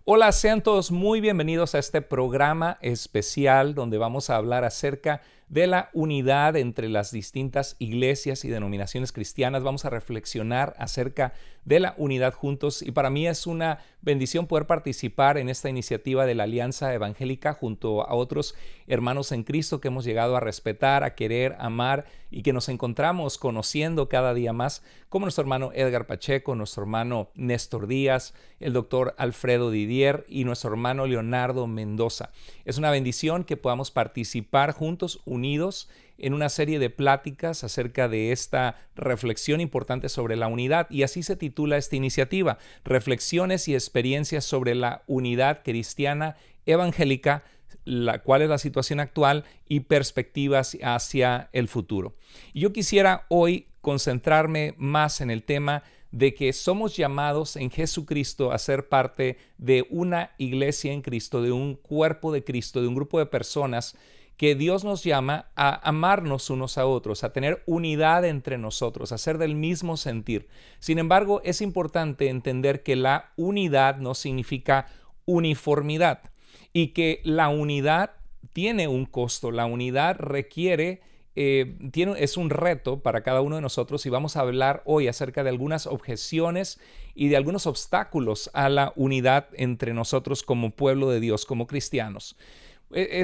Hola, sean todos muy bienvenidos a este programa especial donde vamos a hablar acerca de la unidad entre las distintas iglesias y denominaciones cristianas. Vamos a reflexionar acerca de la unidad juntos y para mí es una bendición poder participar en esta iniciativa de la Alianza Evangélica junto a otros hermanos en Cristo que hemos llegado a respetar, a querer, amar y que nos encontramos conociendo cada día más, como nuestro hermano Edgar Pacheco, nuestro hermano Néstor Díaz, el doctor Alfredo Didier y nuestro hermano Leonardo Mendoza. Es una bendición que podamos participar juntos, unidos, en una serie de pláticas acerca de esta reflexión importante sobre la unidad, y así se titula esta iniciativa: Reflexiones y experiencias sobre la unidad cristiana evangélica, cuál es la situación actual y perspectivas hacia el futuro. Y yo quisiera hoy concentrarme más en el tema de que somos llamados en Jesucristo a ser parte de una iglesia en Cristo, de un cuerpo de Cristo, de un grupo de personas que Dios nos llama a amarnos unos a otros, a tener unidad entre nosotros, a ser del mismo sentir. Sin embargo, es importante entender que la unidad no significa uniformidad y que la unidad tiene un costo. La unidad requiere es un reto para cada uno de nosotros, y vamos a hablar hoy acerca de algunas objeciones y de algunos obstáculos a la unidad entre nosotros como pueblo de Dios, como cristianos.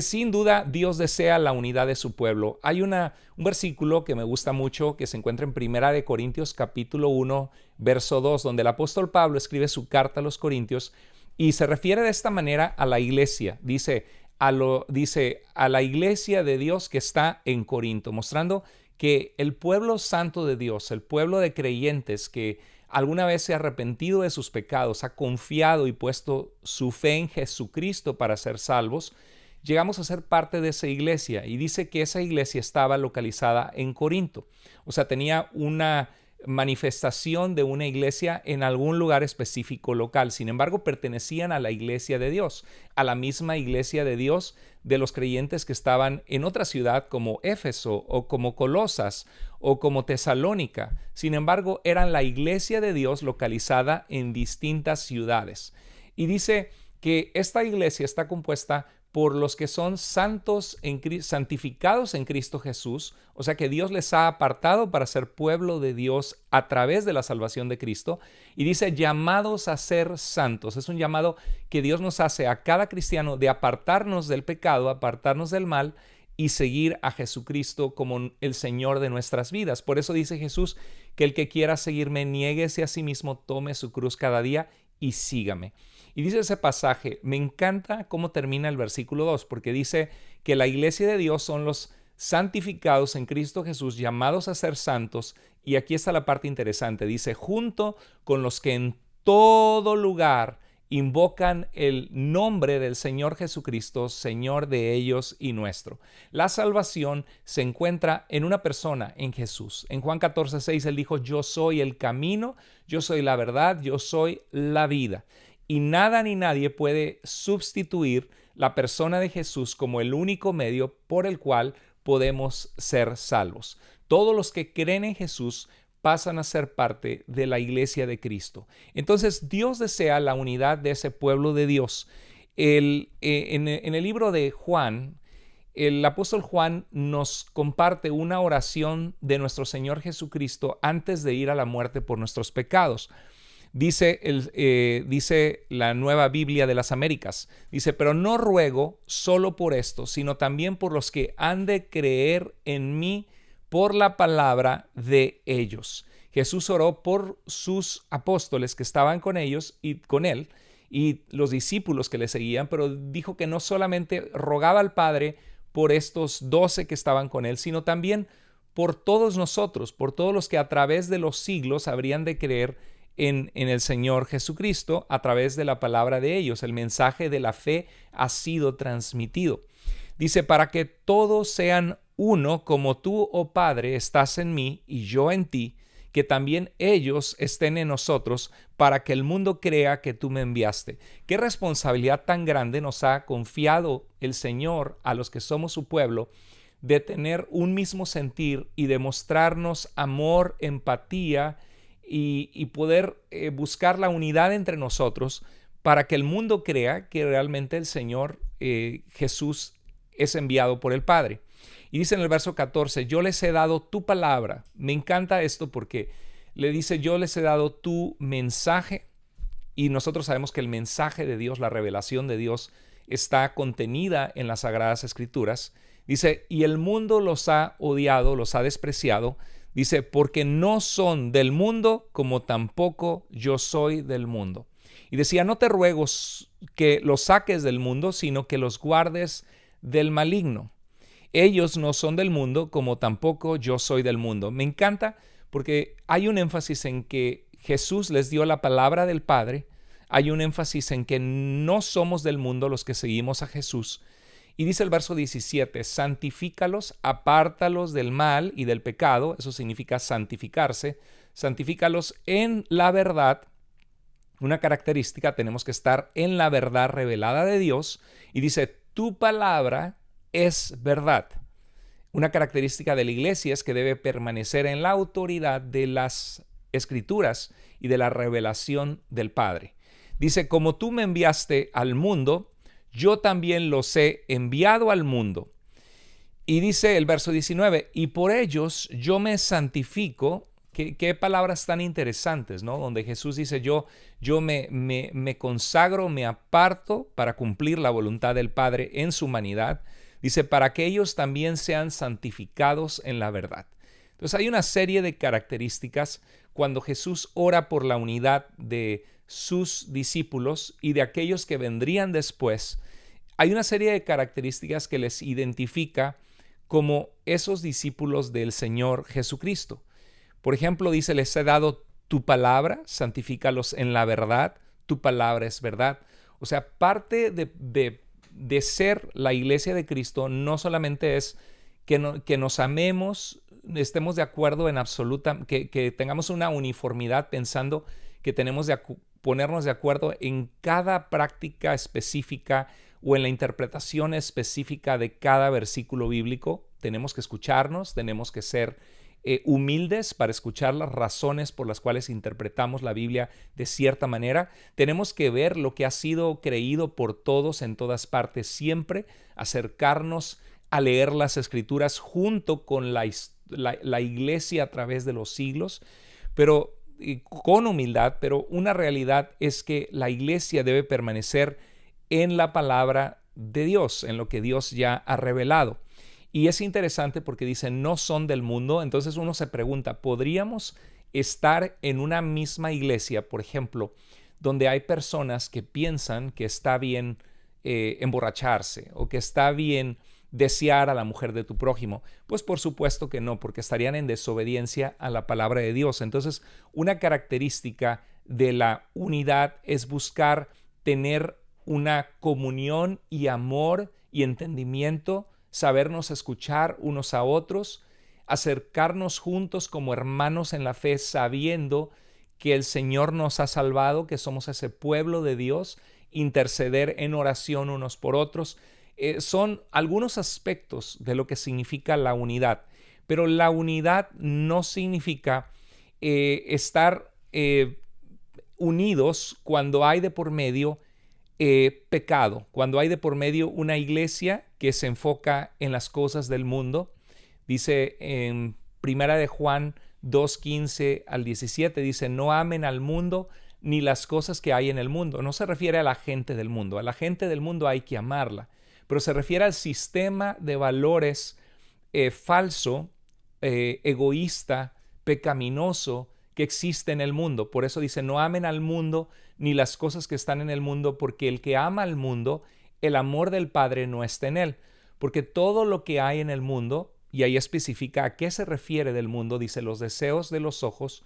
Sin duda, Dios desea la unidad de su pueblo. Hay un versículo que me gusta mucho que se encuentra en Primera de Corintios capítulo 1, verso 2, donde el apóstol Pablo escribe su carta a los Corintios y se refiere de esta manera a la iglesia. Dice a la iglesia de Dios que está en Corinto, mostrando que el pueblo santo de Dios, el pueblo de creyentes que alguna vez se ha arrepentido de sus pecados, ha confiado y puesto su fe en Jesucristo para ser salvos, llegamos a ser parte de esa iglesia. Y dice que esa iglesia estaba localizada en Corinto. O sea, tenía una manifestación de una iglesia en algún lugar específico local. Sin embargo, pertenecían a la iglesia de Dios, a la misma iglesia de Dios de los creyentes que estaban en otra ciudad como Éfeso o como Colosas o como Tesalónica. Sin embargo, eran la iglesia de Dios localizada en distintas ciudades. Y dice que esta iglesia está compuesta por los que son santos, santificados en Cristo Jesús, o sea que Dios les ha apartado para ser pueblo de Dios a través de la salvación de Cristo, y dice llamados a ser santos. Es un llamado que Dios nos hace a cada cristiano de apartarnos del pecado, apartarnos del mal y seguir a Jesucristo como el Señor de nuestras vidas. Por eso dice Jesús que el que quiera seguirme, niéguese a sí mismo, tome su cruz cada día y sígame. Y dice ese pasaje, me encanta cómo termina el versículo 2, porque dice que la iglesia de Dios son los santificados en Cristo Jesús, llamados a ser santos, y aquí está la parte interesante, dice, junto con los que en todo lugar invocan el nombre del Señor Jesucristo, Señor de ellos y nuestro. La salvación se encuentra en una persona, en Jesús. En Juan 14:6 él dijo, yo soy el camino, yo soy la verdad, yo soy la vida. Y nada ni nadie puede sustituir la persona de Jesús como el único medio por el cual podemos ser salvos. Todos los que creen en Jesús pasan a ser parte de la iglesia de Cristo. Entonces Dios desea la unidad de ese pueblo de Dios. En el libro de Juan, el apóstol Juan nos comparte una oración de nuestro Señor Jesucristo antes de ir a la muerte por nuestros pecados. Dice la Nueva Biblia de las Américas, dice, pero no ruego solo por esto, sino también por los que han de creer en mí por la palabra de ellos. Jesús oró por sus apóstoles que estaban con ellos y con él y los discípulos que le seguían, pero dijo que no solamente rogaba al Padre por estos 12 que estaban con él, sino también por todos nosotros, por todos los que a través de los siglos habrían de creer en el Señor Jesucristo a través de la palabra de ellos. El mensaje de la fe ha sido transmitido. Dice, para que todos sean uno, como tú, oh Padre, estás en mí y yo en ti, que también ellos estén en nosotros, para que el mundo crea que tú me enviaste. Qué responsabilidad tan grande nos ha confiado el Señor a los que somos su pueblo, de tener un mismo sentir y de mostrarnos amor, empatía y poder buscar la unidad entre nosotros para que el mundo crea que realmente el Señor Jesús es enviado por el Padre. Y dice en el verso 14, yo les he dado tu palabra. Me encanta esto porque le dice, yo les he dado tu mensaje. Y nosotros sabemos que el mensaje de Dios, la revelación de Dios, está contenida en las Sagradas Escrituras. Dice, y el mundo los ha odiado, los ha despreciado. Dice, porque no son del mundo, como tampoco yo soy del mundo. Y decía, no te ruego que los saques del mundo, sino que los guardes del maligno. Ellos no son del mundo, como tampoco yo soy del mundo. Me encanta porque hay un énfasis en que Jesús les dio la palabra del Padre. Hay un énfasis en que no somos del mundo los que seguimos a Jesús. Y dice el verso 17, santifícalos, apártalos del mal y del pecado. Eso significa santificarse. Santifícalos en la verdad. Una característica, tenemos que estar en la verdad revelada de Dios. Y dice, tu palabra es verdad. Una característica de la iglesia es que debe permanecer en la autoridad de las Escrituras y de la revelación del Padre. Dice, como tú me enviaste al mundo, yo también los he enviado al mundo. Y dice el verso 19, y por ellos yo me santifico. Qué palabras tan interesantes, ¿no? Donde Jesús dice, yo me consagro, me aparto para cumplir la voluntad del Padre en su humanidad. Dice, para que ellos también sean santificados en la verdad. Entonces hay una serie de características cuando Jesús ora por la unidad de sus discípulos y de aquellos que vendrían después. Hay una serie de características que les identifica como esos discípulos del Señor Jesucristo. Por ejemplo, dice, les he dado tu palabra, santifícalos en la verdad, tu palabra es verdad. O sea, parte de ser la iglesia de Cristo no solamente es que nos amemos, estemos de acuerdo en absoluta, que tengamos una uniformidad pensando que tenemos de ponernos de acuerdo en cada práctica específica o en la interpretación específica de cada versículo bíblico. Tenemos que escucharnos, tenemos que ser humildes para escuchar las razones por las cuales interpretamos la Biblia de cierta manera. Tenemos que ver lo que ha sido creído por todos en todas partes siempre, acercarnos a leer las Escrituras junto con la iglesia a través de los siglos, pero con humildad. Pero una realidad es que la iglesia debe permanecer en la palabra de Dios, en lo que Dios ya ha revelado. Y es interesante porque dice, no son del mundo. Entonces uno se pregunta, ¿podríamos estar en una misma iglesia, por ejemplo, donde hay personas que piensan que está bien emborracharse o que está bien desear a la mujer de tu prójimo? Pues por supuesto que no, porque estarían en desobediencia a la palabra de Dios. Entonces, una característica de la unidad es buscar tener una comunión y amor y entendimiento, sabernos escuchar unos a otros, acercarnos juntos como hermanos en la fe, sabiendo que el Señor nos ha salvado, que somos ese pueblo de Dios, interceder en oración unos por otros. Son algunos aspectos de lo que significa la unidad, pero la unidad no significa estar unidos cuando hay de por medio pecado, cuando hay de por medio una iglesia que se enfoca en las cosas del mundo. Dice en Primera de Juan 2:15 al 17, dice, no amen al mundo ni las cosas que hay en el mundo. No se refiere a la gente del mundo. A la gente del mundo hay que amarla, pero se refiere al sistema de valores falso, egoísta, pecaminoso que existe en el mundo. Por eso dice, no amen al mundo ni las cosas que están en el mundo, porque el que ama al mundo, el amor del Padre no está en él. Porque todo lo que hay en el mundo, y ahí especifica a qué se refiere del mundo, dice, los deseos de los ojos,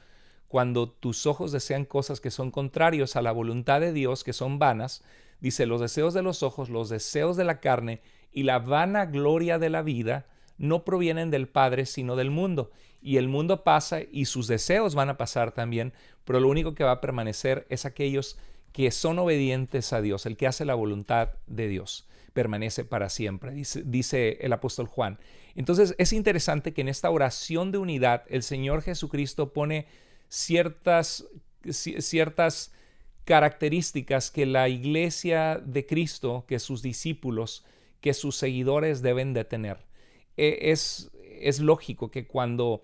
cuando tus ojos desean cosas que son contrarios a la voluntad de Dios, que son vanas, dice, los deseos de los ojos, los deseos de la carne y la vana gloria de la vida no provienen del Padre, sino del mundo. Y el mundo pasa y sus deseos van a pasar también, pero lo único que va a permanecer es aquellos que son obedientes a Dios. El que hace la voluntad de Dios permanece para siempre, dice el apóstol Juan. Entonces es interesante que en esta oración de unidad el Señor Jesucristo pone ciertas características que la iglesia de Cristo, que sus discípulos, que sus seguidores deben de tener. Es lógico que cuando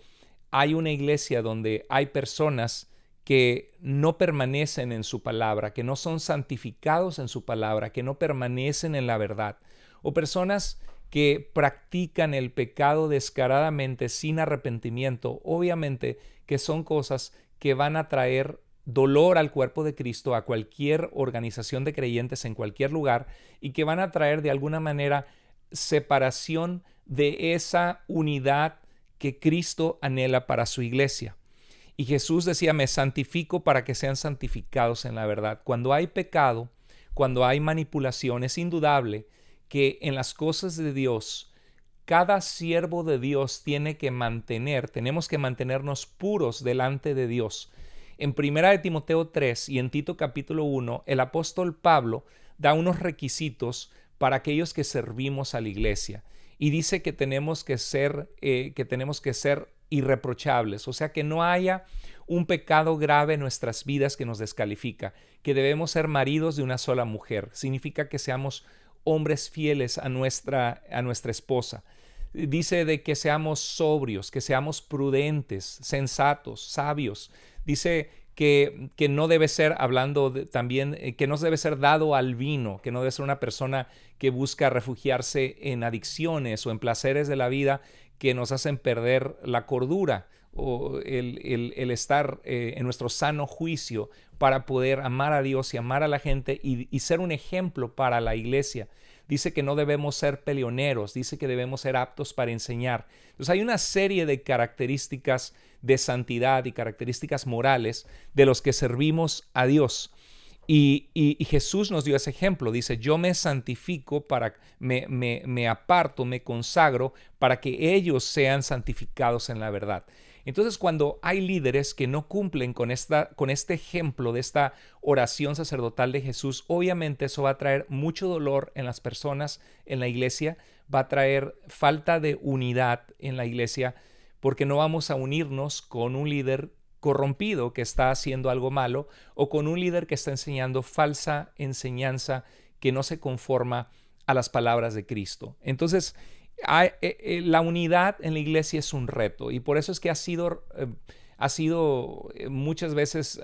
hay una iglesia donde hay personas que no permanecen en su palabra, que no son santificados en su palabra, que no permanecen en la verdad, o personas que practican el pecado descaradamente sin arrepentimiento, obviamente que son cosas que van a traer dolor al cuerpo de Cristo, a cualquier organización de creyentes en cualquier lugar, y que van a traer de alguna manera separación de esa unidad que Cristo anhela para su iglesia. Y Jesús decía, me santifico para que sean santificados en la verdad. Cuando hay pecado, cuando hay manipulación, es indudable que en las cosas de Dios, cada siervo de Dios tenemos que mantenernos puros delante de Dios. En 1 Timoteo 3 y en Tito capítulo 1, el apóstol Pablo da unos requisitos para aquellos que servimos a la iglesia. Y dice que tenemos que ser irreprochables, o sea, que no haya un pecado grave en nuestras vidas que nos descalifica, que debemos ser maridos de una sola mujer. Significa que seamos hombres fieles a nuestra esposa. Dice de que seamos sobrios, que seamos prudentes, sensatos, sabios. Dice que no debe ser, también, que no debe ser dado al vino, que no debe ser una persona que busca refugiarse en adicciones o en placeres de la vida que nos hacen perder la cordura o el estar en nuestro sano juicio para poder amar a Dios y amar a la gente y ser un ejemplo para la iglesia. Dice que no debemos ser peleoneros, dice que debemos ser aptos para enseñar. Entonces hay una serie de características de santidad y características morales de los que servimos a Dios. Y Jesús nos dio ese ejemplo. Dice, yo me santifico, me aparto, me consagro para que ellos sean santificados en la verdad. Entonces, cuando hay líderes que no cumplen con este ejemplo de esta oración sacerdotal de Jesús, obviamente eso va a traer mucho dolor en las personas, en la iglesia, va a traer falta de unidad en la iglesia, porque no vamos a unirnos con un líder corrompido que está haciendo algo malo o con un líder que está enseñando falsa enseñanza que no se conforma a las palabras de Cristo. Entonces, la unidad en la iglesia es un reto y por eso es que ha sido muchas veces,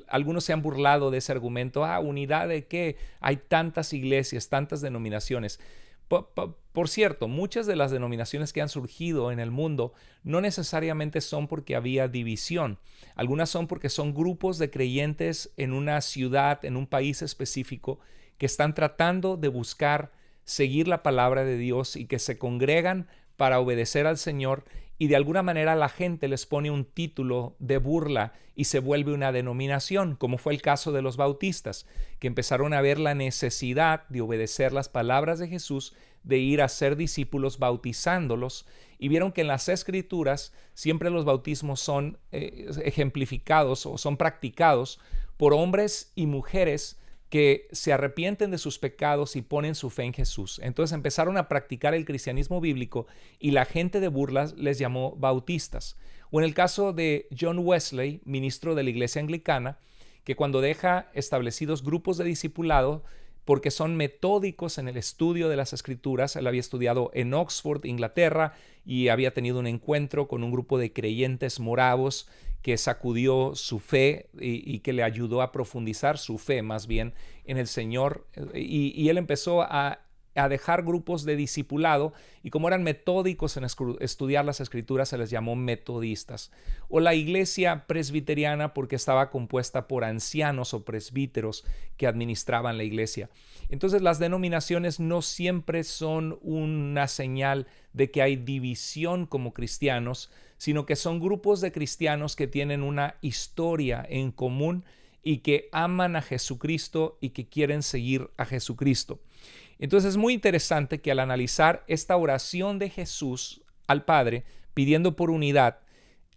algunos se han burlado de ese argumento, unidad de qué, hay tantas iglesias, tantas denominaciones. Por cierto, muchas de las denominaciones que han surgido en el mundo no necesariamente son porque había división. Algunas son porque son grupos de creyentes en una ciudad, en un país específico, que están tratando de buscar seguir la palabra de Dios y que se congregan para obedecer al Señor, y de alguna manera la gente les pone un título de burla y se vuelve una denominación, como fue el caso de los bautistas, que empezaron a ver la necesidad de obedecer las palabras de Jesús, de ir a ser discípulos bautizándolos, y vieron que en las Escrituras siempre los bautismos son ejemplificados o son practicados por hombres y mujeres que se arrepienten de sus pecados y ponen su fe en Jesús. Entonces empezaron a practicar el cristianismo bíblico y la gente de burlas les llamó bautistas. O en el caso de John Wesley, ministro de la iglesia anglicana, que cuando deja establecidos grupos de discipulado, porque son metódicos en el estudio de las Escrituras, él había estudiado en Oxford, Inglaterra, y había tenido un encuentro con un grupo de creyentes moravos que sacudió su fe y que le ayudó a profundizar su fe más bien en el Señor. Y él empezó a dejar grupos de discipulado, y como eran metódicos en estudiar las Escrituras, se les llamó metodistas. O la iglesia presbiteriana, porque estaba compuesta por ancianos o presbíteros que administraban la iglesia. Entonces las denominaciones no siempre son una señal de que hay división como cristianos, sino que son grupos de cristianos que tienen una historia en común y que aman a Jesucristo y que quieren seguir a Jesucristo. Entonces es muy interesante que al analizar esta oración de Jesús al Padre pidiendo por unidad,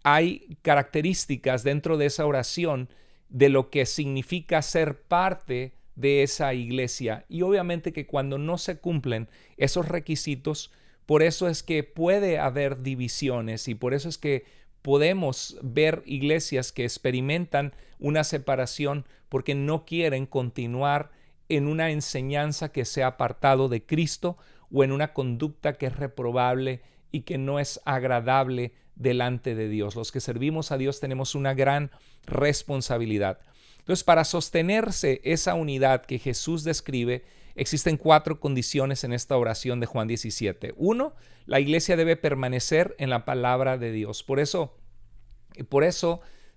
hay características dentro de esa oración de lo que significa ser parte de esa iglesia, y obviamente que cuando no se cumplen esos requisitos, por eso es que puede haber divisiones y por eso es que podemos ver iglesias que experimentan una separación porque no quieren continuar en una enseñanza que se ha apartado de Cristo o en una conducta que es reprobable y que no es agradable delante de Dios. Los que servimos a Dios tenemos una gran responsabilidad. Entonces, para sostenerse esa unidad que Jesús describe, existen 4 condiciones en esta oración de Juan 17. 1, la iglesia debe permanecer en la palabra de Dios. Por eso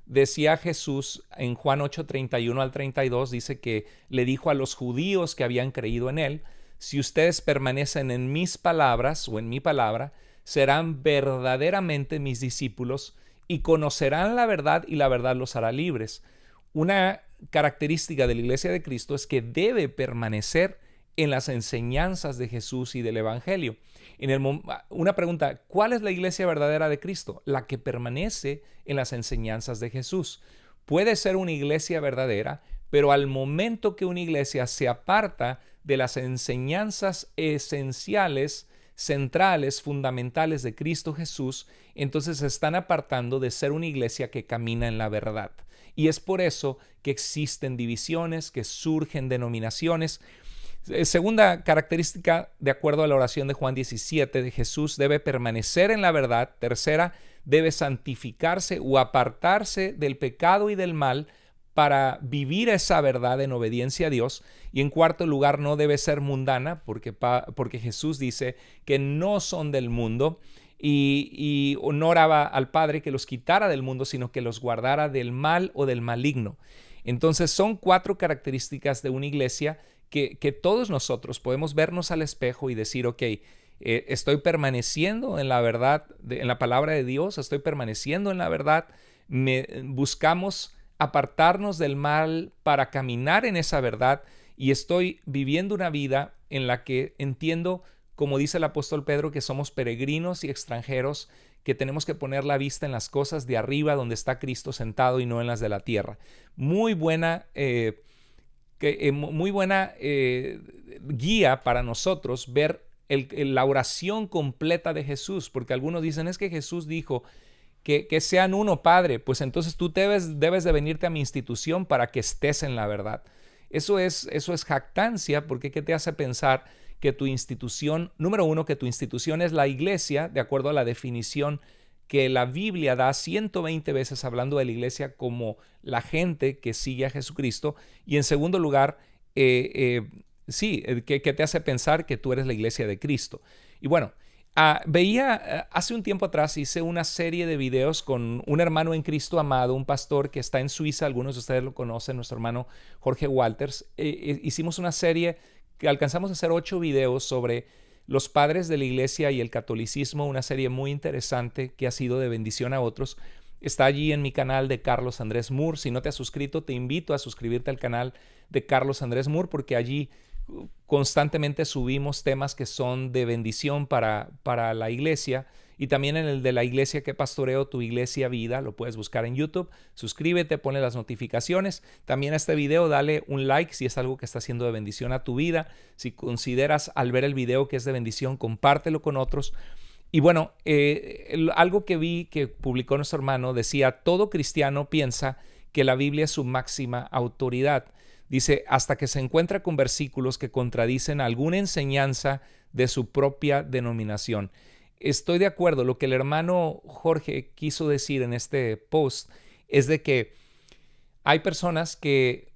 decía Jesús en Juan 8, 31 al 32, dice que le dijo a los judíos que habían creído en él: si ustedes permanecen en mis palabras o en mi palabra, serán verdaderamente mis discípulos y conocerán la verdad y la verdad los hará libres. Una característica de la Iglesia de Cristo es que debe permanecer en las enseñanzas de Jesús y del Evangelio. Una pregunta: ¿cuál es la iglesia verdadera de Cristo? La que permanece en las enseñanzas de Jesús. Puede ser una iglesia verdadera, pero al momento que una iglesia se aparta de las enseñanzas esenciales, centrales, fundamentales de Cristo Jesús, entonces se están apartando de ser una iglesia que camina en la verdad. Y es por eso que existen divisiones, que surgen denominaciones. Segunda característica, de acuerdo a la oración de Juan 17 de Jesús, debe permanecer en la verdad. Tercera, debe santificarse o apartarse del pecado y del mal para vivir esa verdad en obediencia a Dios. Y en cuarto lugar, no debe ser mundana, porque Jesús dice que no son del mundo y honoraba al Padre que los quitara del mundo, sino que los guardara del mal o del maligno. Entonces son 4 características de una iglesia que todos nosotros podemos vernos al espejo y decir: ok, estoy permaneciendo en la verdad, en la palabra de Dios, estoy permaneciendo en la verdad, buscamos apartarnos del mal para caminar en esa verdad y estoy viviendo una vida en la que entiendo, como dice el apóstol Pedro, que somos peregrinos y extranjeros, que tenemos que poner la vista en las cosas de arriba donde está Cristo sentado y no en las de la tierra. Muy buena guía para nosotros ver la oración completa de Jesús, porque algunos dicen: es que Jesús dijo que sean uno, Padre, pues entonces tú debes de venirte a mi institución para que estés en la verdad. Eso es jactancia, porque ¿qué te hace pensar que tu institución, número uno, que tu institución es la iglesia, de acuerdo a la definición que la Biblia da 120 veces hablando de la iglesia como la gente que sigue a Jesucristo? Y en segundo lugar, que te hace pensar que tú eres la iglesia de Cristo. Y bueno, hace un tiempo atrás hice una serie de videos con un hermano en Cristo amado, un pastor que está en Suiza, algunos de ustedes lo conocen, nuestro hermano Jorge Walters. Hicimos una serie que alcanzamos a hacer 8 videos sobre los padres de la iglesia y el catolicismo, una serie muy interesante que ha sido de bendición a otros. Está allí en mi canal de Carlos Andrés Moore. Si no te has suscrito, te invito a suscribirte al canal de Carlos Andrés Moore, porque allí constantemente subimos temas que son de bendición para la iglesia, y también en el de la iglesia que pastoreo, Tu Iglesia Vida, lo puedes buscar en YouTube. Suscríbete, ponle las notificaciones. También a este video dale un like si es algo que está siendo de bendición a tu vida. Si consideras al ver el video que es de bendición, compártelo con otros. Y bueno, algo que vi que publicó nuestro hermano decía: todo cristiano piensa que la Biblia es su máxima autoridad. Dice: hasta que se encuentra con versículos que contradicen alguna enseñanza de su propia denominación. Estoy de acuerdo. Lo que el hermano Jorge quiso decir en este post es de que hay personas que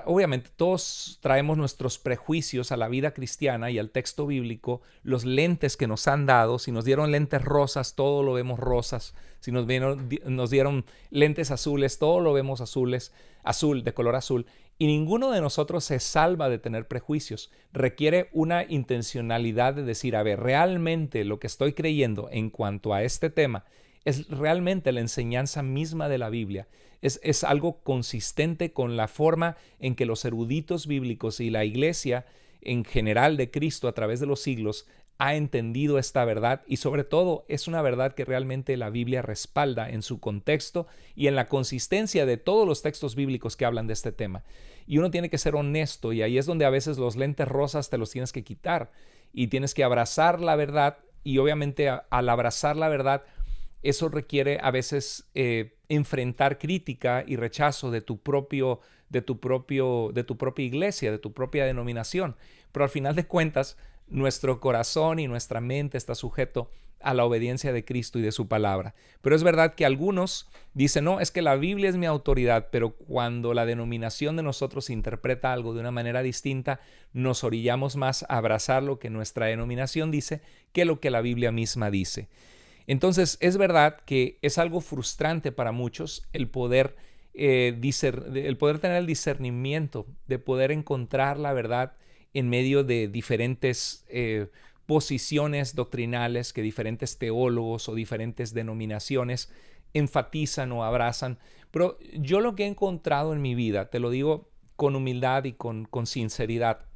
obviamente todos traemos nuestros prejuicios a la vida cristiana y al texto bíblico, los lentes que nos han dado. Si nos dieron lentes rosas, todo lo vemos rosas. Si nos dieron lentes azules, todo lo vemos azul, de color azul. Y ninguno de nosotros se salva de tener prejuicios. Requiere una intencionalidad de decir: a ver, realmente lo que estoy creyendo en cuanto a este tema es realmente la enseñanza misma de la Biblia. Es algo consistente con la forma en que los eruditos bíblicos y la iglesia en general de Cristo a través de los siglos ha entendido esta verdad, y sobre todo es una verdad que realmente la Biblia respalda en su contexto y en la consistencia de todos los textos bíblicos que hablan de este tema. Y uno tiene que ser honesto, y ahí es donde a veces los lentes rosas te los tienes que quitar y tienes que abrazar la verdad. Y obviamente al abrazar la verdad eso requiere a veces enfrentar crítica y rechazo de tu propia iglesia, de tu propia denominación. Pero al final de cuentas, nuestro corazón y nuestra mente está sujeto a la obediencia de Cristo y de su palabra. Pero es verdad que algunos dicen, no, es que la Biblia es mi autoridad, pero cuando la denominación de nosotros interpreta algo de una manera distinta, nos orillamos más a abrazar lo que nuestra denominación dice que lo que la Biblia misma dice. Entonces, es verdad que es algo frustrante para muchos el poder tener el discernimiento, de poder encontrar la verdad en medio de diferentes posiciones doctrinales que diferentes teólogos o diferentes denominaciones enfatizan o abrazan. Pero yo lo que he encontrado en mi vida, te lo digo con humildad y con sinceridad,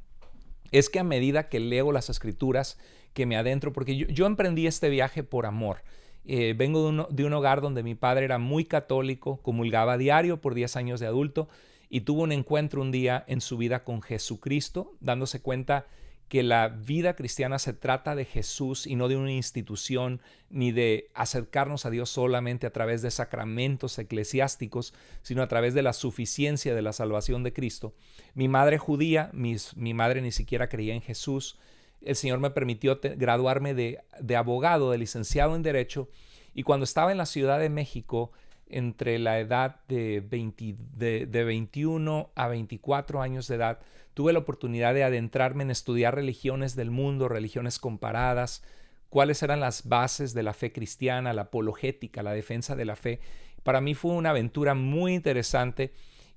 es que a medida que leo las Escrituras, que me adentro, porque yo emprendí este viaje por amor. Vengo de un hogar donde mi padre era muy católico, comulgaba diario por 10 años de adulto y tuvo un encuentro un día en su vida con Jesucristo, dándose cuenta que la vida cristiana se trata de Jesús y no de una institución, ni de acercarnos a Dios solamente a través de sacramentos eclesiásticos, sino a través de la suficiencia de la salvación de Cristo. Mi madre judía, mi madre ni siquiera creía en Jesús. El Señor me permitió graduarme de abogado, de licenciado en Derecho, y cuando estaba en la Ciudad de México, entre la edad de 21 a 24 años de edad, tuve la oportunidad de adentrarme en estudiar religiones del mundo, religiones comparadas, cuáles eran las bases de la fe cristiana, la apologética, la defensa de la fe. Para mí fue una aventura muy interesante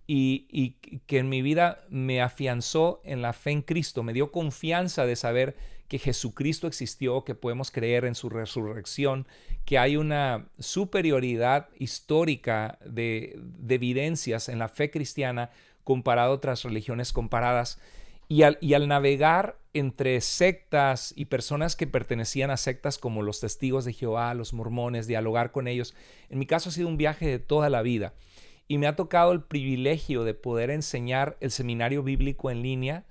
y que en mi vida me afianzó en la fe en Cristo, me dio confianza de saber que Jesucristo existió, que podemos creer en su resurrección, que hay una superioridad histórica de evidencias en la fe cristiana comparado a otras religiones comparadas. Y al navegar entre sectas y personas que pertenecían a sectas como los Testigos de Jehová, los mormones, dialogar con ellos, en mi caso ha sido un viaje de toda la vida. Y me ha tocado el privilegio de poder enseñar el seminario bíblico en línea,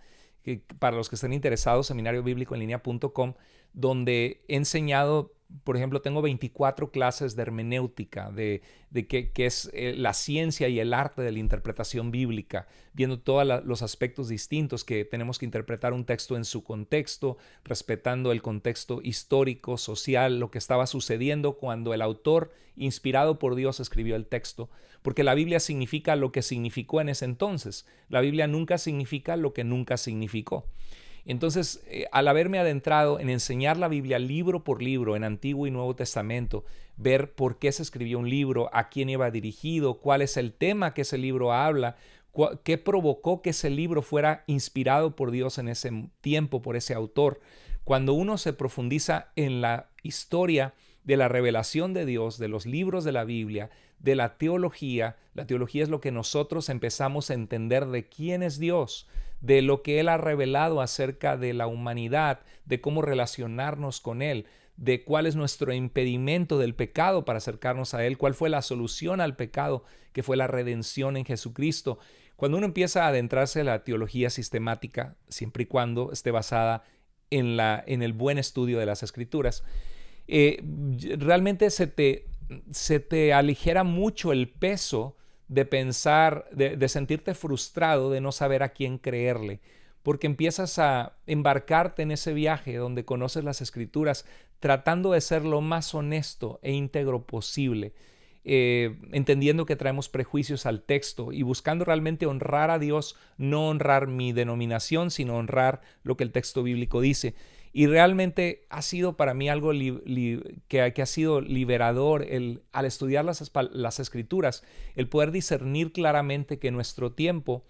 que para los que estén interesados, seminariobiblicoenlinea.com, donde he enseñado, por ejemplo, tengo 24 clases de hermenéutica, de qué es la ciencia y el arte de la interpretación bíblica, viendo todos los aspectos distintos que tenemos que interpretar un texto en su contexto, respetando el contexto histórico, social, lo que estaba sucediendo cuando el autor, inspirado por Dios, escribió el texto, porque la Biblia significa lo que significó en ese entonces. La Biblia nunca significa lo que nunca significó. Entonces, al haberme adentrado en enseñar la Biblia libro por libro en Antiguo y Nuevo Testamento, ver por qué se escribió un libro, a quién iba dirigido, cuál es el tema que ese libro habla, qué provocó que ese libro fuera inspirado por Dios en ese tiempo, por ese autor. Cuando uno se profundiza en la historia de la revelación de Dios, de los libros de la Biblia, de la teología es lo que nosotros empezamos a entender de quién es Dios, de lo que Él ha revelado acerca de la humanidad, de cómo relacionarnos con Él, de cuál es nuestro impedimento del pecado para acercarnos a Él, cuál fue la solución al pecado, que fue la redención en Jesucristo. Cuando uno empieza a adentrarse en la teología sistemática, siempre y cuando esté basada en el buen estudio de las Escrituras, realmente se te aligera mucho el peso de pensar, de sentirte frustrado, de no saber a quién creerle, porque empiezas a embarcarte en ese viaje donde conoces las Escrituras, tratando de ser lo más honesto e íntegro posible, entendiendo que traemos prejuicios al texto y buscando realmente honrar a Dios, no honrar mi denominación, sino honrar lo que el texto bíblico dice. Y realmente ha sido para mí algo que ha sido liberador al estudiar las Escrituras, el poder discernir claramente que en nuestro tiempo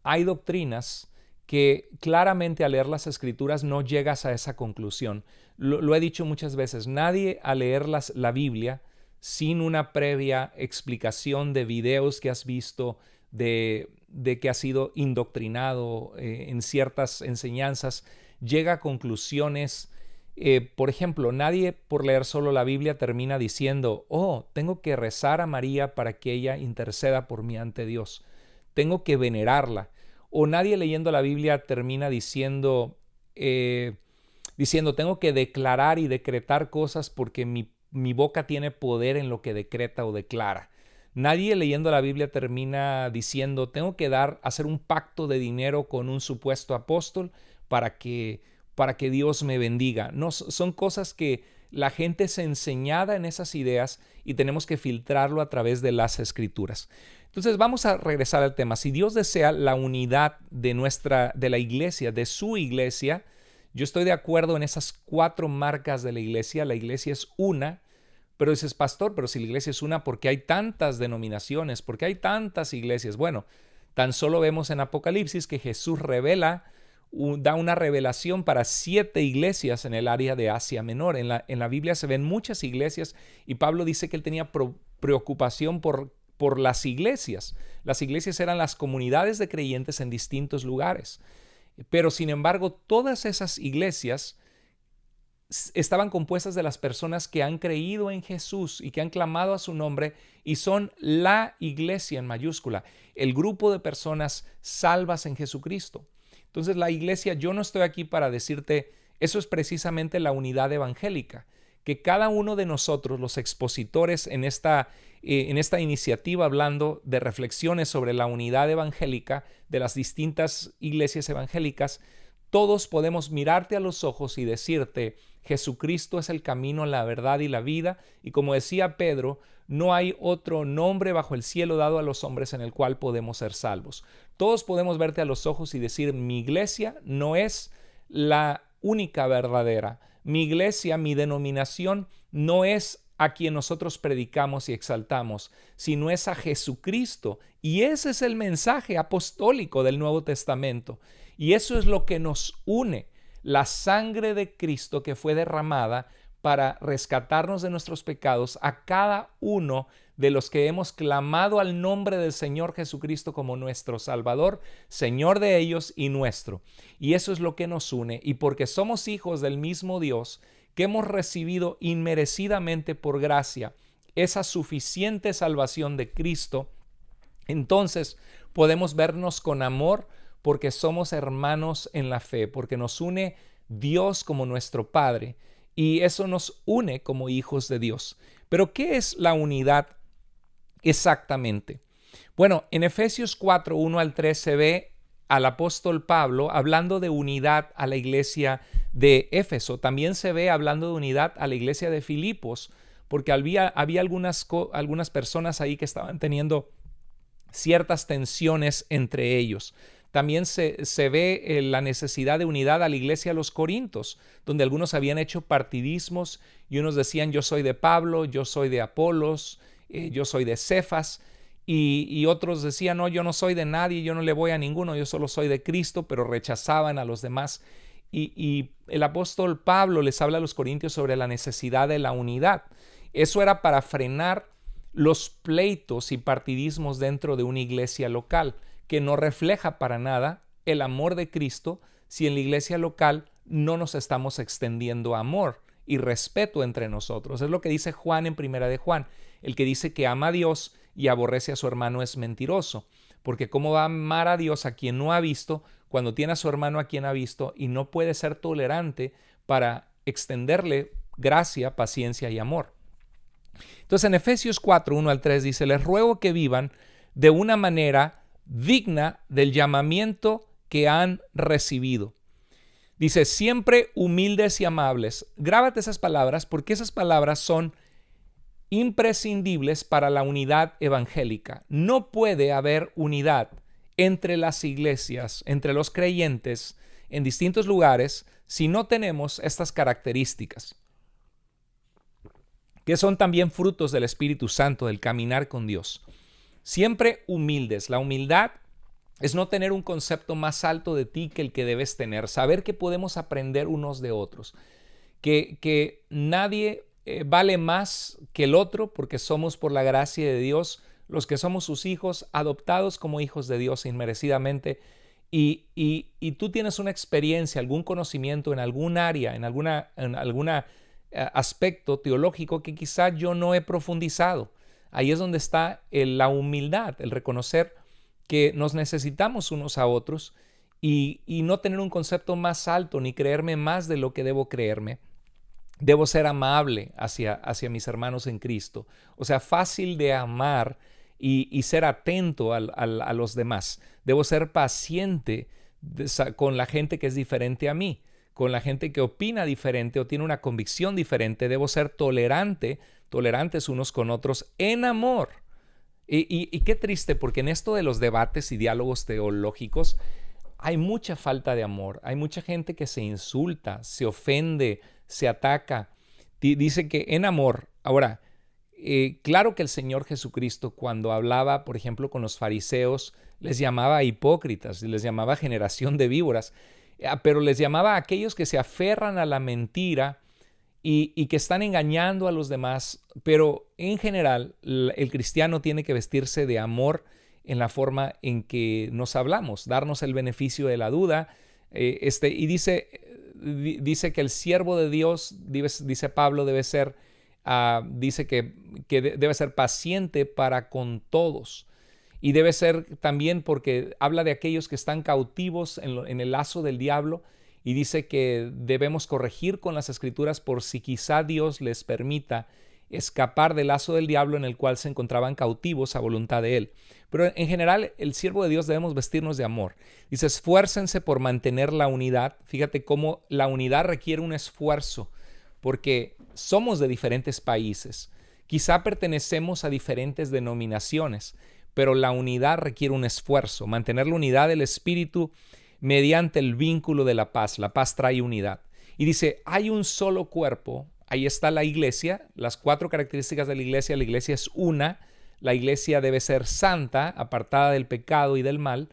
hay doctrinas que claramente al leer las Escrituras no llegas a esa conclusión. Lo he dicho muchas veces, nadie al leer la Biblia sin una previa explicación de videos que has visto, de que has sido indoctrinado en ciertas enseñanzas, llega a conclusiones. Por ejemplo, nadie por leer solo la Biblia termina diciendo, tengo que rezar a María para que ella interceda por mí ante Dios. Tengo que venerarla. O nadie leyendo la Biblia termina diciendo, tengo que declarar y decretar cosas porque mi mi boca tiene poder en lo que decreta o declara. Nadie leyendo la Biblia termina diciendo, tengo que hacer un pacto de dinero con un supuesto apóstol para que Dios me bendiga. No, son cosas que la gente es enseñada en esas ideas y tenemos que filtrarlo a través de las Escrituras. Entonces vamos a regresar al tema. Si Dios desea la unidad de la iglesia, de su iglesia, yo estoy de acuerdo en esas 4 marcas de la iglesia. La iglesia es una. Pero dices, pastor, pero si la iglesia es una, ¿por qué hay tantas denominaciones? ¿Por qué hay tantas iglesias? Bueno, tan solo vemos en Apocalipsis que Jesús da una revelación para 7 iglesias en el área de Asia Menor. En la Biblia se ven muchas iglesias y Pablo dice que él tenía preocupación por las iglesias. Las iglesias eran las comunidades de creyentes en distintos lugares. Pero sin embargo, todas esas iglesias estaban compuestas de las personas que han creído en Jesús y que han clamado a su nombre y son la iglesia en mayúscula, el grupo de personas salvas en Jesucristo. Entonces la iglesia, yo no estoy aquí para decirte, eso es precisamente la unidad evangélica, que cada uno de nosotros, los expositores en esta iniciativa hablando de reflexiones sobre la unidad evangélica de las distintas iglesias evangélicas, todos podemos mirarte a los ojos y decirte, Jesucristo es el camino, la verdad y la vida, y como decía Pedro, no hay otro nombre bajo el cielo dado a los hombres en el cual podemos ser salvos. Todos podemos verte a los ojos y decir, mi iglesia no es la única verdadera. Mi iglesia, mi denominación, no es a quien nosotros predicamos y exaltamos, sino es a Jesucristo. Y ese es el mensaje apostólico del Nuevo Testamento. Y eso es lo que nos une, la sangre de Cristo que fue derramada para rescatarnos de nuestros pecados a cada uno de los que hemos clamado al nombre del Señor Jesucristo como nuestro Salvador, Señor de ellos y nuestro. Y eso es lo que nos une. Y porque somos hijos del mismo Dios, que hemos recibido inmerecidamente por gracia esa suficiente salvación de Cristo, entonces podemos vernos con amor porque somos hermanos en la fe, porque nos une Dios como nuestro Padre y eso nos une como hijos de Dios. Pero ¿qué es la unidad exactamente? Bueno, en Efesios 4, 1 al 3 se ve al apóstol Pablo hablando de unidad a la iglesia de Éfeso. También se ve hablando de unidad a la iglesia de Filipos, porque había algunas personas ahí que estaban teniendo ciertas tensiones entre ellos. También se ve la necesidad de unidad a la iglesia de los Corintios, donde algunos habían hecho partidismos y unos decían yo soy de Pablo, yo soy de Apolos, yo soy de Cefas, y otros decían no, yo no soy de nadie, yo no le voy a ninguno, yo solo soy de Cristo, pero rechazaban a los demás. Y el apóstol Pablo les habla a los corintios sobre la necesidad de la unidad. Eso era para frenar los pleitos y partidismos dentro de una iglesia local, que no refleja para nada el amor de Cristo si en la iglesia local no nos estamos extendiendo amor y respeto entre nosotros. Es lo que dice Juan en Primera de Juan. El que dice que ama a Dios y aborrece a su hermano es mentiroso, porque ¿cómo va a amar a Dios a quien no ha visto cuando tiene a su hermano a quien ha visto y no puede ser tolerante para extenderle gracia, paciencia y amor? Entonces en Efesios 4, 1 al 3 dice, les ruego que vivan de una manera digna del llamamiento que han recibido. Dice, siempre humildes y amables. Grábate esas palabras porque esas palabras son imprescindibles para la unidad evangélica. No puede haber unidad entre las iglesias, entre los creyentes en distintos lugares si no tenemos estas características, que son también frutos del Espíritu Santo, del caminar con Dios. Siempre humildes. La humildad es no tener un concepto más alto de ti que el que debes tener, saber que podemos aprender unos de otros, que nadie vale más que el otro porque somos por la gracia de Dios los que somos sus hijos, adoptados como hijos de Dios inmerecidamente, y tú tienes una experiencia, algún conocimiento en algún área, en alguna aspecto teológico que quizá yo no he profundizado. Ahí es donde está la humildad, el reconocer que nos necesitamos unos a otros y no tener un concepto más alto ni creerme más de lo que debo creerme. Debo ser amable hacia mis hermanos en Cristo. O sea, fácil de amar y ser atento a los demás. Debo ser paciente con la gente que es diferente a mí, con la gente que opina diferente o tiene una convicción diferente. Debo ser tolerantes unos con otros en amor. Y qué triste, porque en esto de los debates y diálogos teológicos hay mucha falta de amor. Hay mucha gente que se insulta, se ofende, se ataca. Dice que en amor. Ahora, claro que el Señor Jesucristo, cuando hablaba, por ejemplo, con los fariseos, les llamaba hipócritas, les llamaba generación de víboras, pero les llamaba a aquellos que se aferran a la mentira y que están engañando a los demás. Pero en general, el cristiano tiene que vestirse de amor en la forma en que nos hablamos, darnos el beneficio de la duda. Y dice que el siervo de Dios, dice Pablo, debe ser, dice que debe ser paciente para con todos. Y debe ser también, porque habla de aquellos que están cautivos en el lazo del diablo, y dice que debemos corregir con las escrituras por si quizá Dios les permita escapar del lazo del diablo en el cual se encontraban cautivos a voluntad de él. Pero en general, el siervo de Dios debemos vestirnos de amor. Dice, esfuércense por mantener la unidad. Fíjate cómo la unidad requiere un esfuerzo, porque somos de diferentes países. Quizá pertenecemos a diferentes denominaciones, pero la unidad requiere un esfuerzo. Mantener la unidad del espíritu mediante el vínculo de la paz. La paz trae unidad. Y dice, hay un solo cuerpo. Ahí está la iglesia, las 4 características de la iglesia. La iglesia es una. La iglesia debe ser santa, apartada del pecado y del mal.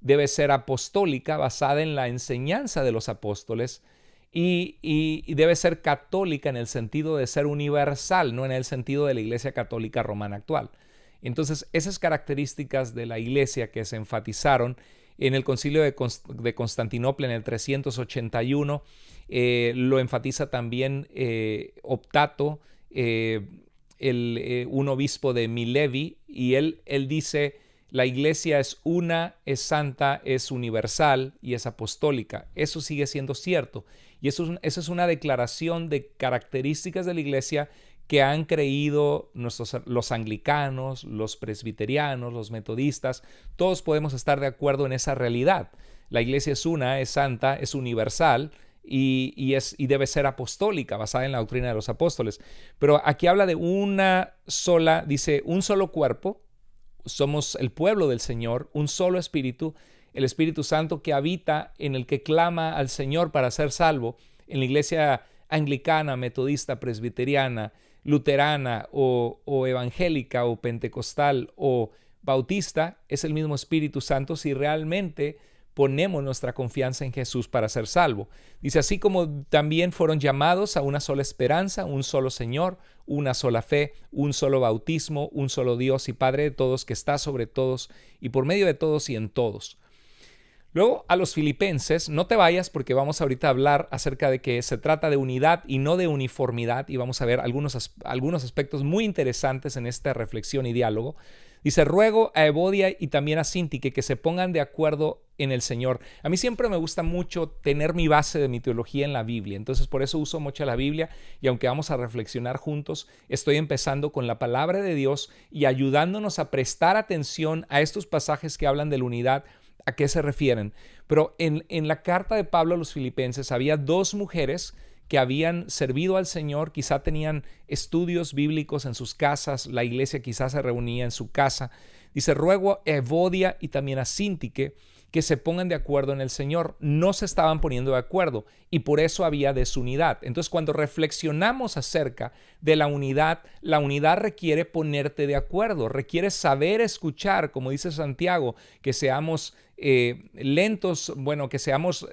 Debe ser apostólica, basada en la enseñanza de los apóstoles. Y debe ser católica en el sentido de ser universal, no en el sentido de la iglesia católica romana actual. Entonces, esas características de la iglesia que se enfatizaron en el concilio de Constantinopla en el 381, lo enfatiza también Optato, un obispo de Milevi, y él dice, la iglesia es una, es santa, es universal y es apostólica. Eso sigue siendo cierto. Y eso es una declaración de características de la iglesia que han creído los anglicanos, los presbiterianos, los metodistas. Todos podemos estar de acuerdo en esa realidad. La iglesia es una, es santa, es universal y debe ser apostólica, basada en la doctrina de los apóstoles. Pero aquí habla de una sola, dice, un solo cuerpo. Somos el pueblo del Señor, un solo espíritu, el Espíritu Santo que habita en el que clama al Señor para ser salvo. En la iglesia anglicana, metodista, presbiteriana, luterana o evangélica o pentecostal o bautista, es el mismo Espíritu Santo si realmente ponemos nuestra confianza en Jesús para ser salvo. Dice, así como también fueron llamados a una sola esperanza, un solo Señor, una sola fe, un solo bautismo, un solo Dios y Padre de todos, que está sobre todos y por medio de todos y en todos. Luego a los filipenses, no te vayas porque vamos ahorita a hablar acerca de que se trata de unidad y no de uniformidad, y vamos a ver algunos aspectos muy interesantes en esta reflexión y diálogo. Dice, ruego a Evodia y también a Síntique que se pongan de acuerdo en el Señor. A mí siempre me gusta mucho tener mi base de mi teología en la Biblia, entonces por eso uso mucho la Biblia, y aunque vamos a reflexionar juntos, estoy empezando con la palabra de Dios y ayudándonos a prestar atención a estos pasajes que hablan de la unidad. ¿A qué se refieren? Pero en la carta de Pablo a los filipenses había 2 mujeres que habían servido al Señor, quizá tenían estudios bíblicos en sus casas, la iglesia quizás se reunía en su casa. Dice, ruego a Evodia y también a Síntique que se pongan de acuerdo en el Señor. No se estaban poniendo de acuerdo y por eso había desunidad. Entonces, cuando reflexionamos acerca de la unidad requiere ponerte de acuerdo, requiere saber escuchar, como dice Santiago, que seamos lentos, que seamos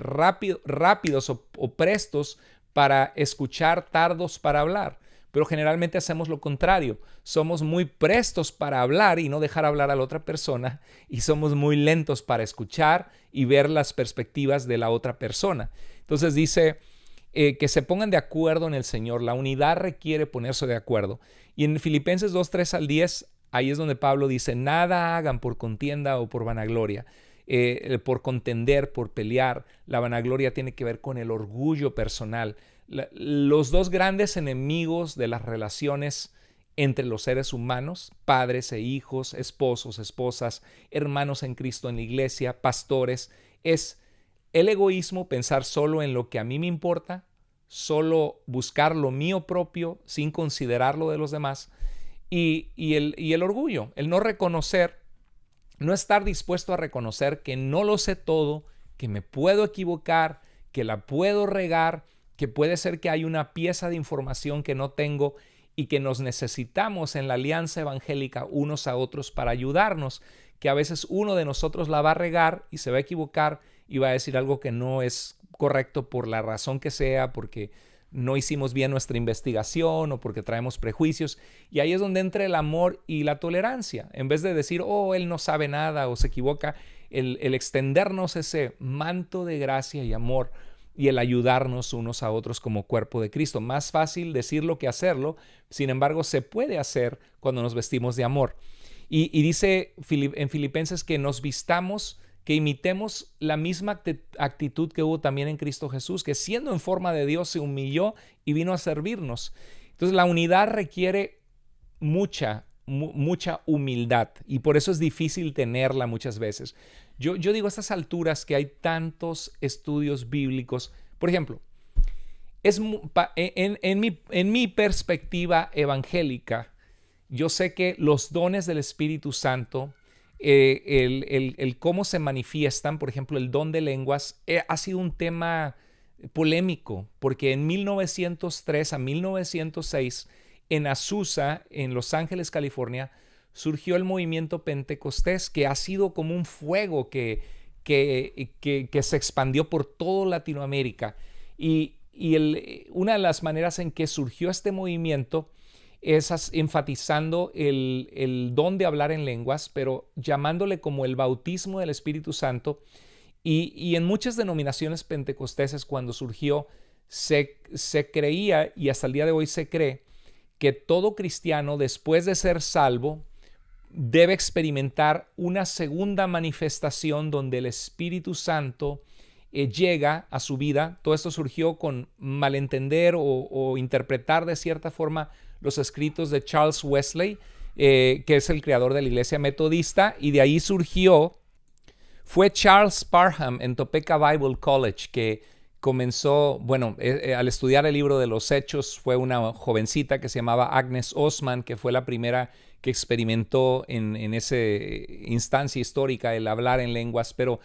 rápidos o prestos para escuchar, tardos para hablar. Pero generalmente hacemos lo contrario. Somos muy prestos para hablar y no dejar hablar a la otra persona, y somos muy lentos para escuchar y ver las perspectivas de la otra persona. Entonces dice que se pongan de acuerdo en el Señor. La unidad requiere ponerse de acuerdo. Y en Filipenses 2, 3 al 10, ahí es donde Pablo dice, nada hagan por contienda o por vanagloria, por contender, por pelear. La vanagloria tiene que ver con el orgullo personal. Los dos grandes enemigos de las relaciones entre los seres humanos, padres e hijos, esposos, esposas, hermanos en Cristo en la iglesia, pastores, es el egoísmo, pensar solo en lo que a mí me importa, solo buscar lo mío propio sin considerar lo de los demás, y el orgullo, el no reconocer, no estar dispuesto a reconocer que no lo sé todo, que me puedo equivocar, que la puedo regar, que puede ser que hay una pieza de información que no tengo y que nos necesitamos en la alianza evangélica unos a otros para ayudarnos, que a veces uno de nosotros la va a regar y se va a equivocar y va a decir algo que no es correcto por la razón que sea, porque no hicimos bien nuestra investigación o porque traemos prejuicios. Y ahí es donde entra el amor y la tolerancia. En vez de decir, oh, él no sabe nada o se equivoca, el extendernos ese manto de gracia y amor y el ayudarnos unos a otros como cuerpo de Cristo. Más fácil decirlo que hacerlo, sin embargo, se puede hacer cuando nos vestimos de amor. Y dice en Filipenses que nos vistamos, que imitemos la misma actitud que hubo también en Cristo Jesús, que siendo en forma de Dios se humilló y vino a servirnos. Entonces la unidad requiere mucha humildad y por eso es difícil tenerla muchas veces. Yo digo a estas alturas que hay tantos estudios bíblicos. Por ejemplo, en mi perspectiva evangélica, yo sé que los dones del Espíritu Santo, el cómo se manifiestan, por ejemplo, el don de lenguas, ha sido un tema polémico, porque en 1903 a 1906, en Azusa, en Los Ángeles, California, surgió el movimiento pentecostés, que ha sido como un fuego que se expandió por toda Latinoamérica. Y una de las maneras en que surgió este movimiento es enfatizando el don de hablar en lenguas, pero llamándole como el bautismo del Espíritu Santo. Y en muchas denominaciones pentecosteses, cuando surgió, se creía, y hasta el día de hoy se cree, que todo cristiano, después de ser salvo, debe experimentar una segunda manifestación donde el Espíritu Santo llega a su vida. Todo esto surgió con malentender o interpretar de cierta forma los escritos de Charles Wesley, que es el creador de la iglesia metodista, y de ahí surgió. Fue Charles Parham en Topeka Bible College que comenzó, al estudiar el libro de los Hechos, fue una jovencita que se llamaba Agnes Osman, que fue la primera que experimentó en esa instancia histórica el hablar en lenguas, pero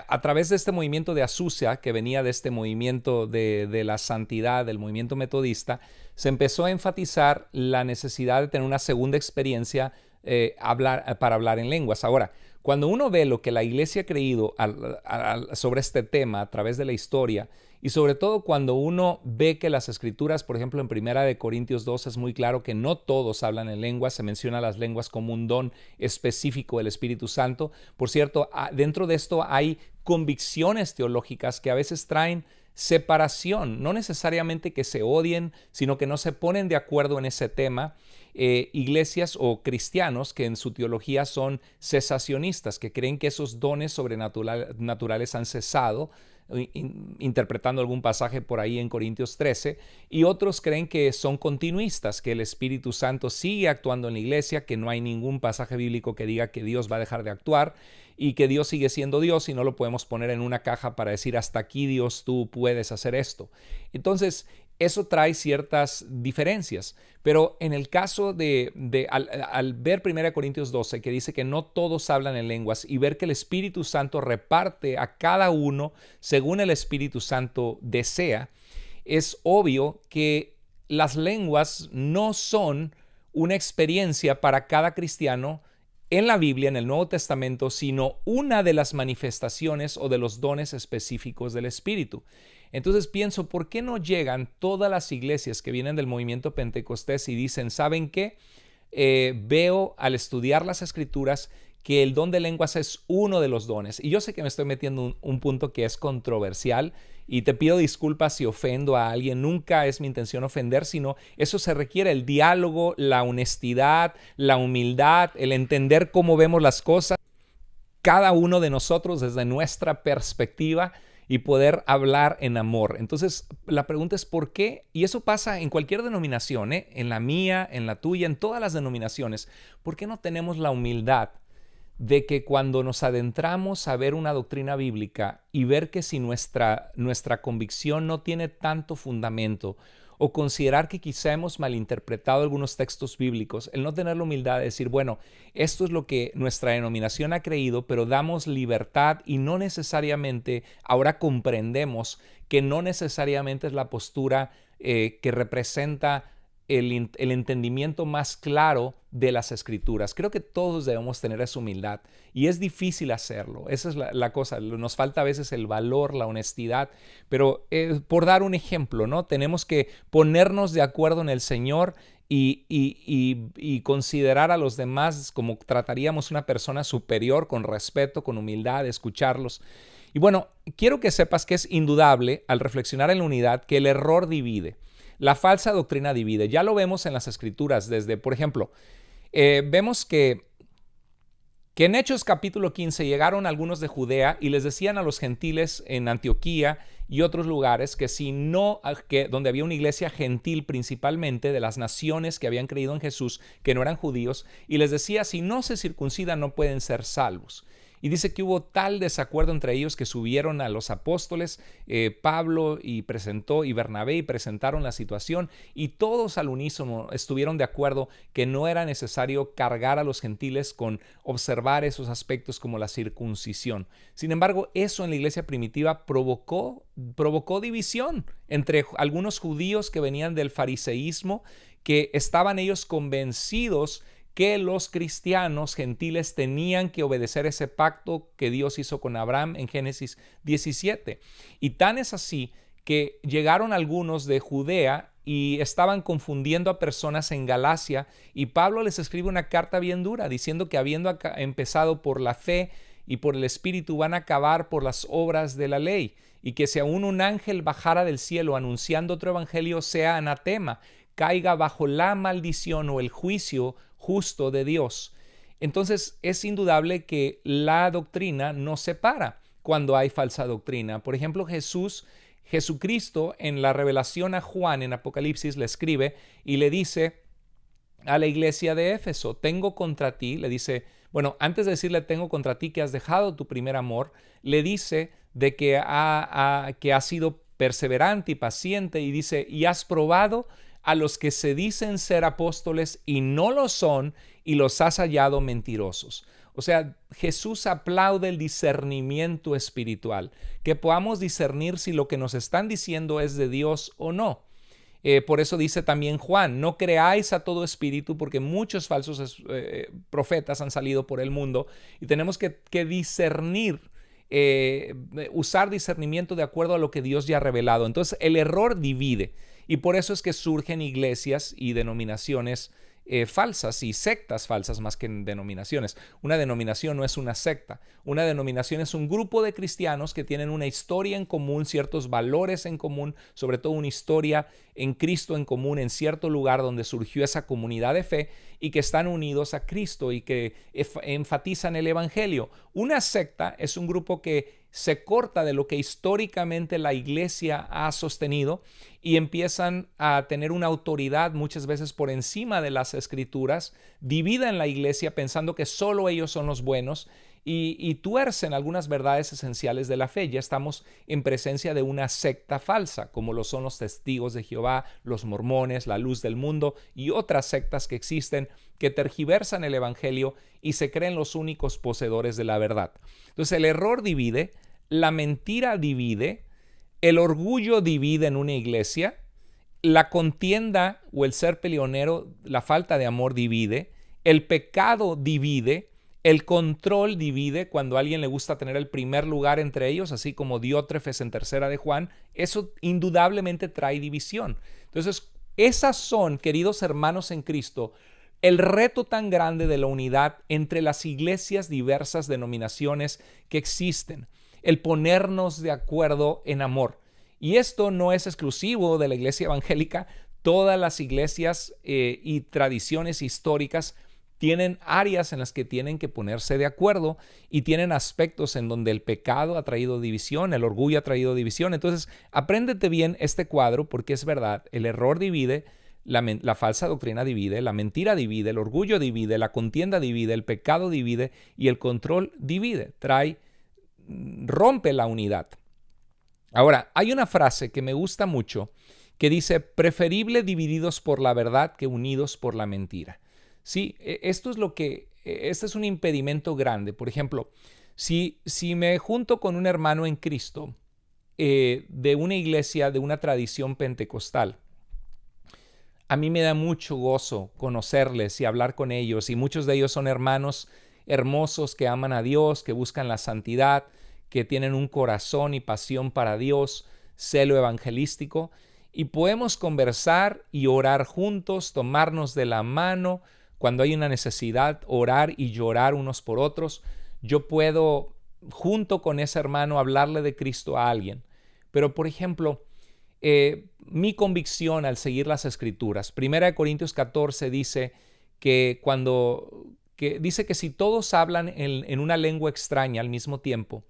a través de este movimiento de Azusa, que venía de este movimiento de la santidad, del movimiento metodista, se empezó a enfatizar la necesidad de tener una segunda experiencia para hablar en lenguas. Ahora, cuando uno ve lo que la iglesia ha creído sobre este tema a través de la historia, y sobre todo cuando uno ve que las escrituras, por ejemplo, en 1 Corintios 2 es muy claro que no todos hablan en lenguas, se menciona las lenguas como un don específico del Espíritu Santo. Por cierto, dentro de esto hay convicciones teológicas que a veces traen separación, no necesariamente que se odien, sino que no se ponen de acuerdo en ese tema. Iglesias o cristianos que en su teología son cesacionistas, que creen que esos dones sobrenaturales han cesado, interpretando algún pasaje por ahí en Corintios 13, y otros creen que son continuistas, que el Espíritu Santo sigue actuando en la iglesia, que no hay ningún pasaje bíblico que diga que Dios va a dejar de actuar y que Dios sigue siendo Dios y no lo podemos poner en una caja para decir hasta aquí Dios tú puedes hacer esto. Entonces eso trae ciertas diferencias, pero en el caso al ver 1 Corintios 12, que dice que no todos hablan en lenguas, y ver que el Espíritu Santo reparte a cada uno según el Espíritu Santo desea, es obvio que las lenguas no son una experiencia para cada cristiano en la Biblia, en el Nuevo Testamento, sino una de las manifestaciones o de los dones específicos del Espíritu. Entonces pienso, ¿por qué no llegan todas las iglesias que vienen del movimiento pentecostés y dicen, ¿saben qué? Veo al estudiar las escrituras que el don de lenguas es uno de los dones. Y yo sé que me estoy metiendo un punto que es controversial y te pido disculpas si ofendo a alguien. Nunca es mi intención ofender, sino eso se requiere el diálogo, la honestidad, la humildad, el entender cómo vemos las cosas, cada uno de nosotros desde nuestra perspectiva. y poder hablar en amor. Entonces, la pregunta es ¿por qué? Y eso pasa en cualquier denominación, en la mía, en la tuya, en todas las denominaciones. ¿Por qué no tenemos la humildad de que cuando nos adentramos a ver una doctrina bíblica y ver que si nuestra convicción no tiene tanto fundamento, o considerar que quizá hemos malinterpretado algunos textos bíblicos, el no tener la humildad de decir, bueno, esto es lo que nuestra denominación ha creído, pero damos libertad y no necesariamente, ahora comprendemos que no necesariamente es la postura que representa el entendimiento más claro de las Escrituras. Creo que todos debemos tener esa humildad y es difícil hacerlo. Esa es la cosa. Nos falta a veces el valor, la honestidad, pero por dar un ejemplo, ¿no? Tenemos que ponernos de acuerdo en el Señor y considerar a los demás como trataríamos una persona superior, con respeto, con humildad, escucharlos. Y bueno, quiero que sepas que es indudable al reflexionar en la unidad que el error divide. La falsa doctrina divide. Ya lo vemos en las Escrituras desde, por ejemplo, vemos que en Hechos capítulo 15 llegaron algunos de Judea y les decían a los gentiles en Antioquía y otros lugares que si no, donde había una iglesia gentil principalmente de las naciones que habían creído en Jesús, que no eran judíos, y les decía, si no se circuncidan no pueden ser salvos. Y dice que hubo tal desacuerdo entre ellos que subieron a los apóstoles, Pablo y Bernabé y presentaron la situación y todos al unísono estuvieron de acuerdo que no era necesario cargar a los gentiles con observar esos aspectos como la circuncisión. Sin embargo, eso en la iglesia primitiva provocó división entre algunos judíos que venían del fariseísmo, que estaban ellos convencidos que los cristianos gentiles tenían que obedecer ese pacto que Dios hizo con Abraham en Génesis 17. Y tan es así que llegaron algunos de Judea y estaban confundiendo a personas en Galacia, y Pablo les escribe una carta bien dura diciendo que habiendo empezado por la fe y por el Espíritu van a acabar por las obras de la ley, y que si aún un ángel bajara del cielo anunciando otro evangelio sea anatema, caiga bajo la maldición o el juicio justo de Dios. Entonces es indudable que la doctrina nos separa cuando hay falsa doctrina. Por ejemplo, Jesucristo en la revelación a Juan en Apocalipsis le escribe y le dice a la iglesia de Éfeso, tengo contra ti, le dice, bueno, antes de decirle tengo contra ti que has dejado tu primer amor, le dice de que ha sido perseverante y paciente, y dice, y has probado a los que se dicen ser apóstoles y no lo son, y los has hallado mentirosos. O sea, Jesús aplaude el discernimiento espiritual, que podamos discernir si lo que nos están diciendo es de Dios o no. Por eso dice también Juan, no creáis a todo espíritu, porque muchos falsos profetas han salido por el mundo, y tenemos que discernir, usar discernimiento de acuerdo a lo que Dios ya ha revelado. Entonces el error divide, y por eso es que surgen iglesias y denominaciones falsas y sectas falsas más que denominaciones. Una denominación no es una secta. Una denominación es un grupo de cristianos que tienen una historia en común, ciertos valores en común, sobre todo una historia en Cristo en común en cierto lugar donde surgió esa comunidad de fe y que están unidos a Cristo y que enfatizan el evangelio. Una secta es un grupo que se corta de lo que históricamente la iglesia ha sostenido y empiezan a tener una autoridad muchas veces por encima de las escrituras, dividen la iglesia pensando que solo ellos son los buenos y tuercen algunas verdades esenciales de la fe. Ya estamos en presencia de una secta falsa, como lo son los testigos de Jehová, los mormones, la luz del mundo y otras sectas que existen que tergiversan el evangelio y se creen los únicos poseedores de la verdad. Entonces el error divide, la mentira divide, el orgullo divide en una iglesia, la contienda o el ser peleonero, la falta de amor divide, el pecado divide, el control divide cuando a alguien le gusta tener el primer lugar entre ellos, así como Diótrefes en Tercera de Juan, eso indudablemente trae división. Entonces, esas son, queridos hermanos en Cristo, el reto tan grande de la unidad entre las iglesias diversas denominaciones que existen, el ponernos de acuerdo en amor. Y esto no es exclusivo de la iglesia evangélica, todas las iglesias y tradiciones históricas tienen áreas en las que tienen que ponerse de acuerdo y tienen aspectos en donde el pecado ha traído división, el orgullo ha traído división. Entonces, apréndete bien este cuadro porque es verdad, el error divide, la falsa doctrina divide, la mentira divide, el orgullo divide, la contienda divide, el pecado divide y el control divide, rompe la unidad. Ahora, hay una frase que me gusta mucho que dice, preferible divididos por la verdad que unidos por la mentira. Sí, este es un impedimento grande. Por ejemplo, si me junto con un hermano en Cristo de una iglesia, de una tradición pentecostal, a mí me da mucho gozo conocerles y hablar con ellos, y muchos de ellos son hermanos hermosos que aman a Dios, que buscan la santidad, que tienen un corazón y pasión para Dios, celo evangelístico, y podemos conversar y orar juntos, tomarnos de la mano. Cuando hay una necesidad, orar y llorar unos por otros. Yo puedo, junto con ese hermano, hablarle de Cristo a alguien. Pero, por ejemplo, mi convicción al seguir las Escrituras, 1 Corintios 14 dice que dice que si todos hablan en una lengua extraña al mismo tiempo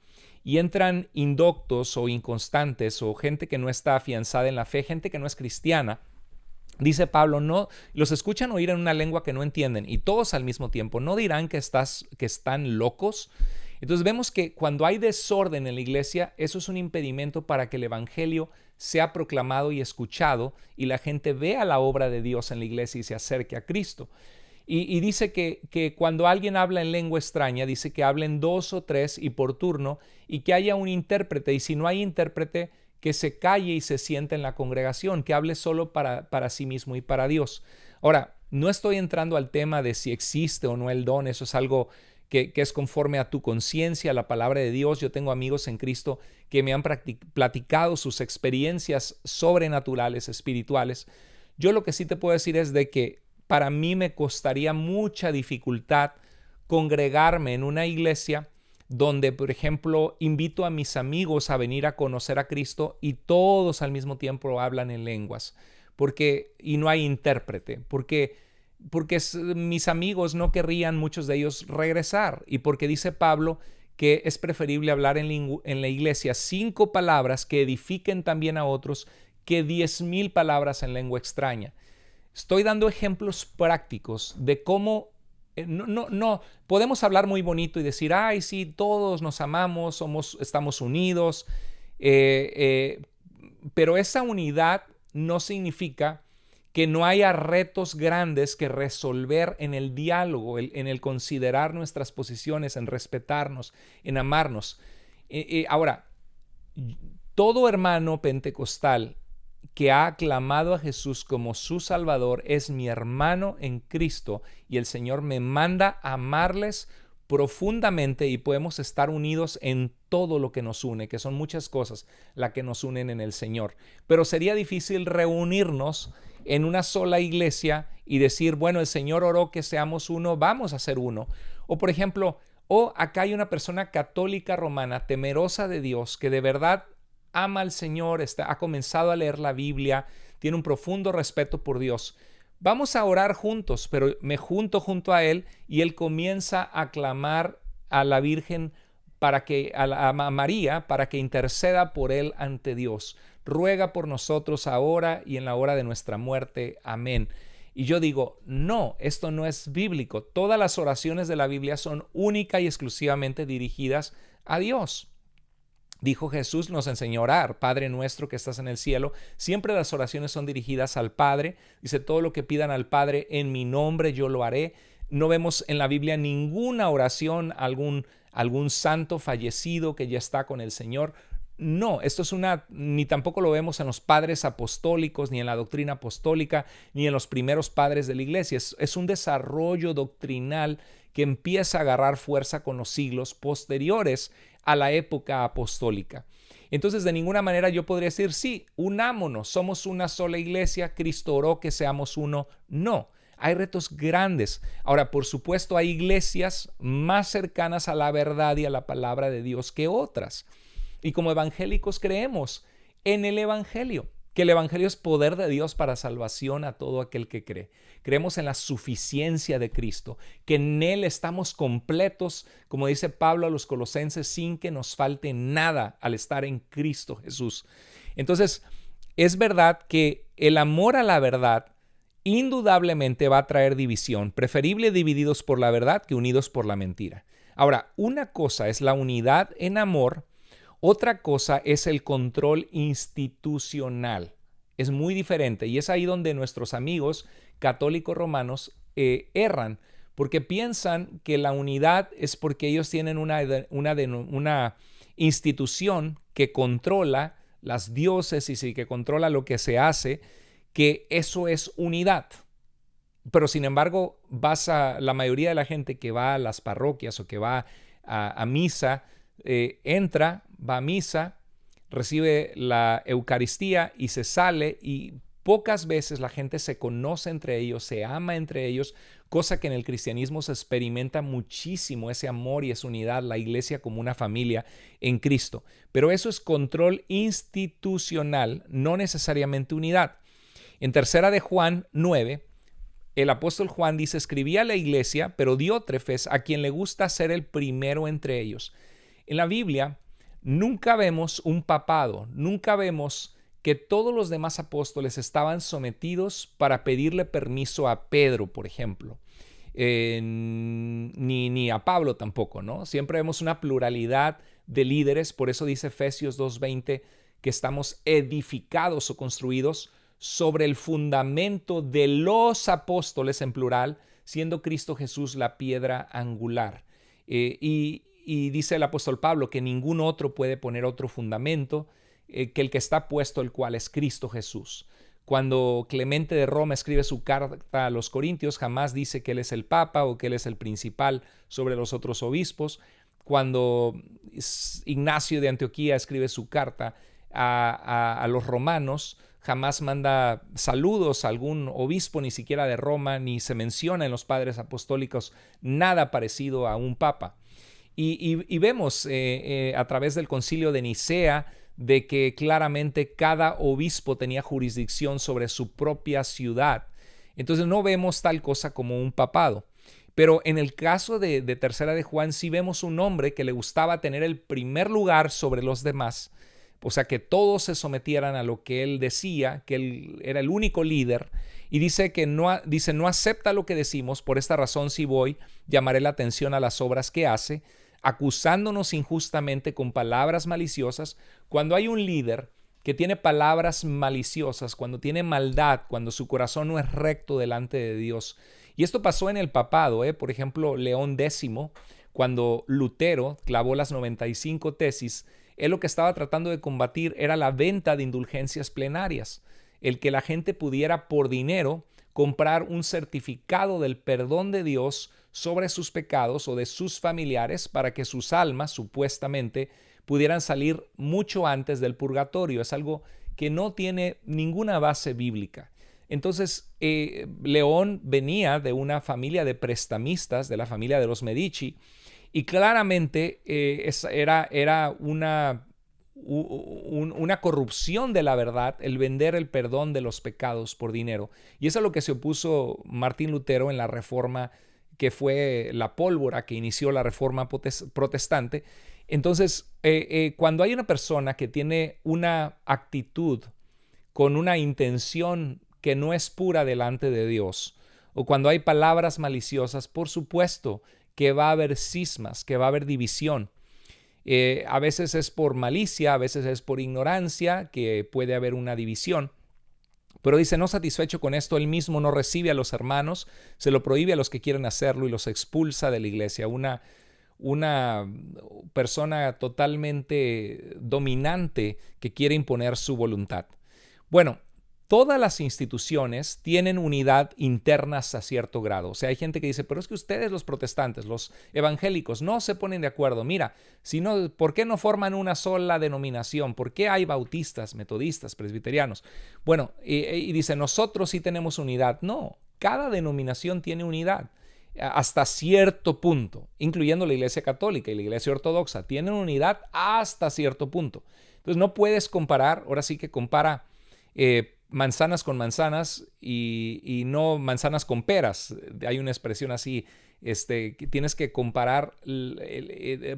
y entran indoctos o inconstantes o gente que no está afianzada en la fe, gente que no es cristiana, dice Pablo, no los escuchan oír en una lengua que no entienden y todos al mismo tiempo, ¿no dirán que están locos? Entonces vemos que cuando hay desorden en la iglesia, eso es un impedimento para que el evangelio sea proclamado y escuchado y la gente vea la obra de Dios en la iglesia y se acerque a Cristo. Y dice que cuando alguien habla en lengua extraña, dice que hablen 2 o 3 y por turno y que haya un intérprete. Y si no hay intérprete, que se calle y se siente en la congregación, que hable solo para sí mismo y para Dios. Ahora, no estoy entrando al tema de si existe o no el don, eso es algo que es conforme a tu conciencia, la palabra de Dios. Yo tengo amigos en Cristo que me han platicado sus experiencias sobrenaturales, espirituales. Yo lo que sí te puedo decir es de que para mí me costaría mucha dificultad congregarme en una iglesia donde, por ejemplo, invito a mis amigos a venir a conocer a Cristo y todos al mismo tiempo hablan en lenguas, y no hay intérprete, porque mis amigos no querrían, muchos de ellos, regresar, y porque dice Pablo que es preferible hablar en la iglesia 5 palabras que edifiquen también a otros que 10,000 palabras en lengua extraña. Estoy dando ejemplos prácticos de cómo no podemos hablar muy bonito y decir, ay, sí, todos nos amamos, estamos unidos, pero esa unidad no significa que no haya retos grandes que resolver en el diálogo, en el considerar nuestras posiciones, en respetarnos, en amarnos. Ahora, todo hermano pentecostal que ha aclamado a Jesús como su Salvador es mi hermano en Cristo y el Señor me manda a amarles profundamente y podemos estar unidos en todo lo que nos une, que son muchas cosas las que nos unen en el Señor. Pero sería difícil reunirnos en una sola iglesia y decir, bueno, el Señor oró que seamos uno, vamos a ser uno. O por ejemplo, acá hay una persona católica romana, temerosa de Dios, que de verdad ama al Señor, ha comenzado a leer la Biblia, tiene un profundo respeto por Dios. Vamos a orar juntos, pero me junto a él y él comienza a clamar a la Virgen, a María, para que interceda por él ante Dios. Ruega por nosotros ahora y en la hora de nuestra muerte. Amén. Y yo digo, no, esto no es bíblico. Todas las oraciones de la Biblia son única y exclusivamente dirigidas a Dios. Dijo Jesús, nos enseñó a orar, Padre nuestro que estás en el cielo. Siempre las oraciones son dirigidas al Padre. Dice, todo lo que pidan al Padre en mi nombre yo lo haré. No vemos en la Biblia ninguna oración, algún santo fallecido que ya está con el Señor. No, esto es ni tampoco lo vemos en los padres apostólicos, ni en la doctrina apostólica, ni en los primeros padres de la iglesia. Es un desarrollo doctrinal que empieza a agarrar fuerza con los siglos posteriores a la época apostólica. Entonces, de ninguna manera yo podría decir, sí, unámonos, somos una sola iglesia, Cristo oró que seamos uno. No, hay retos grandes. Ahora, por supuesto, hay iglesias más cercanas a la verdad y a la palabra de Dios que otras. Y como evangélicos creemos en el evangelio. que el Evangelio es poder de Dios para salvación a todo aquel que cree. Creemos en la suficiencia de Cristo, que en Él estamos completos, como dice Pablo a los Colosenses, sin que nos falte nada al estar en Cristo Jesús. Entonces, es verdad que el amor a la verdad indudablemente va a traer división, preferible divididos por la verdad que unidos por la mentira. Ahora, una cosa es la unidad en amor, otra cosa es el control institucional. Es muy diferente y es ahí donde nuestros amigos católicos romanos erran, porque piensan que la unidad es porque ellos tienen una institución que controla las diócesis y que controla lo que se hace, que eso es unidad. Pero sin embargo, la mayoría de la gente que va a las parroquias o que va a misa, va a misa, recibe la Eucaristía y se sale, y pocas veces la gente se conoce entre ellos, se ama entre ellos, cosa que en el cristianismo se experimenta muchísimo, ese amor y esa unidad, la iglesia como una familia en Cristo. Pero eso es control institucional, no necesariamente unidad. En tercera de Juan 9, el apóstol Juan dice: escribía a la iglesia, pero Diótrefes, a quien le gusta ser el primero entre ellos. En la Biblia nunca vemos un papado, nunca vemos que todos los demás apóstoles estaban sometidos para pedirle permiso a Pedro, por ejemplo, ni a Pablo tampoco, ¿no? Siempre vemos una pluralidad de líderes, por eso dice Efesios 2:20 que estamos edificados o construidos sobre el fundamento de los apóstoles en plural, siendo Cristo Jesús la piedra angular. Y dice el apóstol Pablo que ningún otro puede poner otro fundamento que el que está puesto, el cual es Cristo Jesús. Cuando Clemente de Roma escribe su carta a los Corintios, jamás dice que él es el Papa o que él es el principal sobre los otros obispos. Cuando Ignacio de Antioquía escribe su carta a los romanos, jamás manda saludos a algún obispo, ni siquiera de Roma, ni se menciona en los padres apostólicos nada parecido a un papa. Y vemos a través del concilio de Nicea de que claramente cada obispo tenía jurisdicción sobre su propia ciudad. Entonces no vemos tal cosa como un papado. Pero en el caso de tercera de Juan sí vemos un hombre que le gustaba tener el primer lugar sobre los demás. O sea, que todos se sometieran a lo que él decía, que él era el único líder, y dice que no acepta lo que decimos, por esta razón si voy, llamaré la atención a las obras que hace, acusándonos injustamente con palabras maliciosas. Cuando hay un líder que tiene palabras maliciosas, cuando tiene maldad, cuando su corazón no es recto delante de Dios. Y esto pasó en el papado, por ejemplo, León X, cuando Lutero clavó las 95 tesis, él lo que estaba tratando de combatir era la venta de indulgencias plenarias, el que la gente pudiera por dinero comprar un certificado del perdón de Dios sobre sus pecados o de sus familiares para que sus almas supuestamente pudieran salir mucho antes del purgatorio. Es algo que no tiene ninguna base bíblica. Entonces, León venía de una familia de prestamistas, de la familia de los Medici, y claramente era una corrupción de la verdad el vender el perdón de los pecados por dinero. Y eso es a lo que se opuso Martín Lutero en la Reforma, que fue la pólvora que inició la Reforma protestante. Entonces, cuando hay una persona que tiene una actitud con una intención que no es pura delante de Dios, o cuando hay palabras maliciosas, por supuesto que va a haber cismas, que va a haber división. A veces es por malicia, a veces es por ignorancia, que puede haber una división. Pero dice, no satisfecho con esto, él mismo no recibe a los hermanos, se lo prohíbe a los que quieren hacerlo y los expulsa de la iglesia. Una persona totalmente dominante que quiere imponer su voluntad. Bueno, todas las instituciones tienen unidad interna hasta cierto grado. O sea, hay gente que dice, pero es que ustedes los protestantes, los evangélicos, no se ponen de acuerdo. Mira, ¿por qué no forman una sola denominación? ¿Por qué hay bautistas, metodistas, presbiterianos? Bueno, y dice, nosotros sí tenemos unidad. No, cada denominación tiene unidad hasta cierto punto, incluyendo la Iglesia Católica y la Iglesia Ortodoxa. Tienen unidad hasta cierto punto. Entonces no puedes comparar, ahora sí que compara manzanas con manzanas y no manzanas con peras. Hay una expresión así, que tienes que comparar,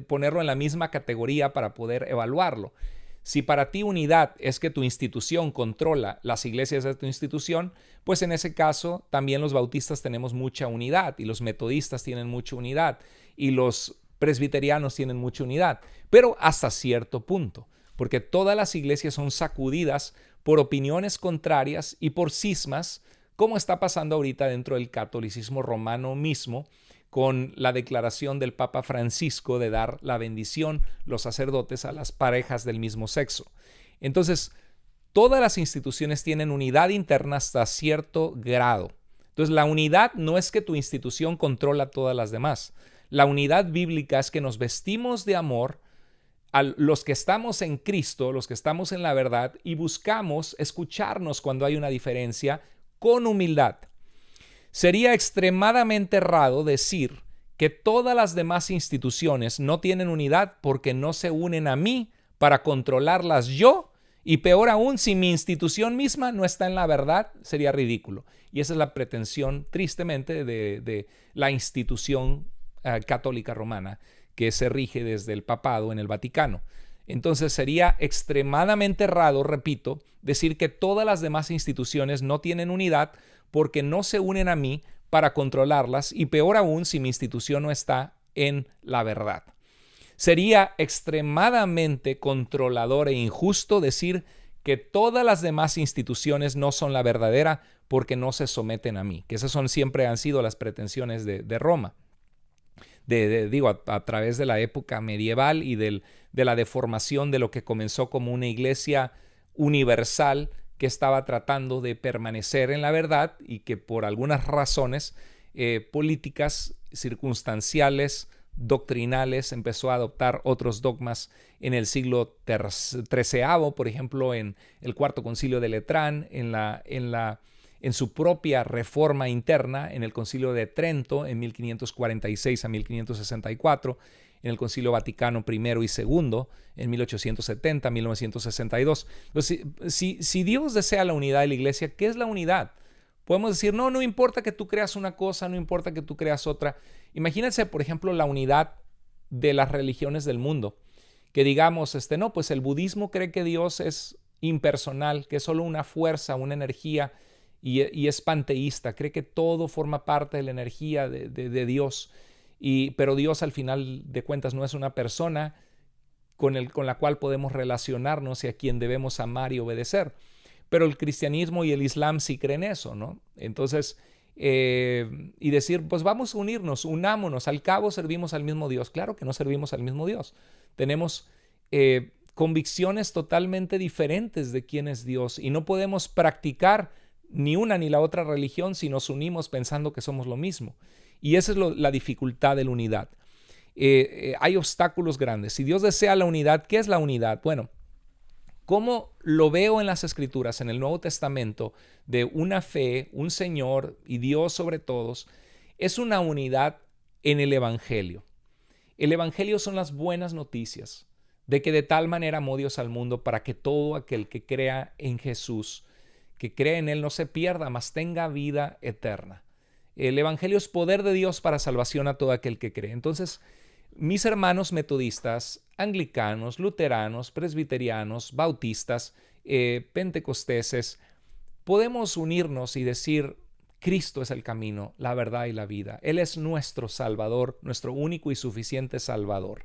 ponerlo en la misma categoría para poder evaluarlo. Si para ti unidad es que tu institución controla las iglesias de tu institución, pues en ese caso también los bautistas tenemos mucha unidad y los metodistas tienen mucha unidad y los presbiterianos tienen mucha unidad, pero hasta cierto punto, porque todas las iglesias son sacudidas por opiniones contrarias y por cismas, como está pasando ahorita dentro del catolicismo romano mismo, con la declaración del Papa Francisco de dar la bendición, los sacerdotes, a las parejas del mismo sexo. Entonces, todas las instituciones tienen unidad interna hasta cierto grado. Entonces, la unidad no es que tu institución controla a todas las demás. La unidad bíblica es que nos vestimos de amor a los que estamos en Cristo, los que estamos en la verdad, y buscamos escucharnos cuando hay una diferencia con humildad. Sería extremadamente raro decir que todas las demás instituciones no tienen unidad porque no se unen a mí para controlarlas yo, y peor aún, si mi institución misma no está en la verdad, sería ridículo. Y esa es la pretensión, tristemente, de la institución católica romana, que se rige desde el papado en el Vaticano. Entonces sería extremadamente raro, repito, decir que todas las demás instituciones no tienen unidad porque no se unen a mí para controlarlas, y peor aún si mi institución no está en la verdad. Sería extremadamente controlador e injusto decir que todas las demás instituciones no son la verdadera porque no se someten a mí, que esas siempre han sido las pretensiones de Roma. A través de la época medieval y de la deformación de lo que comenzó como una iglesia universal que estaba tratando de permanecer en la verdad y que por algunas razones políticas, circunstanciales, doctrinales, empezó a adoptar otros dogmas en el siglo XIII, por ejemplo, en el Cuarto Concilio de Letrán, en su propia reforma interna, en el Concilio de Trento en 1546 a 1564, en el Concilio Vaticano I y II en 1870 a 1962. Entonces, si Dios desea la unidad de la iglesia, ¿qué es la unidad? Podemos decir, no importa que tú creas una cosa, no importa que tú creas otra. Imagínense, por ejemplo, la unidad de las religiones del mundo. Que digamos, pues el budismo cree que Dios es impersonal, que es solo una fuerza, una energía, y es panteísta, cree que todo forma parte de la energía de Dios. Pero Dios, al final de cuentas, no es una persona con la cual podemos relacionarnos y a quien debemos amar y obedecer. Pero el cristianismo y el islam sí creen eso, ¿no? Entonces, y decir, pues vamos a unirnos, unámonos, al cabo servimos al mismo Dios. Claro que no servimos al mismo Dios. Tenemos convicciones totalmente diferentes de quién es Dios y no podemos practicar ni una ni la otra religión si nos unimos pensando que somos lo mismo. Y esa es la dificultad de la unidad. Hay obstáculos grandes. Si Dios desea la unidad, ¿qué es la unidad? Bueno, ¿cómo lo veo en las Escrituras, en el Nuevo Testamento, de una fe, un Señor y Dios sobre todos? Es una unidad en el Evangelio. El Evangelio son las buenas noticias de que de tal manera amó Dios al mundo para que todo aquel que crea en Jesús, que cree en Él, no se pierda, mas tenga vida eterna. El Evangelio es poder de Dios para salvación a todo aquel que cree. Entonces, mis hermanos metodistas, anglicanos, luteranos, presbiterianos, bautistas, pentecosteses, podemos unirnos y decir, Cristo es el camino, la verdad y la vida. Él es nuestro Salvador, nuestro único y suficiente Salvador.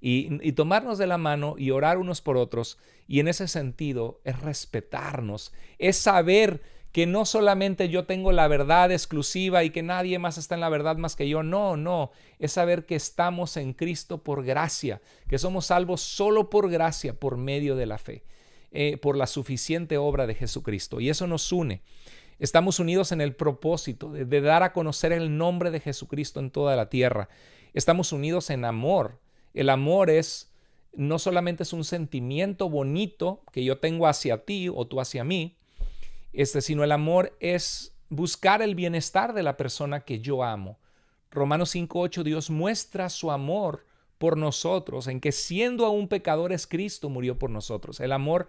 Y tomarnos de la mano y orar unos por otros, y en ese sentido es respetarnos, es saber que no solamente yo tengo la verdad exclusiva y que nadie más está en la verdad más que yo. No, es saber que estamos en Cristo por gracia, que somos salvos solo por gracia, por medio de la fe, por la suficiente obra de Jesucristo. Y eso nos une. Estamos unidos en el propósito de dar a conocer el nombre de Jesucristo en toda la tierra. Estamos unidos en amor. El amor no solamente es un sentimiento bonito que yo tengo hacia ti o tú hacia mí, sino el amor es buscar el bienestar de la persona que yo amo. Romanos 5:8, Dios muestra su amor por nosotros, en que siendo aún pecadores, Cristo murió por nosotros. El amor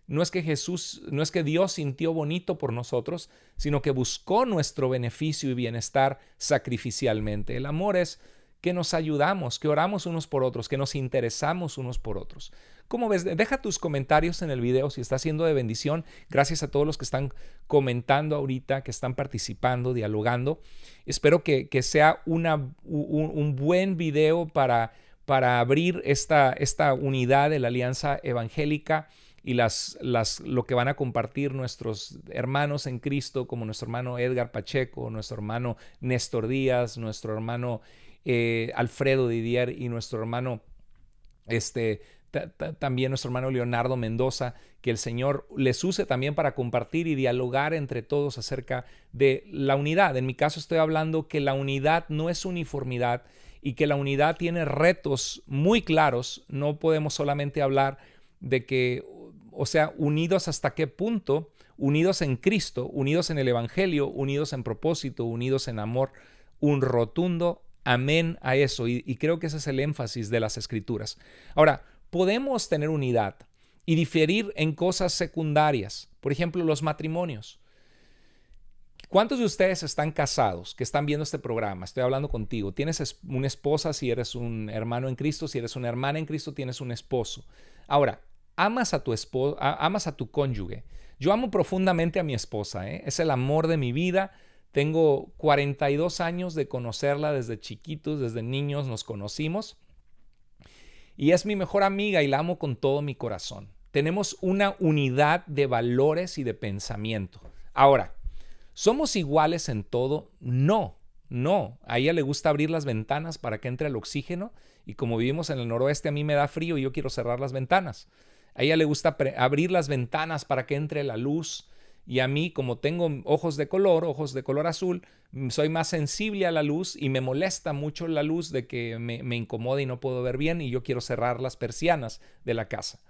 no es que Dios sintió bonito por nosotros, sino que buscó nuestro beneficio y bienestar sacrificialmente. El amor es que nos ayudamos, que oramos unos por otros, que nos interesamos unos por otros. ¿Cómo ves? Deja tus comentarios en el video si está siendo de bendición. Gracias a todos los que están comentando ahorita, que están participando, dialogando. Espero que sea un buen video para abrir esta unidad de la Alianza Evangélica y lo que van a compartir nuestros hermanos en Cristo, como nuestro hermano Edgar Pacheco, nuestro hermano Néstor Díaz, nuestro hermano Alfredo Didier y nuestro hermano también nuestro hermano Leonardo Mendoza, que el Señor les use también para compartir y dialogar entre todos acerca de la unidad. En mi caso estoy hablando que la unidad no es uniformidad y que la unidad tiene retos muy claros. No podemos solamente hablar de que, o sea, unidos hasta qué punto, unidos en Cristo, unidos en el Evangelio, unidos en propósito, unidos en amor, un rotundo amén a eso. Y creo que ese es el énfasis de las Escrituras. Ahora, podemos tener unidad y diferir en cosas secundarias. Por ejemplo, los matrimonios. ¿Cuántos de ustedes están casados que están viendo este programa? Estoy hablando contigo. Tienes una esposa si eres un hermano en Cristo. Si eres una hermana en Cristo, tienes un esposo. Ahora, amas a tu esposo, amas a tu cónyuge. Yo amo profundamente a mi esposa, ¿eh? Es el amor de mi vida. Tengo 42 años de conocerla desde chiquitos, desde niños nos conocimos. Y es mi mejor amiga y la amo con todo mi corazón. Tenemos una unidad de valores y de pensamiento. Ahora, ¿somos iguales en todo? No. A ella le gusta abrir las ventanas para que entre el oxígeno y como vivimos en el noroeste a mí me da frío y yo quiero cerrar las ventanas. A ella le gusta abrir las ventanas para que entre la luz y a mí, como tengo ojos de color azul, soy más sensible a la luz y me molesta mucho la luz de que me incomoda y no puedo ver bien y yo quiero cerrar las persianas de la casa.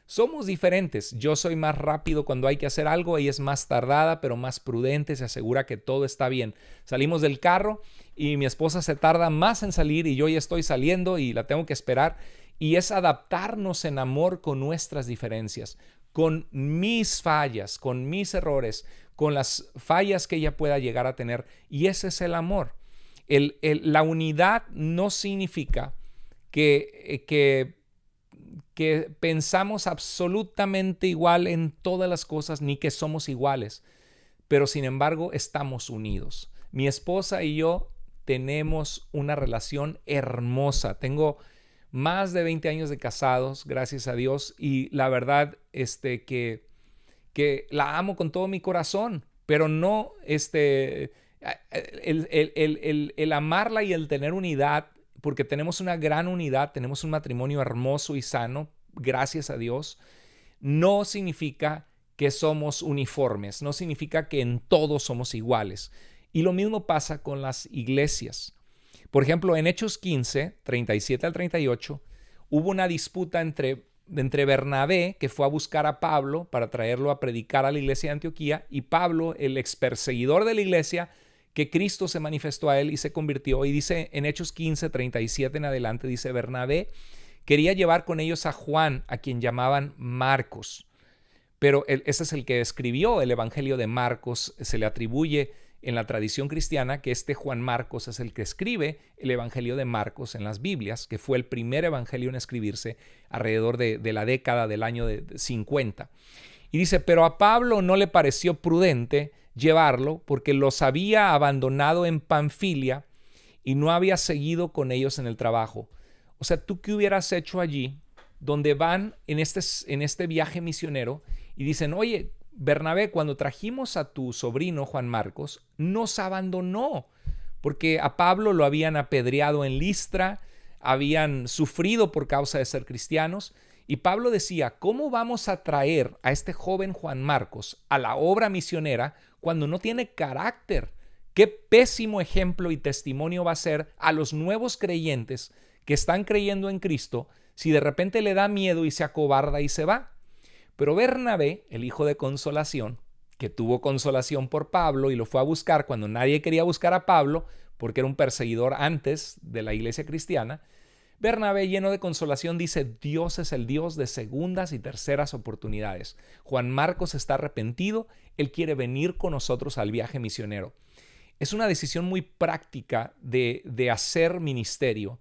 Somos diferentes. Yo soy más rápido cuando hay que hacer algo, ella es más tardada, pero más prudente, se asegura que todo está bien. Salimos del carro y mi esposa se tarda más en salir y yo ya estoy saliendo y la tengo que esperar. Y es adaptarnos en amor con nuestras diferencias, con mis fallas, con mis errores, con las fallas que ella pueda llegar a tener. Y ese es el amor. La unidad no significa que pensamos absolutamente igual en todas las cosas, ni que somos iguales, pero sin embargo estamos unidos. Mi esposa y yo tenemos una relación hermosa. Tengo más de 20 años de casados, gracias a Dios, y la verdad que la amo con todo mi corazón, pero no el amarla y el tener unidad, porque tenemos una gran unidad, tenemos un matrimonio hermoso y sano, gracias a Dios, no significa que somos uniformes, no significa que en todo somos iguales. Y lo mismo pasa con las iglesias. Por ejemplo, en Hechos 15, 37 al 38, hubo una disputa entre Bernabé, que fue a buscar a Pablo para traerlo a predicar a la iglesia de Antioquía, y Pablo, el experseguidor de la iglesia, que Cristo se manifestó a él y se convirtió. Y dice en Hechos 15, 37 en adelante, dice Bernabé quería llevar con ellos a Juan, a quien llamaban Marcos. Pero ese es el que escribió el Evangelio de Marcos. Se le atribuye en la tradición cristiana que este Juan Marcos es el que escribe el Evangelio de Marcos en las Biblias, que fue el primer evangelio en escribirse alrededor de la década del año de 50. Y dice, pero a Pablo no le pareció prudente llevarlo porque los había abandonado en Panfilia y no había seguido con ellos en el trabajo. O sea, ¿tú qué hubieras hecho allí donde van en este viaje misionero y dicen, oye, Bernabé, cuando trajimos a tu sobrino Juan Marcos, nos abandonó porque a Pablo lo habían apedreado en Listra, habían sufrido por causa de ser cristianos. Y Pablo decía, ¿cómo vamos a traer a este joven Juan Marcos a la obra misionera cuando no tiene carácter? Qué pésimo ejemplo y testimonio va a ser a los nuevos creyentes que están creyendo en Cristo si de repente le da miedo y se acobarda y se va. Pero Bernabé, el hijo de consolación, que tuvo consolación por Pablo y lo fue a buscar cuando nadie quería buscar a Pablo porque era un perseguidor antes de la iglesia cristiana, Bernabé, lleno de consolación, dice: Dios es el Dios de segundas y terceras oportunidades. Juan Marcos está arrepentido, él quiere venir con nosotros al viaje misionero. Es una decisión muy práctica de hacer ministerio.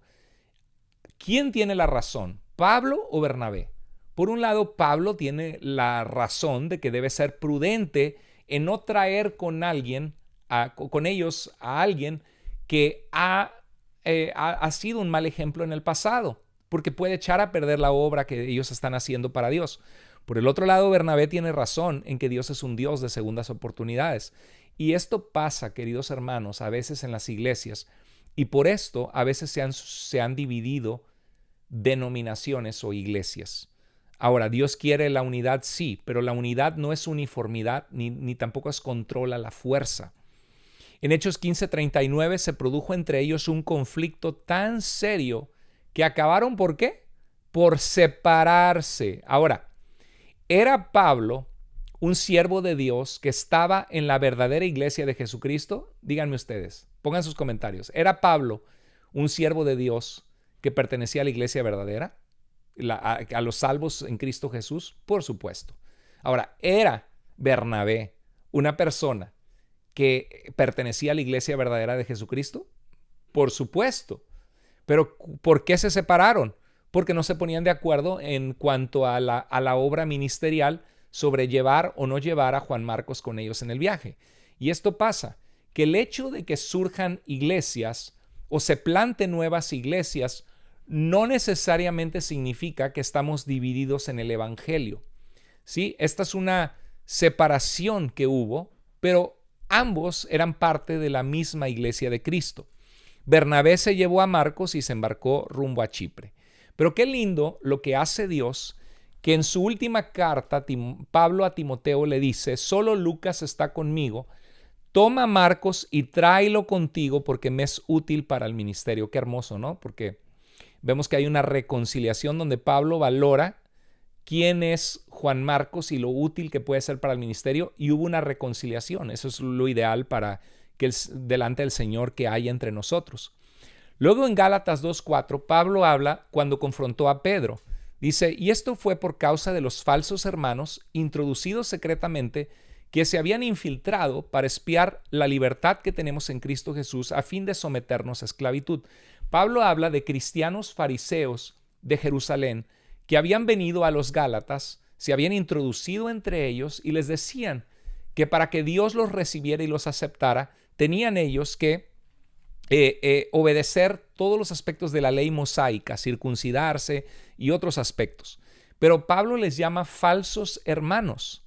¿Quién tiene la razón, Pablo o Bernabé? Por un lado, Pablo tiene la razón de que debe ser prudente en no traer con ellos a alguien que ha sido un mal ejemplo en el pasado, porque puede echar a perder la obra que ellos están haciendo para Dios. Por el otro lado, Bernabé tiene razón en que Dios es un Dios de segundas oportunidades. Y esto pasa, queridos hermanos, a veces en las iglesias, y por esto a veces se han dividido denominaciones o iglesias. Ahora, Dios quiere la unidad, sí, pero la unidad no es uniformidad ni tampoco es control a la fuerza. En Hechos 15:39 se produjo entre ellos un conflicto tan serio que acabaron, ¿por qué? Por separarse. Ahora, ¿era Pablo un siervo de Dios que estaba en la verdadera iglesia de Jesucristo? Díganme ustedes, pongan sus comentarios. ¿Era Pablo un siervo de Dios que pertenecía a la iglesia verdadera? ¿A los salvos en Cristo Jesús? Por supuesto. Ahora, ¿era Bernabé una persona que pertenecía a la iglesia verdadera de Jesucristo? Por supuesto. Pero ¿por qué se separaron? Porque no se ponían de acuerdo en cuanto a la obra ministerial sobre llevar o no llevar a Juan Marcos con ellos en el viaje. Y esto pasa, que el hecho de que surjan iglesias o se planten nuevas iglesias no necesariamente significa que estamos divididos en el evangelio. ¿Sí? Esta es una separación que hubo, pero ambos eran parte de la misma iglesia de Cristo. Bernabé se llevó a Marcos y se embarcó rumbo a Chipre. Pero qué lindo lo que hace Dios, que en su última carta Pablo a Timoteo le dice: solo Lucas está conmigo, toma a Marcos y tráelo contigo porque me es útil para el ministerio. Qué hermoso, ¿no? Porque vemos que hay una reconciliación donde Pablo valora quién es Juan Marcos y lo útil que puede ser para el ministerio, y hubo una reconciliación. Eso es lo ideal para que delante del Señor que haya entre nosotros. Luego en Gálatas 2:4, Pablo habla cuando confrontó a Pedro. Dice: y esto fue por causa de los falsos hermanos introducidos secretamente que se habían infiltrado para espiar la libertad que tenemos en Cristo Jesús a fin de someternos a esclavitud. Pablo habla de cristianos fariseos de Jerusalén que habían venido a los Gálatas, se habían introducido entre ellos y les decían que para que Dios los recibiera y los aceptara, tenían ellos que obedecer todos los aspectos de la ley mosaica, circuncidarse y otros aspectos. Pero Pablo les llama falsos hermanos.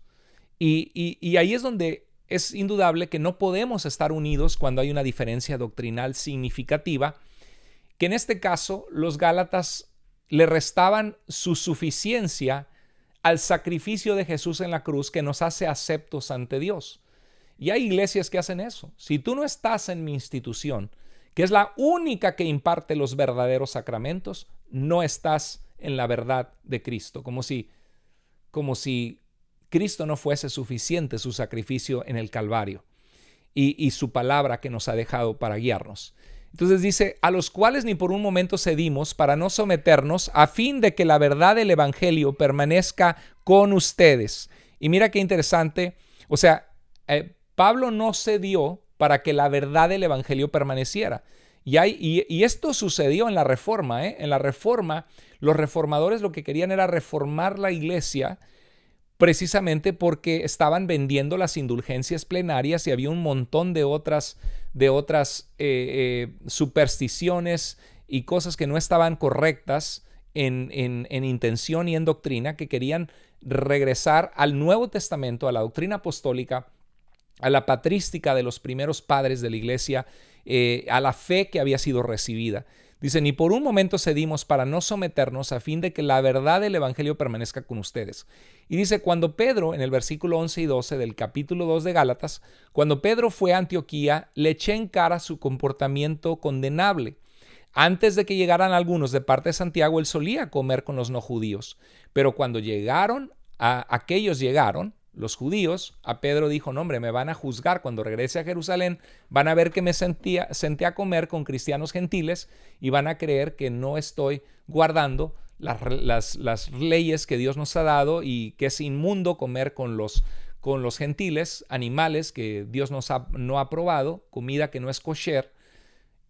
Y ahí es donde es indudable que no podemos estar unidos cuando hay una diferencia doctrinal significativa, que en este caso los Gálatas le restaban su suficiencia al sacrificio de Jesús en la cruz, que nos hace aceptos ante Dios. Y hay iglesias que hacen eso. Si tú no estás en mi institución, que es la única que imparte los verdaderos sacramentos, no estás en la verdad de Cristo, como si Cristo no fuese suficiente su sacrificio en el Calvario y su palabra que nos ha dejado para guiarnos. Entonces dice: a los cuales ni por un momento cedimos para no someternos, a fin de que la verdad del evangelio permanezca con ustedes. Y mira qué interesante, o sea, Pablo no cedió para que la verdad del evangelio permaneciera. Y esto sucedió en la Reforma. En la Reforma, los reformadores lo que querían era reformar la iglesia, precisamente porque estaban vendiendo las indulgencias plenarias y había un montón de otras supersticiones y cosas que no estaban correctas en intención y en doctrina, que querían regresar al Nuevo Testamento, a la doctrina apostólica, a la patrística de los primeros padres de la iglesia, a la fe que había sido recibida. Dice: ni por un momento cedimos para no someternos, a fin de que la verdad del evangelio permanezca con ustedes. Y dice: cuando Pedro, en el versículo 11 y 12 del capítulo 2 de Gálatas, cuando Pedro fue a Antioquía, le eché en cara su comportamiento condenable. Antes de que llegaran algunos de parte de Santiago, él solía comer con los no judíos. Pero cuando aquellos llegaron, los judíos, a Pedro dijo, no hombre, me van a juzgar cuando regrese a Jerusalén, van a ver que me senté a comer con cristianos gentiles y van a creer que no estoy guardando las leyes que Dios nos ha dado y que es inmundo comer con los gentiles, animales que Dios no ha aprobado, comida que no es kosher.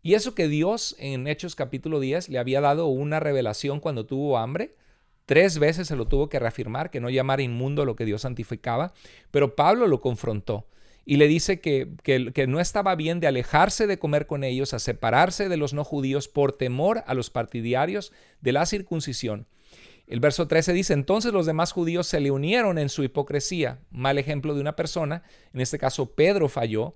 Y eso que Dios en Hechos capítulo 10 le había dado una revelación cuando tuvo hambre. 3 veces se lo tuvo que reafirmar, que no llamara inmundo lo que Dios santificaba. Pero Pablo lo confrontó y le dice que no estaba bien de alejarse de comer con ellos, a separarse de los no judíos por temor a los partidarios de la circuncisión. El verso 13 dice, entonces los demás judíos se le unieron en su hipocresía. Mal ejemplo de una persona, en este caso Pedro falló.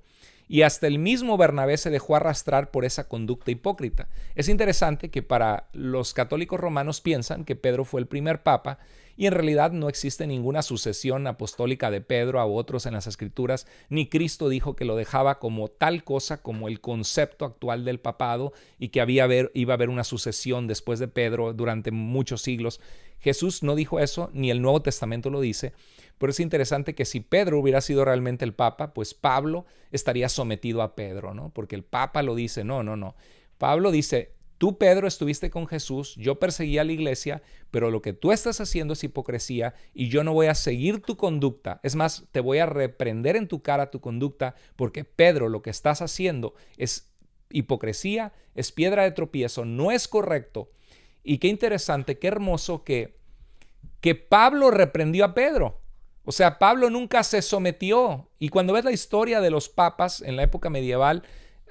Y hasta el mismo Bernabé se dejó arrastrar por esa conducta hipócrita. Es interesante que para los católicos romanos piensan que Pedro fue el primer papa y en realidad no existe ninguna sucesión apostólica de Pedro a otros en las Escrituras, ni Cristo dijo que lo dejaba como tal cosa, como el concepto actual del papado y que iba a haber una sucesión después de Pedro durante muchos siglos. Jesús no dijo eso, ni el Nuevo Testamento lo dice. Pero es interesante que si Pedro hubiera sido realmente el Papa, pues Pablo estaría sometido a Pedro, ¿no? Porque el Papa lo dice, no. Pablo dice, tú Pedro estuviste con Jesús, yo perseguí a la iglesia, pero lo que tú estás haciendo es hipocresía y yo no voy a seguir tu conducta. Es más, te voy a reprender en tu cara tu conducta porque Pedro, lo que estás haciendo es hipocresía, es piedra de tropiezo, no es correcto. Y qué interesante, qué hermoso que Pablo reprendió a Pedro. O sea, Pablo nunca se sometió. Y cuando ves la historia de los papas en la época medieval,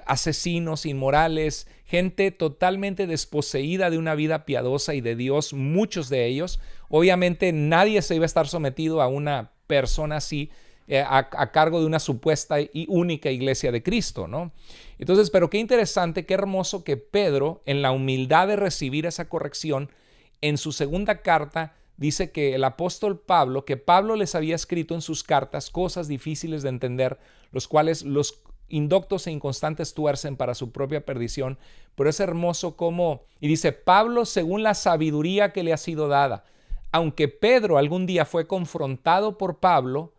asesinos, inmorales, gente totalmente desposeída de una vida piadosa y de Dios, muchos de ellos, obviamente nadie se iba a estar sometido a una persona así a cargo de una supuesta y única iglesia de Cristo, ¿no? Entonces, pero qué interesante, qué hermoso que Pedro, en la humildad de recibir esa corrección, en su segunda carta, dice que el apóstol Pablo, que Pablo les había escrito en sus cartas cosas difíciles de entender, los cuales los indoctos e inconstantes tuercen para su propia perdición, pero es hermoso como, y dice, Pablo según la sabiduría que le ha sido dada. Aunque Pedro algún día fue confrontado por Pablo,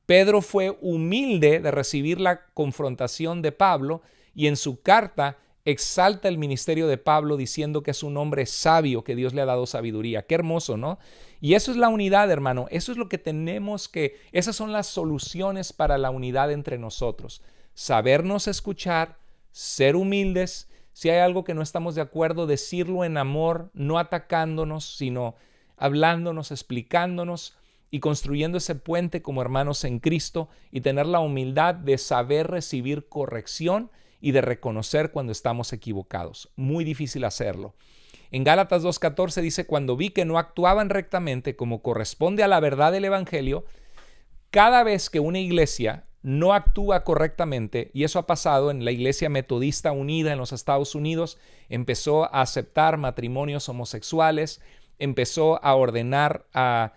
Pedro fue humilde de recibir la confrontación de Pablo y en su carta exalta el ministerio de Pablo diciendo que es un hombre sabio, que Dios le ha dado sabiduría. Qué hermoso, ¿no? Y eso es la unidad, hermano. Eso es lo que esas son las soluciones para la unidad entre nosotros. Sabernos escuchar, ser humildes. Si hay algo que no estamos de acuerdo, decirlo en amor, no atacándonos, sino hablándonos, explicándonos y construyendo ese puente como hermanos en Cristo y tener la humildad de saber recibir corrección y de reconocer cuando estamos equivocados. Muy difícil hacerlo. En Gálatas 2:14 dice, cuando vi que no actuaban rectamente como corresponde a la verdad del Evangelio, cada vez que una iglesia no actúa correctamente, y eso ha pasado en la Iglesia Metodista Unida en los Estados Unidos, empezó a aceptar matrimonios homosexuales, empezó a ordenar a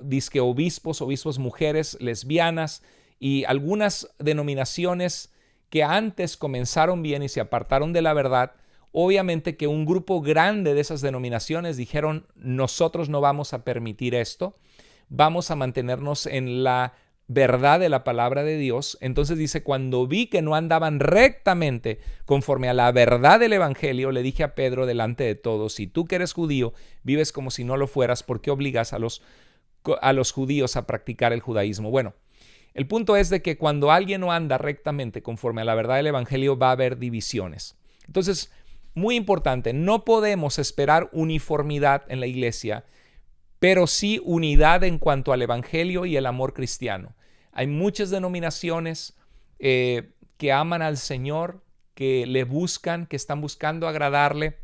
disque obispos mujeres lesbianas y algunas denominaciones que antes comenzaron bien y se apartaron de la verdad, obviamente que un grupo grande de esas denominaciones dijeron, nosotros no vamos a permitir esto, vamos a mantenernos en la verdad de la palabra de Dios. Entonces dice, cuando vi que no andaban rectamente conforme a la verdad del Evangelio, le dije a Pedro delante de todos, si tú que eres judío, vives como si no lo fueras, ¿por qué obligas a los judíos a practicar el judaísmo? Bueno, el punto es de que cuando alguien no anda rectamente conforme a la verdad del Evangelio, va a haber divisiones. Entonces, muy importante, no podemos esperar uniformidad en la iglesia, pero sí unidad en cuanto al Evangelio y el amor cristiano. Hay muchas denominaciones que aman al Señor, que le buscan, que están buscando agradarle.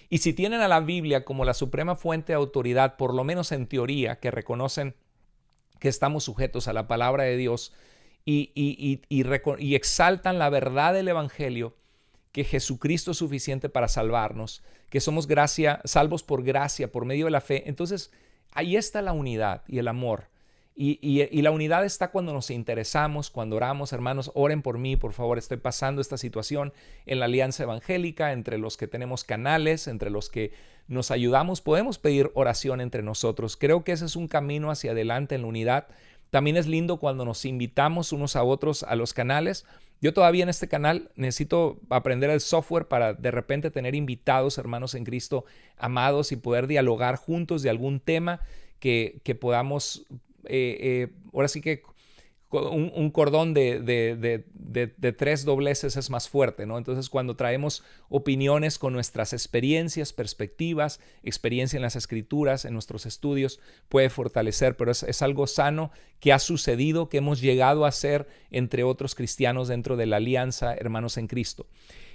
Y si tienen a la Biblia como la suprema fuente de autoridad, por lo menos en teoría, que reconocen que estamos sujetos a la palabra de Dios y exaltan la verdad del Evangelio, que Jesucristo es suficiente para salvarnos, que somos salvos por gracia, por medio de la fe. Entonces, ahí está la unidad y el amor. Y la unidad está cuando nos interesamos, cuando oramos. Hermanos, oren por mí, por favor, estoy pasando esta situación en la Alianza Evangélica, entre los que tenemos canales, entre los que nos ayudamos, podemos pedir oración entre nosotros. Creo que ese es un camino hacia adelante en la unidad. También es lindo cuando nos invitamos unos a otros a los canales. Yo todavía en este canal necesito aprender el software para de repente tener invitados, hermanos en Cristo, amados, y poder dialogar juntos de algún tema que podamos, ahora sí que un cordón de tres dobleces es más fuerte, ¿no? Entonces, cuando traemos opiniones con nuestras experiencias, perspectivas, experiencia en las escrituras, en nuestros estudios, puede fortalecer, pero es algo sano que ha sucedido, que hemos llegado a ser entre otros cristianos dentro de la alianza, hermanos en Cristo.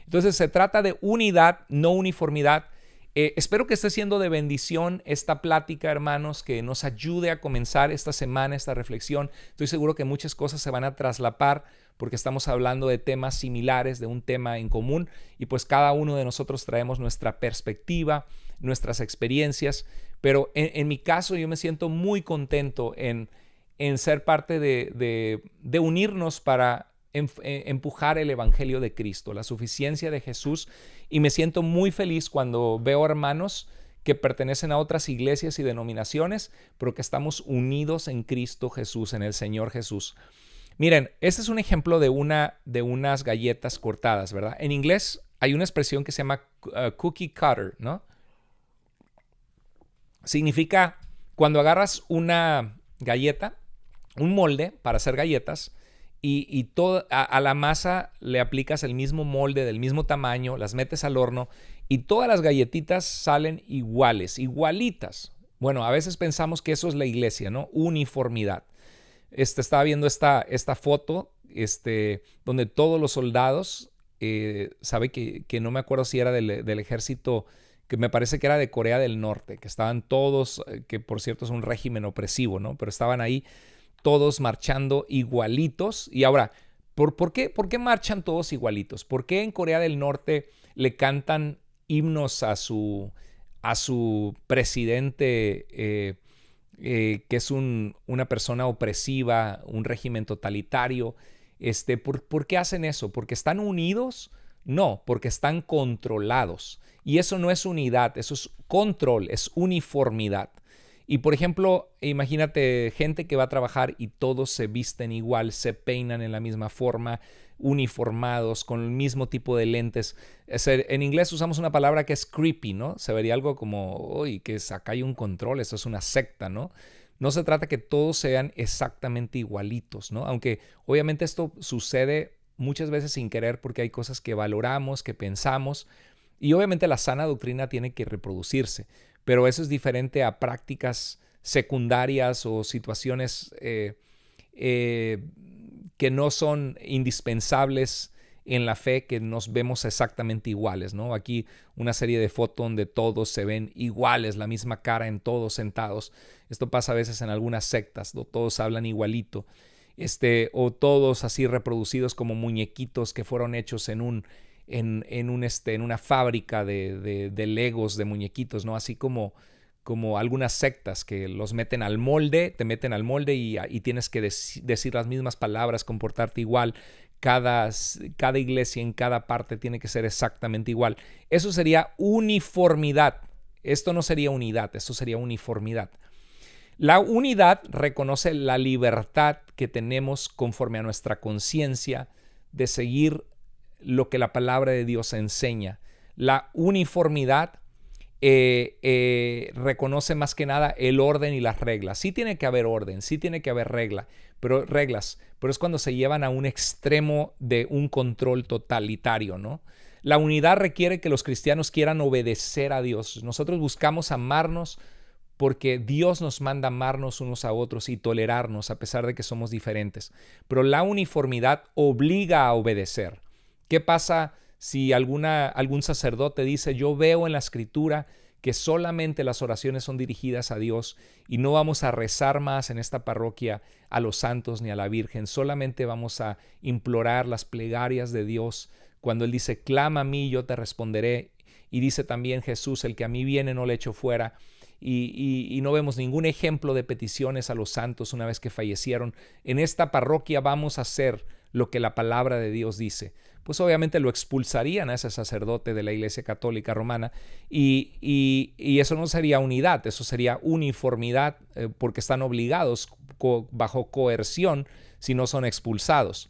Entonces, se trata de unidad, no uniformidad. Espero que esté siendo de bendición esta plática, hermanos, que nos ayude a comenzar esta semana, esta reflexión. Estoy seguro que muchas cosas se van a traslapar porque estamos hablando de temas similares, de un tema en común, y pues cada uno de nosotros traemos nuestra perspectiva, nuestras experiencias, pero en mi caso yo me siento muy contento en ser parte de unirnos para empujar el Evangelio de Cristo, la suficiencia de Jesús, y me siento muy feliz cuando veo hermanos que pertenecen a otras iglesias y denominaciones, pero que estamos unidos en Cristo Jesús, en el Señor Jesús. Miren, este es un ejemplo de unas galletas cortadas, ¿verdad? En inglés hay una expresión que se llama cookie cutter, ¿no? Significa cuando agarras una galleta, un molde para hacer galletas, y a la masa le aplicas el mismo molde del mismo tamaño, las metes al horno y todas las galletitas salen iguales, igualitas. Bueno, a veces pensamos que eso es la iglesia, ¿no? Uniformidad. Estaba viendo esta foto donde todos los soldados, sabe que no me acuerdo si era del ejército, que me parece que era de Corea del Norte, que estaban todos, que por cierto es un régimen opresivo, ¿no? Pero estaban ahí todos marchando igualitos. Y ahora, ¿por qué marchan todos igualitos? ¿Por qué en Corea del Norte le cantan himnos a su presidente, que es una persona opresiva, un régimen totalitario? ¿Por qué hacen eso? ¿Porque están unidos? No, porque están controlados. Y eso no es unidad, eso es control, es uniformidad. Y por ejemplo, imagínate gente que va a trabajar y todos se visten igual, se peinan en la misma forma, uniformados, con el mismo tipo de lentes. En inglés usamos una palabra que es creepy, ¿no? Se vería algo como, uy, que acá hay un control, esto es una secta, ¿no? No se trata que todos sean exactamente igualitos, ¿no? Aunque obviamente esto sucede muchas veces sin querer porque hay cosas que valoramos, que pensamos, y obviamente la sana doctrina tiene que reproducirse. Pero eso es diferente a prácticas secundarias o situaciones que no son indispensables en la fe, que nos vemos exactamente iguales, ¿no? Aquí una serie de fotos donde todos se ven iguales, la misma cara en todos sentados. Esto pasa a veces en algunas sectas, ¿no? Todos hablan igualito, o todos así reproducidos como muñequitos que fueron hechos en una fábrica de legos, de muñequitos, ¿no? Así como algunas sectas que los meten al molde, te meten al molde y tienes que decir las mismas palabras, comportarte igual. Cada iglesia en cada parte tiene que ser exactamente igual. Eso sería uniformidad. Esto no sería unidad, esto sería uniformidad. La unidad reconoce la libertad que tenemos conforme a nuestra conciencia de seguir lo que la palabra de Dios enseña. La uniformidad reconoce más que nada el orden y las reglas. Sí tiene que haber orden, sí tiene que haber reglas, pero es cuando se llevan a un extremo de un control totalitario, ¿no? La unidad requiere que los cristianos quieran obedecer a Dios. Nosotros buscamos amarnos porque Dios nos manda amarnos unos a otros y tolerarnos a pesar de que somos diferentes. Pero la uniformidad obliga a obedecer. ¿Qué pasa si algún sacerdote dice, yo veo en la escritura que solamente las oraciones son dirigidas a Dios y no vamos a rezar más en esta parroquia a los santos ni a la Virgen, solamente vamos a implorar las plegarias de Dios? Cuando Él dice, clama a mí, yo te responderé, y dice también Jesús, el que a mí viene no le echo fuera. y no vemos ningún ejemplo de peticiones a los santos una vez que fallecieron. En esta parroquia vamos a hacer lo que la palabra de Dios dice. Pues obviamente lo expulsarían a ese sacerdote de la Iglesia Católica Romana y eso no sería unidad, eso sería uniformidad, porque están obligados bajo coerción si no son expulsados.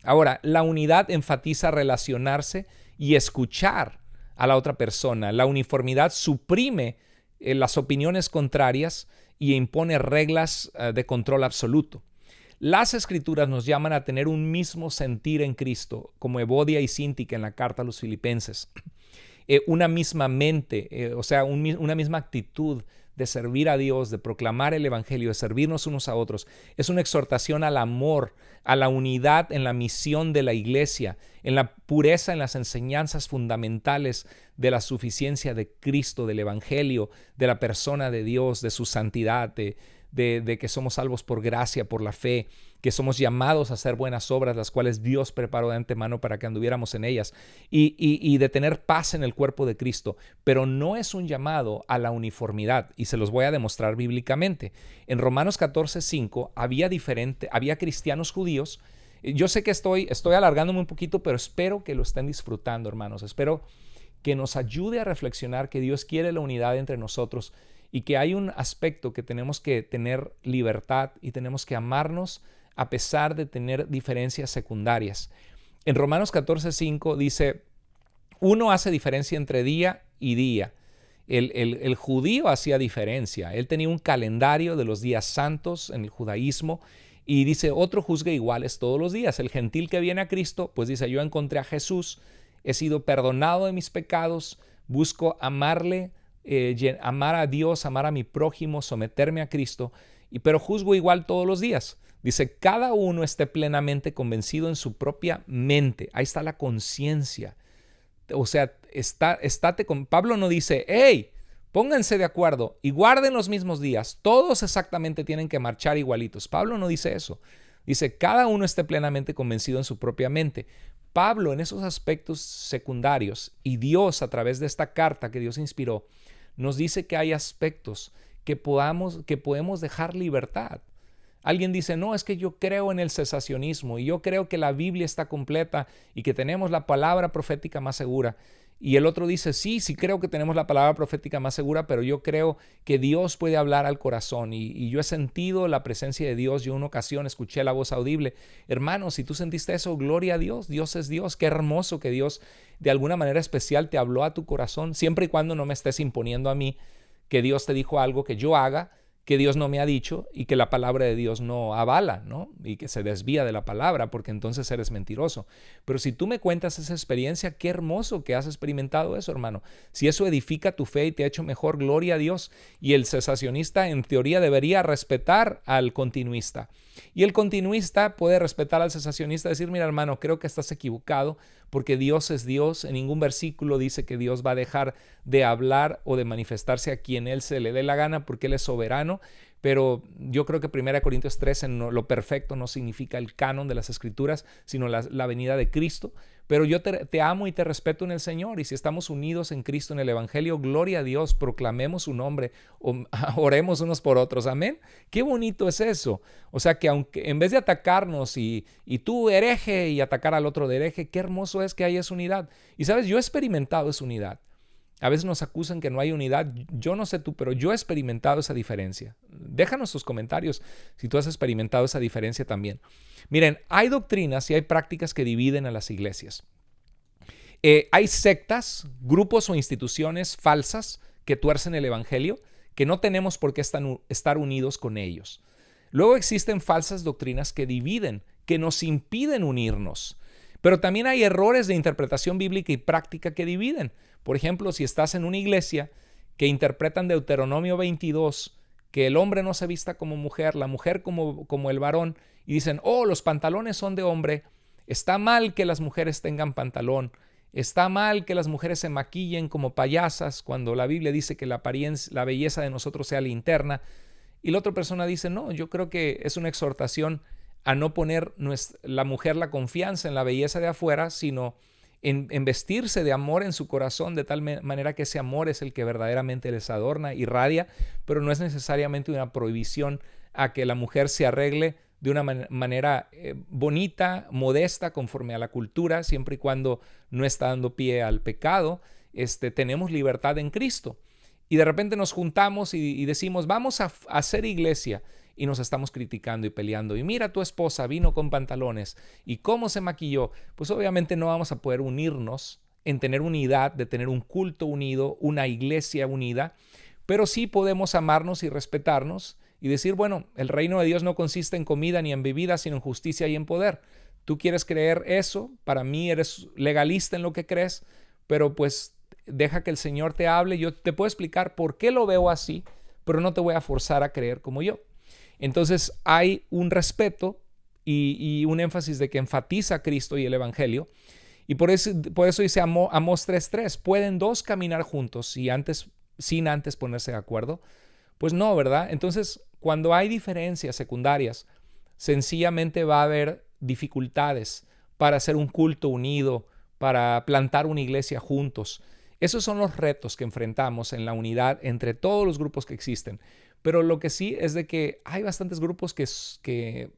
Ahora, la unidad enfatiza relacionarse y escuchar a la otra persona. La uniformidad suprime las opiniones contrarias y impone reglas de control absoluto. Las Escrituras nos llaman a tener un mismo sentir en Cristo, como Evodia y Síntique en la carta a los Filipenses. Una misma mente, una misma actitud de servir a Dios, de proclamar el Evangelio, de servirnos unos a otros. Es una exhortación al amor, a la unidad en la misión de la Iglesia, en la pureza en las enseñanzas fundamentales de la suficiencia de Cristo, del Evangelio, de la persona de Dios, de su santidad, de que somos salvos por gracia, por la fe, que somos llamados a hacer buenas obras, las cuales Dios preparó de antemano para que anduviéramos en ellas, y de tener paz en el cuerpo de Cristo. Pero no es un llamado a la uniformidad, y se los voy a demostrar bíblicamente. En Romanos 14:5 había cristianos judíos. Yo sé que estoy alargándome un poquito, pero espero que lo estén disfrutando, hermanos. Espero que nos ayude a reflexionar que Dios quiere la unidad entre nosotros y que hay un aspecto que tenemos que tener libertad y tenemos que amarnos a pesar de tener diferencias secundarias. En Romanos 14:5 dice, uno hace diferencia entre día y día. El judío hacía diferencia. Él tenía un calendario de los días santos en el judaísmo y dice, otro juzga iguales todos los días. El gentil que viene a Cristo, pues dice, yo encontré a Jesús, he sido perdonado de mis pecados, busco amarle, amar a Dios, amar a mi prójimo, someterme a Cristo, pero juzgo igual todos los días. Dice, cada uno esté plenamente convencido en su propia mente. Ahí está la conciencia. O sea, Pablo no dice, hey, pónganse de acuerdo y guarden los mismos días. Todos exactamente tienen que marchar igualitos. Pablo no dice eso. Dice, cada uno esté plenamente convencido en su propia mente. Pablo en esos aspectos secundarios y Dios a través de esta carta que Dios inspiró, nos dice que hay aspectos que podemos dejar libertad. Alguien dice, no, es que yo creo en el cesacionismo y yo creo que la Biblia está completa y que tenemos la palabra profética más segura. Y el otro dice, sí creo que tenemos la palabra profética más segura, pero yo creo que Dios puede hablar al corazón y yo he sentido la presencia de Dios. Yo en una ocasión escuché la voz audible. Hermano, si tú sentiste eso, gloria a Dios. Dios es Dios. Qué hermoso que Dios de alguna manera especial te habló a tu corazón, siempre y cuando no me estés imponiendo a mí que Dios te dijo algo que yo haga, que Dios no me ha dicho y que la palabra de Dios no avala, ¿no? Y que se desvía de la palabra, porque entonces eres mentiroso. Pero si tú me cuentas esa experiencia, qué hermoso que has experimentado eso, hermano. Si eso edifica tu fe y te ha hecho mejor, gloria a Dios. Y el cesacionista en teoría debería respetar al continuista. Y el continuista puede respetar al cesacionista y decir, mira, hermano, creo que estás equivocado porque Dios es Dios. En ningún versículo dice que Dios va a dejar de hablar o de manifestarse a quien Él se le dé la gana porque Él es soberano. Pero yo creo que 1 Corintios 13, lo perfecto no significa el canon de las Escrituras, sino la venida de Cristo. Pero yo te amo y te respeto en el Señor. Y si estamos unidos en Cristo, en el Evangelio, gloria a Dios, proclamemos su nombre, oremos unos por otros. Amén. Qué bonito es eso. O sea que aunque en vez de atacarnos y tú hereje y atacar al otro de hereje, qué hermoso es que haya esa unidad. Y sabes, yo he experimentado esa unidad. A veces nos acusan que no hay unidad. Yo no sé tú, pero yo he experimentado esa diferencia. Déjanos tus comentarios si tú has experimentado esa diferencia también. Miren, hay doctrinas y hay prácticas que dividen a las iglesias. Hay sectas, grupos o instituciones falsas que tuercen el evangelio, que no tenemos por qué estar unidos con ellos. Luego existen falsas doctrinas que dividen, que nos impiden unirnos. Pero también hay errores de interpretación bíblica y práctica que dividen. Por ejemplo, si estás en una iglesia que interpretan Deuteronomio 22, que el hombre no se vista como mujer, la mujer como el varón, y dicen, los pantalones son de hombre, está mal que las mujeres tengan pantalón, está mal que las mujeres se maquillen como payasas, cuando la Biblia dice que la belleza de nosotros sea la interna, y la otra persona dice, no, yo creo que es una exhortación a no poner la mujer la confianza en la belleza de afuera, sino en vestirse de amor en su corazón, de tal manera que ese amor es el que verdaderamente les adorna, irradia, pero no es necesariamente una prohibición a que la mujer se arregle de una manera bonita, modesta, conforme a la cultura, siempre y cuando no está dando pie al pecado. Tenemos libertad en Cristo. Y de repente nos juntamos y decimos, vamos a hacer iglesia, y nos estamos criticando y peleando. Y mira, tu esposa vino con pantalones y cómo se maquilló. Pues obviamente no vamos a poder unirnos en tener unidad, de tener un culto unido, una iglesia unida, pero sí podemos amarnos y respetarnos y decir, bueno, el reino de Dios no consiste en comida ni en bebida, sino en justicia y en poder. Tú quieres creer eso, para mí eres legalista en lo que crees, pero pues deja que el Señor te hable. Yo te puedo explicar por qué lo veo así, pero no te voy a forzar a creer como yo. Entonces hay un respeto y un énfasis de que enfatiza a Cristo y el Evangelio. Y por eso dice Amós 3:3, ¿pueden dos caminar juntos sin antes ponerse de acuerdo? Pues no, ¿verdad? Entonces, cuando hay diferencias secundarias, sencillamente va a haber dificultades para hacer un culto unido, para plantar una iglesia juntos. Esos son los retos que enfrentamos en la unidad entre todos los grupos que existen. Pero lo que sí es de que hay bastantes grupos que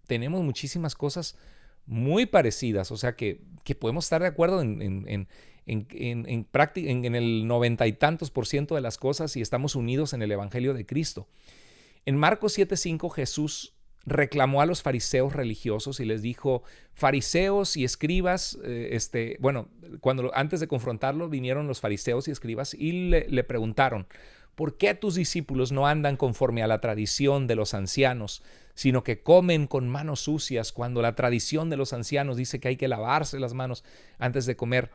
tenemos muchísimas cosas muy parecidas, o sea que podemos estar de acuerdo en el 90 y tantos % de las cosas y estamos unidos en el Evangelio de Cristo. En Marcos 7:5 Jesús reclamó a los fariseos religiosos y les dijo, fariseos y escribas, antes de confrontarlo vinieron los fariseos y escribas y le preguntaron, ¿por qué tus discípulos no andan conforme a la tradición de los ancianos, sino que comen con manos sucias cuando la tradición de los ancianos dice que hay que lavarse las manos antes de comer?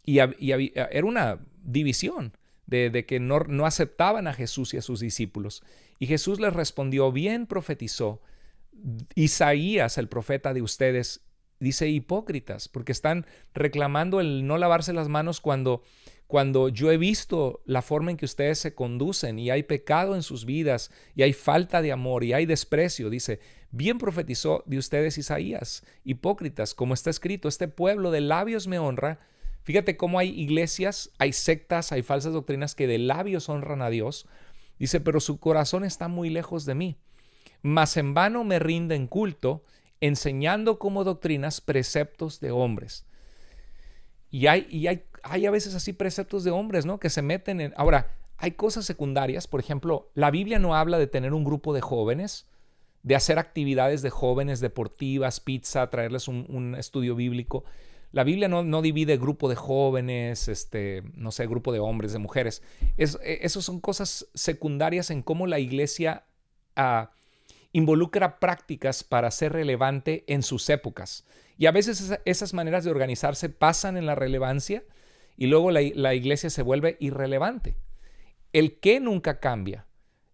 Y era una división de que no aceptaban a Jesús y a sus discípulos. Y Jesús les respondió, bien profetizó Isaías, el profeta de ustedes, dice hipócritas, porque están reclamando el no lavarse las manos cuando yo he visto la forma en que ustedes se conducen y hay pecado en sus vidas y hay falta de amor y hay desprecio. Dice, bien profetizó de ustedes Isaías, hipócritas, como está escrito, este pueblo de labios me honra. Fíjate cómo hay iglesias, hay sectas, hay falsas doctrinas que de labios honran a Dios. Dice, pero su corazón está muy lejos de mí. Mas en vano me rinden culto, enseñando como doctrinas preceptos de hombres. Y hay a veces así preceptos de hombres, ¿no? Que se meten en... Ahora, hay cosas secundarias. Por ejemplo, la Biblia no habla de tener un grupo de jóvenes, de hacer actividades de jóvenes deportivas, pizza, traerles un estudio bíblico. La Biblia no divide grupo de jóvenes, grupo de hombres, de mujeres. Eso son cosas secundarias en cómo la iglesia involucra prácticas para ser relevante en sus épocas. Y a veces esas maneras de organizarse pasan en la relevancia y luego la iglesia se vuelve irrelevante. El qué nunca cambia.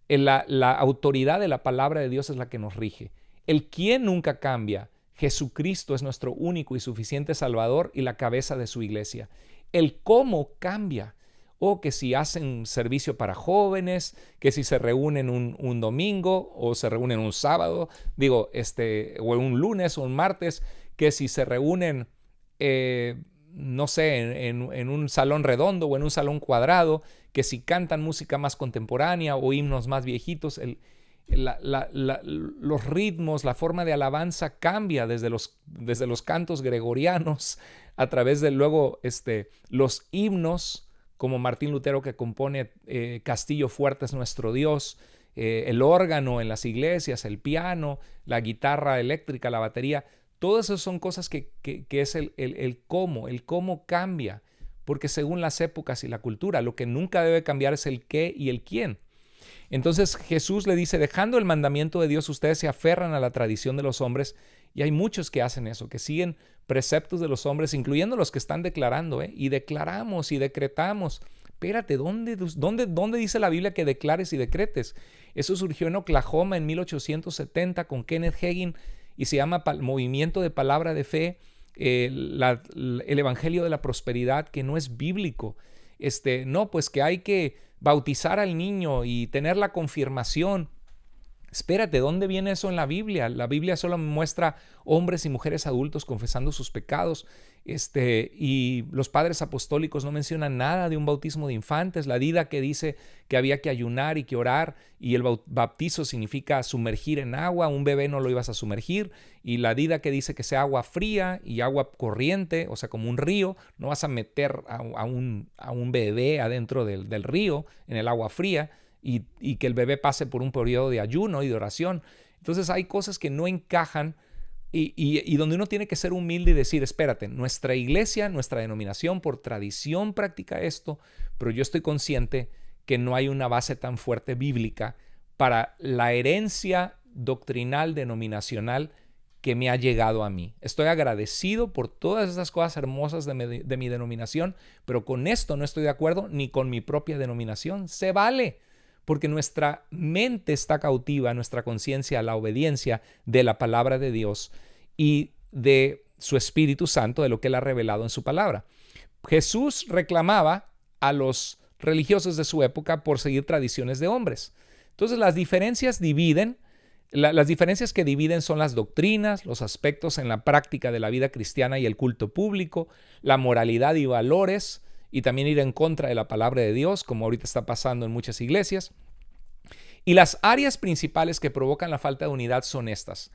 La autoridad de la palabra de Dios es la que nos rige. El quién nunca cambia. Jesucristo es nuestro único y suficiente Salvador y la cabeza de su iglesia. El cómo cambia. O que si hacen servicio para jóvenes, que si se reúnen un domingo o se reúnen un sábado, o un lunes o un martes, que si se reúnen, en un salón redondo o en un salón cuadrado, que si cantan música más contemporánea o himnos más viejitos, los ritmos, la forma de alabanza cambia desde los cantos gregorianos a través de luego los himnos, como Martín Lutero que compone Castillo fuerte es nuestro Dios, el órgano en las iglesias, el piano, la guitarra eléctrica, la batería. Todas esas son cosas que es el cómo cambia, porque según las épocas y la cultura, lo que nunca debe cambiar es el qué y el quién. Entonces Jesús le dice, dejando el mandamiento de Dios, ustedes se aferran a la tradición de los hombres, y hay muchos que hacen eso, que siguen preceptos de los hombres, incluyendo los que están declarando, y declaramos y decretamos. Espérate, ¿dónde dice la Biblia que declares y decretes? Eso surgió en Oklahoma en 1870 con Kenneth Hagin y se llama Movimiento de Palabra de Fe, el Evangelio de la Prosperidad, que no es bíblico. Pues que hay que bautizar al niño y tener la confirmación. Espérate, ¿dónde viene eso en la Biblia? La Biblia solo muestra hombres y mujeres adultos confesando sus pecados. Y los padres apostólicos no mencionan nada de un bautismo de infantes. La Dida que dice que había que ayunar y que orar, y el bautizo significa sumergir en agua. Un bebé no lo ibas a sumergir. Y la Dida que dice que sea agua fría y agua corriente, o sea, como un río. No vas a meter a un bebé adentro del río en el agua fría. Y que el bebé pase por un periodo de ayuno y de oración. Entonces hay cosas que no encajan y donde uno tiene que ser humilde y decir, espérate, nuestra iglesia, nuestra denominación por tradición practica esto, pero yo estoy consciente que no hay una base tan fuerte bíblica para la herencia doctrinal denominacional que me ha llegado a mí. Estoy agradecido por todas esas cosas hermosas de mi denominación, pero con esto no estoy de acuerdo ni con mi propia denominación. Se vale. Porque nuestra mente está cautiva, nuestra conciencia a la obediencia de la palabra de Dios y de su Espíritu Santo, de lo que Él ha revelado en su palabra. Jesús reclamaba a los religiosos de su época por seguir tradiciones de hombres. Entonces las diferencias dividen. Las diferencias que dividen son las doctrinas, los aspectos en la práctica de la vida cristiana y el culto público, la moralidad y valores, y también ir en contra de la palabra de Dios, como ahorita está pasando en muchas iglesias. Y las áreas principales que provocan la falta de unidad son estas.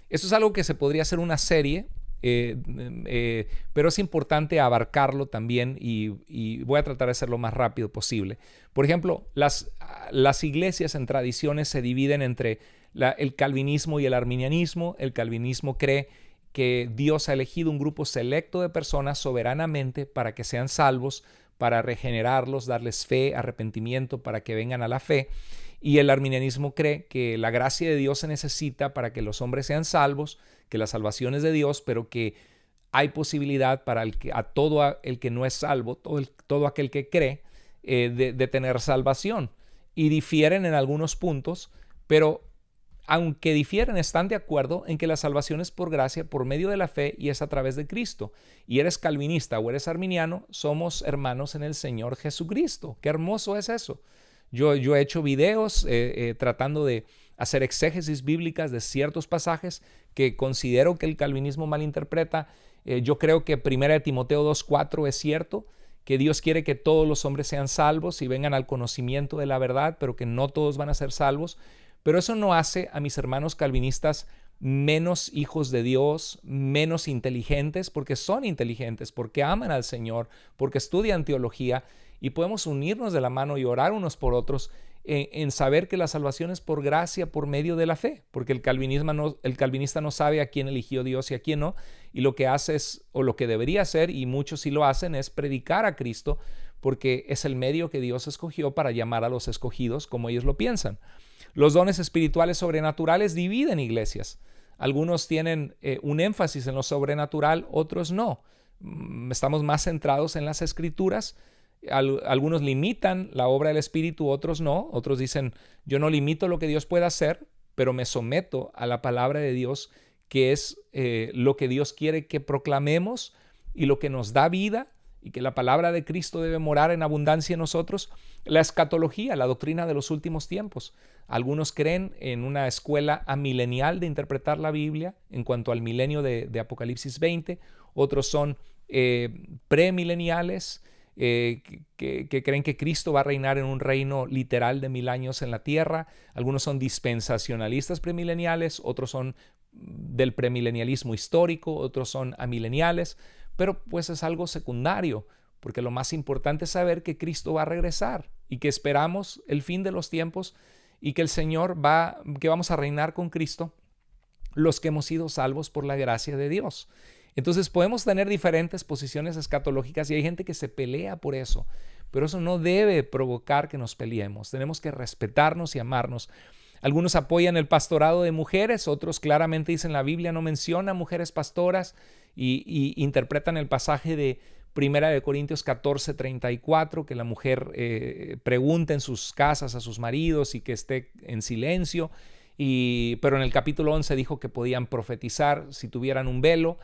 Esto es algo que se podría hacer una serie, pero es importante abarcarlo también y voy a tratar de hacerlo lo más rápido posible. Por ejemplo, las iglesias en tradiciones se dividen entre el calvinismo y el arminianismo. El calvinismo cree que Dios ha elegido un grupo selecto de personas soberanamente para que sean salvos, para regenerarlos, darles fe, arrepentimiento, para que vengan a la fe. Y el arminianismo cree que la gracia de Dios se necesita para que los hombres sean salvos, que la salvación es de Dios, pero que hay posibilidad para a todo el que no es salvo, todo aquel que cree, de tener salvación. Y difieren en algunos puntos, pero aunque difieren, están de acuerdo en que la salvación es por gracia, por medio de la fe, y es a través de Cristo. Y eres calvinista o eres arminiano, somos hermanos en el Señor Jesucristo. Qué hermoso es eso. Yo he hecho videos tratando de hacer exégesis bíblicas de ciertos pasajes que considero que el calvinismo malinterpreta. Yo creo que 1 Timoteo 2:4 es cierto, que Dios quiere que todos los hombres sean salvos y vengan al conocimiento de la verdad, pero que no todos van a ser salvos. Pero eso no hace a mis hermanos calvinistas menos hijos de Dios, menos inteligentes, porque son inteligentes, porque aman al Señor, porque estudian teología, y podemos unirnos de la mano y orar unos por otros en saber que la salvación es por gracia, por medio de la fe, porque el calvinista no sabe a quién eligió Dios y a quién no, y lo que hace es, o lo que debería hacer, y muchos sí lo hacen, es predicar a Cristo, porque es el medio que Dios escogió para llamar a los escogidos como ellos lo piensan. Los dones espirituales sobrenaturales dividen iglesias. Algunos tienen un énfasis en lo sobrenatural, otros no. Estamos más centrados en las escrituras. Algunos limitan la obra del Espíritu, otros no. Otros dicen, yo no limito lo que Dios puede hacer, pero me someto a la palabra de Dios, que es lo que Dios quiere que proclamemos y lo que nos da vida, y que la palabra de Cristo debe morar en abundancia en nosotros. La escatología, la doctrina de los últimos tiempos. Algunos creen en una escuela amilenial de interpretar la Biblia en cuanto al milenio de Apocalipsis 20. Otros son premileniales, que creen que Cristo va a reinar en un reino literal de 1000 años en la tierra. Algunos son dispensacionalistas premileniales, otros son del premilenialismo histórico, otros son amileniales, pero pues es algo secundario, porque lo más importante es saber que Cristo va a regresar y que esperamos el fin de los tiempos y que el Señor que vamos a reinar con Cristo los que hemos sido salvos por la gracia de Dios. Entonces podemos tener diferentes posiciones escatológicas y hay gente que se pelea por eso, pero eso no debe provocar que nos peleemos. Tenemos que respetarnos y amarnos. Algunos apoyan el pastorado de mujeres, otros claramente dicen la Biblia no menciona mujeres pastoras y interpretan el pasaje de 1 Corintios 14:34, que la mujer pregunte en sus casas a sus maridos y que esté en silencio, pero en el capítulo 11 dijo que podían profetizar si tuvieran un velo.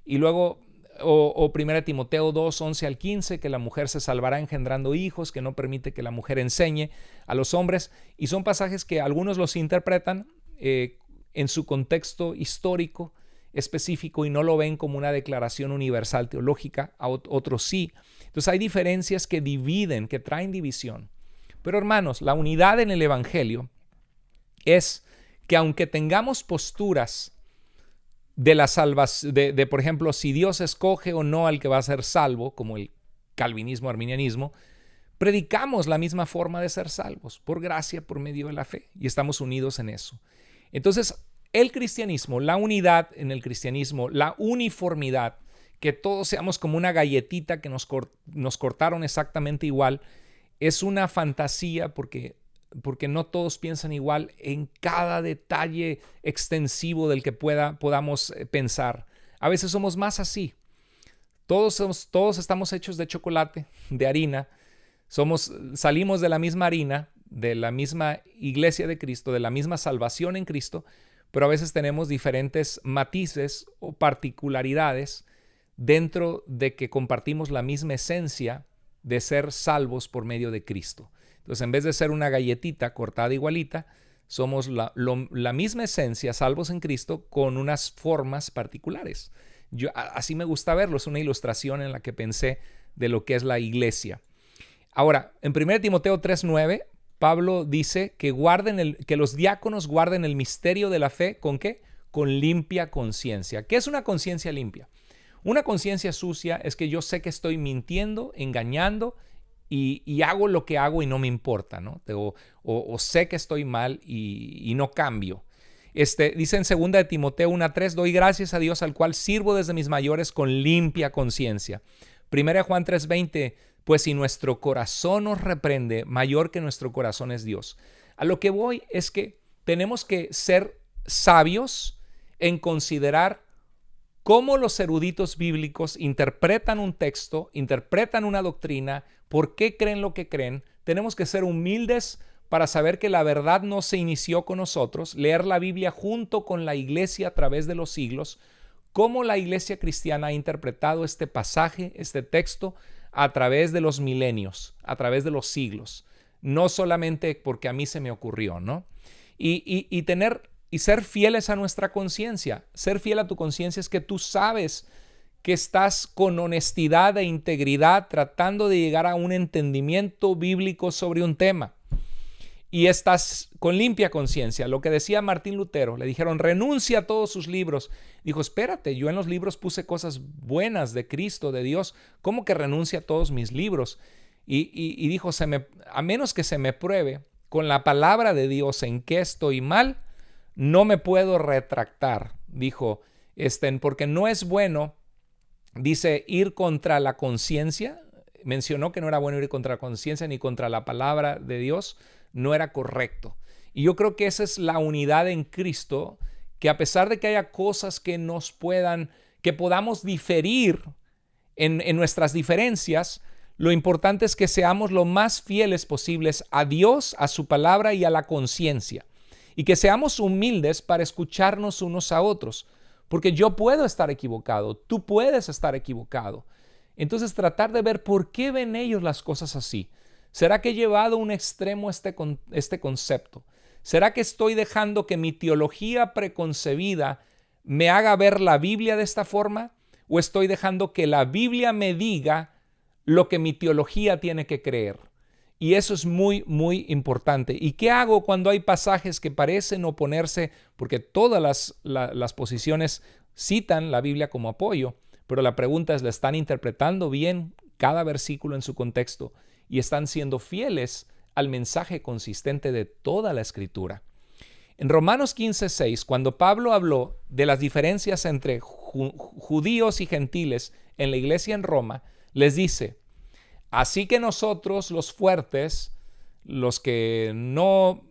Y luego, o 1 Timoteo 2:11-15, que la mujer se salvará engendrando hijos, que no permite que la mujer enseñe a los hombres. Y son pasajes que algunos los interpretan en su contexto histórico específico y no lo ven como una declaración universal teológica, otros sí. Entonces hay diferencias que dividen, que traen división. Pero hermanos, la unidad en el Evangelio es que aunque tengamos posturas de la salvación, por ejemplo, si Dios escoge o no al que va a ser salvo, como el calvinismo, arminianismo, predicamos la misma forma de ser salvos, por gracia, por medio de la fe, y estamos unidos en eso. Entonces, el cristianismo, la unidad en el cristianismo, la uniformidad, que todos seamos como una galletita que nos cortaron exactamente igual, es una fantasía porque no todos piensan igual en cada detalle extensivo del que podamos pensar. A veces somos más así. Todos estamos hechos de chocolate, de harina. Salimos de la misma harina, de la misma iglesia de Cristo, de la misma salvación en Cristo, pero a veces tenemos diferentes matices o particularidades dentro de que compartimos la misma esencia de ser salvos por medio de Cristo. Entonces, en vez de ser una galletita cortada igualita, somos la misma esencia, salvos en Cristo, con unas formas particulares. Así me gusta verlo, es una ilustración en la que pensé de lo que es la iglesia. Ahora, en 1 Timoteo 3:9, Pablo dice que los diáconos guarden el misterio de la fe, ¿con qué? Con limpia conciencia. ¿Qué es una conciencia limpia? Una conciencia sucia es que yo sé que estoy mintiendo, engañando y hago lo que hago y no me importa, ¿no? O sé que estoy mal y no cambio. Dice en 2 de Timoteo 1:3, doy gracias a Dios al cual sirvo desde mis mayores con limpia conciencia. 1 Juan 3:20, pues si nuestro corazón nos reprende, mayor que nuestro corazón es Dios. A lo que voy es que tenemos que ser sabios en considerar cómo los eruditos bíblicos interpretan un texto, interpretan una doctrina, por qué creen lo que creen. Tenemos que ser humildes para saber que la verdad no se inició con nosotros, leer la Biblia junto con la iglesia a través de los siglos, cómo la iglesia cristiana ha interpretado este pasaje, este texto, a través de los milenios, a través de los siglos, no solamente porque a mí se me ocurrió, ¿no? Y ser fieles a nuestra conciencia. Ser fiel a tu conciencia es que tú sabes que estás con honestidad e integridad tratando de llegar a un entendimiento bíblico sobre un tema. Y estás con limpia conciencia. Lo que decía Martín Lutero, le dijeron, renuncia a todos sus libros. Dijo, espérate, yo en los libros puse cosas buenas de Cristo, de Dios. ¿Cómo que renuncia a todos mis libros? Y dijo, a menos que se me pruebe con la palabra de Dios en qué estoy mal, no me puedo retractar. Dijo, porque no es bueno, dice, ir contra la conciencia. Mencionó que no era bueno ir contra la conciencia ni contra la palabra de Dios. No era correcto. Y yo creo que esa es la unidad en Cristo, que a pesar de que haya cosas que que podamos diferir en nuestras diferencias, lo importante es que seamos lo más fieles posibles a Dios, a su palabra y a la conciencia. Y que seamos humildes para escucharnos unos a otros. Porque yo puedo estar equivocado, tú puedes estar equivocado. Entonces tratar de ver por qué ven ellos las cosas así. ¿Será que he llevado a un extremo este concepto? ¿Será que estoy dejando que mi teología preconcebida me haga ver la Biblia de esta forma? ¿O estoy dejando que la Biblia me diga lo que mi teología tiene que creer? Y eso es muy, muy importante. ¿Y qué hago cuando hay pasajes que parecen oponerse? Porque todas las posiciones citan la Biblia como apoyo, pero la pregunta es, ¿la están interpretando bien cada versículo en su contexto? Y están siendo fieles al mensaje consistente de toda la Escritura. En Romanos 15:6, cuando Pablo habló de las diferencias entre judíos y gentiles en la iglesia en Roma, les dice, así que nosotros los fuertes, los que no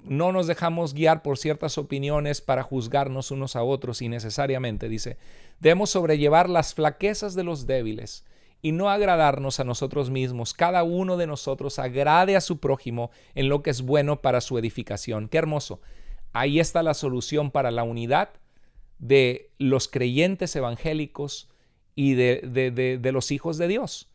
nos dejamos guiar por ciertas opiniones para juzgarnos unos a otros innecesariamente, dice, debemos sobrellevar las flaquezas de los débiles y no agradarnos a nosotros mismos. Cada uno de nosotros agrade a su prójimo en lo que es bueno para su edificación. ¡Qué hermoso! Ahí está la solución para la unidad de los creyentes evangélicos y de los hijos de Dios.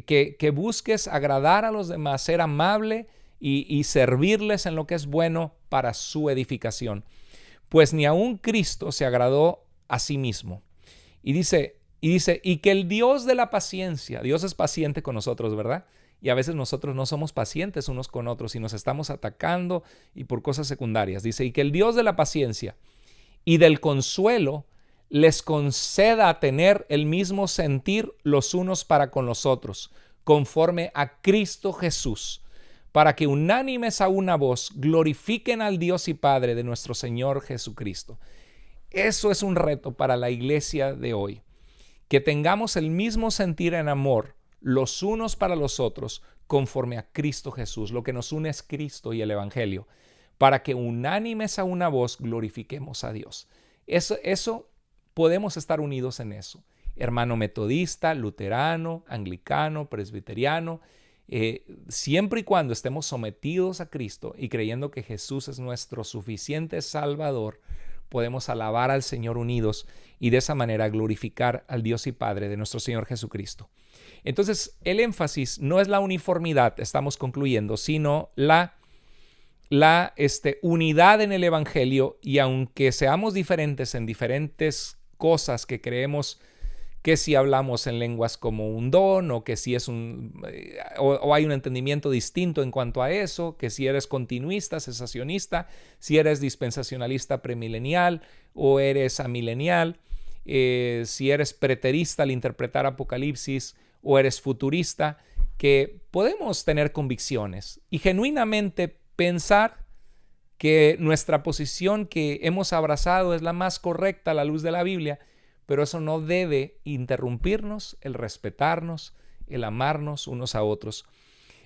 Que busques agradar a los demás, ser amable y servirles en lo que es bueno para su edificación. Pues ni aun Cristo se agradó a sí mismo. Y dice, y que el Dios de la paciencia, Dios es paciente con nosotros, ¿verdad? Y a veces nosotros no somos pacientes unos con otros y nos estamos atacando y por cosas secundarias. Dice, y que el Dios de la paciencia y del consuelo les conceda a tener el mismo sentir los unos para con los otros, conforme a Cristo Jesús, para que unánimes a una voz glorifiquen al Dios y Padre de nuestro Señor Jesucristo. Eso es un reto para la iglesia de hoy, que tengamos el mismo sentir en amor los unos para los otros, conforme a Cristo Jesús. Lo que nos une es Cristo y el Evangelio, para que unánimes a una voz glorifiquemos a Dios. Eso podemos estar unidos en eso. Hermano metodista, luterano, anglicano, presbiteriano, siempre y cuando estemos sometidos a Cristo y creyendo que Jesús es nuestro suficiente Salvador, podemos alabar al Señor unidos y de esa manera glorificar al Dios y Padre de nuestro Señor Jesucristo. Entonces, el énfasis no es la uniformidad, estamos concluyendo, sino la unidad en el Evangelio, y aunque seamos diferentes en diferentes cosas que creemos, que si hablamos en lenguas como un don, o que si es o hay un entendimiento distinto en cuanto a eso, que si eres continuista, cesacionista, si eres dispensacionalista premilenial o eres amilenial, si eres preterista al interpretar Apocalipsis o eres futurista, que podemos tener convicciones y genuinamente pensar que nuestra posición que hemos abrazado es la más correcta a la luz de la Biblia, pero eso no debe interrumpirnos el respetarnos, el amarnos unos a otros.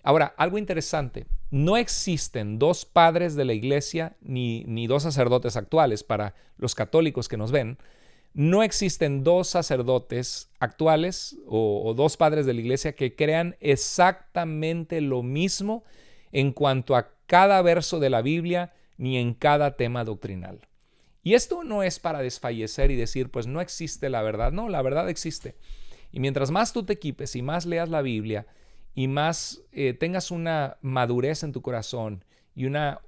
Ahora, algo interesante, no existen dos padres de la iglesia ni dos sacerdotes actuales. Para los católicos que nos ven, no existen dos sacerdotes actuales o dos padres de la iglesia que crean exactamente lo mismo en cuanto a cada verso de la Biblia ni en cada tema doctrinal. Y esto no es para desfallecer y decir, pues no existe la verdad. No, la verdad existe. Y mientras más tú te equipes y más leas la Biblia y más tengas una madurez en tu corazón y una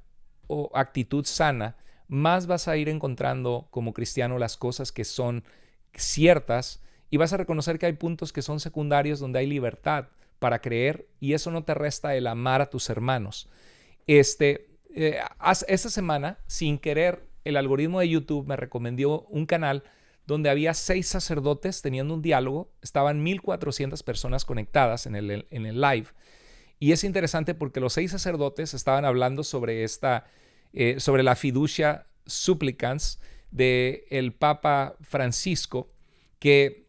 actitud sana, más vas a ir encontrando como cristiano las cosas que son ciertas, y vas a reconocer que hay puntos que son secundarios donde hay libertad para creer, y eso no te resta el amar a tus hermanos. Esta semana, sin querer, el algoritmo de YouTube me recomendó un canal donde había 6 sacerdotes teniendo un diálogo. Estaban 1,400 personas conectadas en el live. Y es interesante porque los 6 sacerdotes estaban hablando sobre la fiducia supplicans del Papa Francisco, que